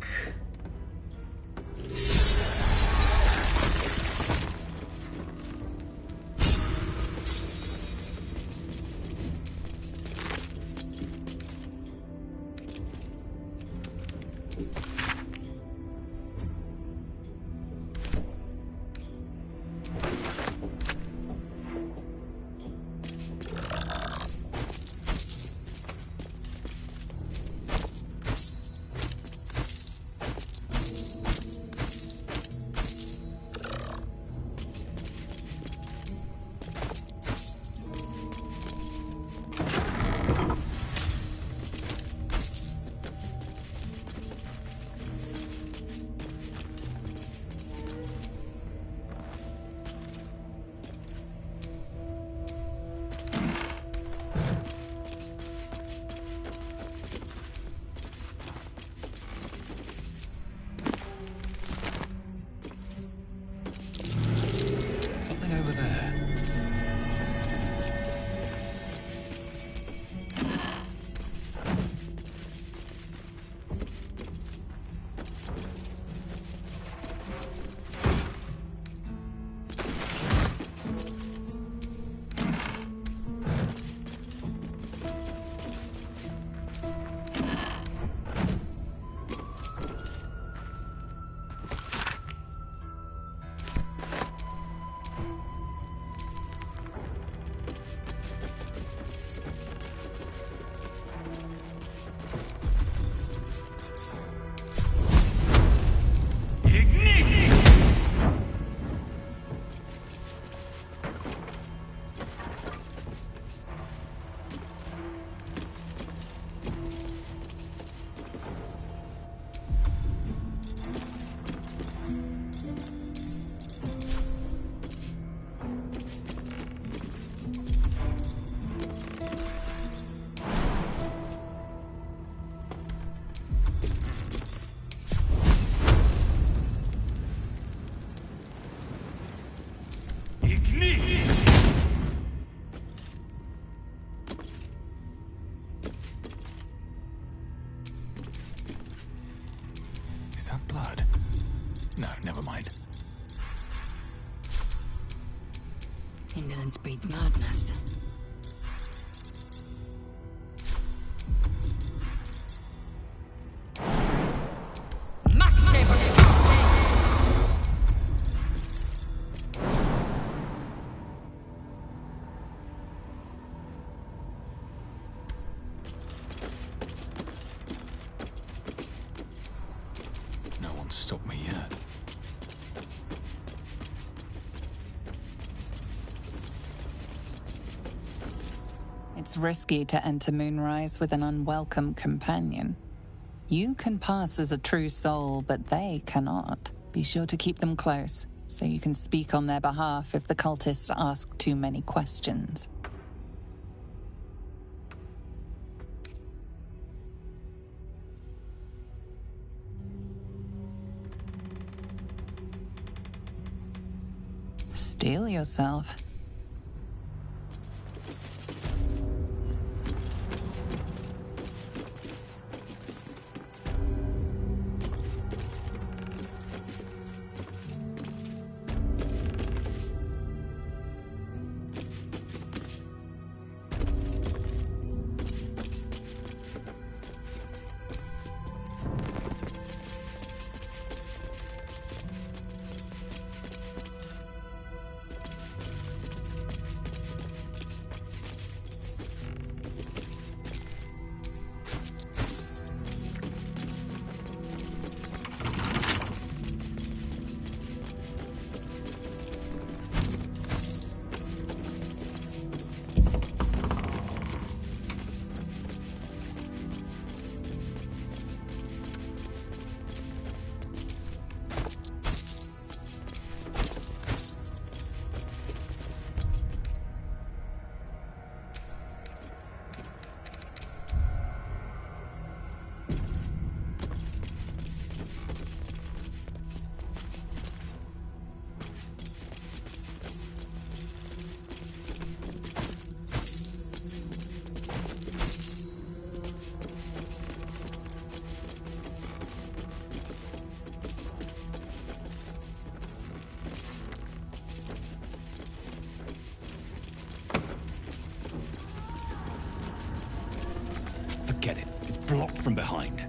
Is that blood? No, never mind. Indolence breeds madness. No one's stopped me yet. It's risky to enter Moonrise with an unwelcome companion. You can pass as a true soul, but they cannot. Be sure to keep them close, so you can speak on their behalf if the cultists ask too many questions. Steel yourself. Forget it. It's blocked from behind.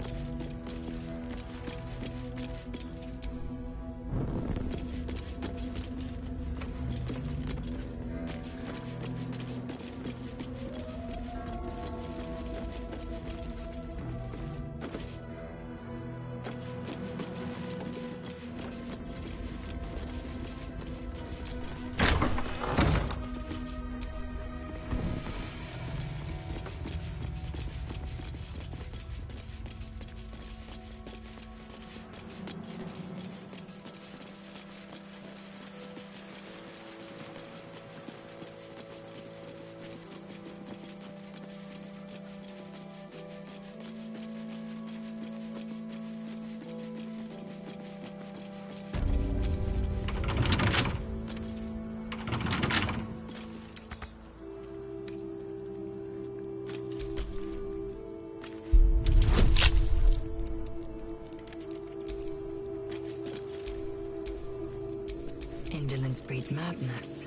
Indolence breeds madness.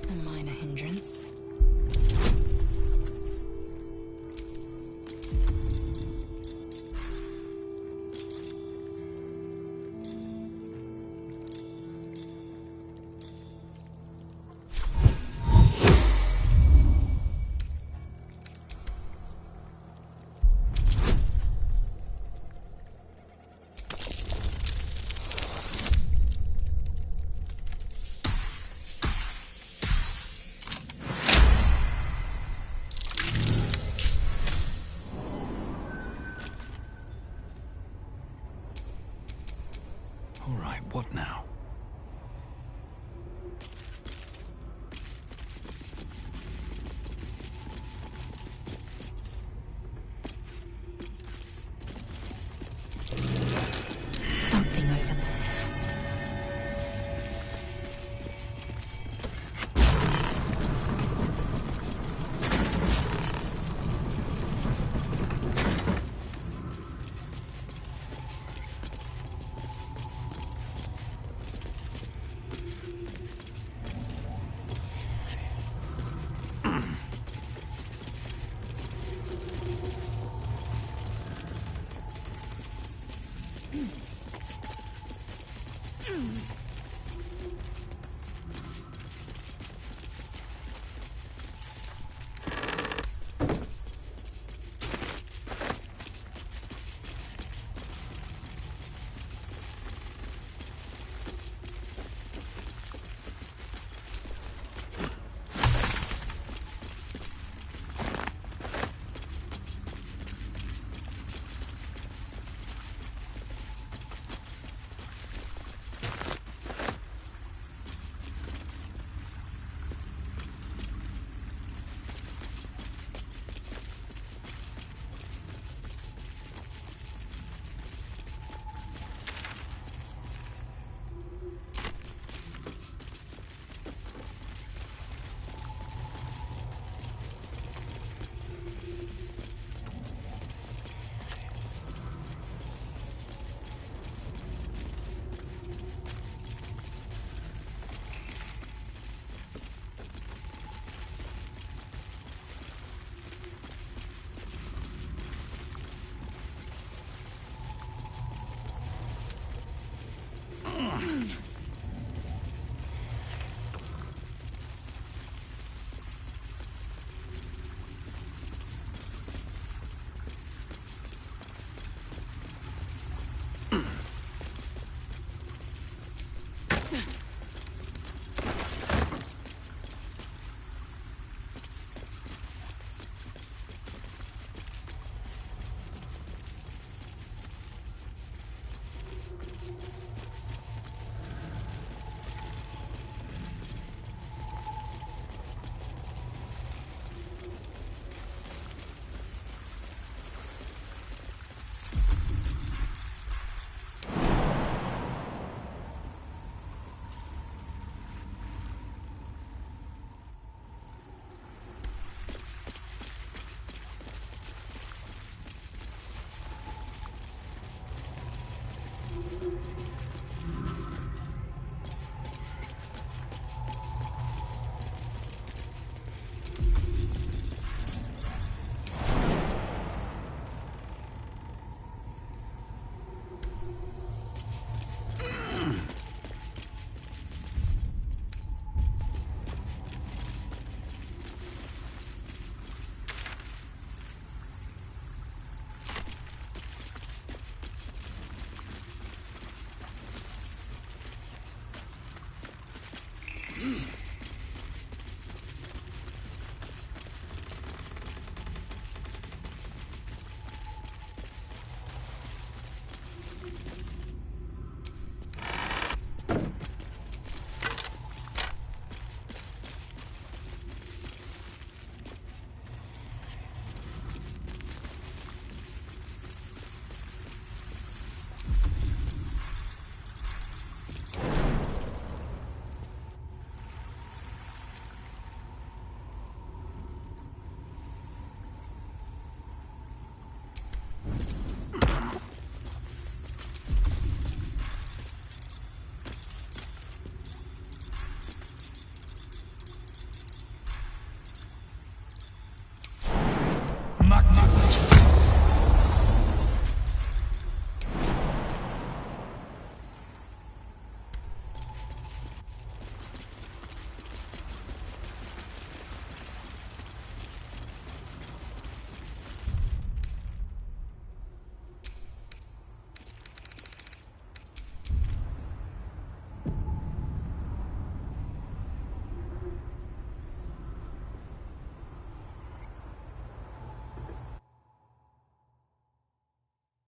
A minor hindrance.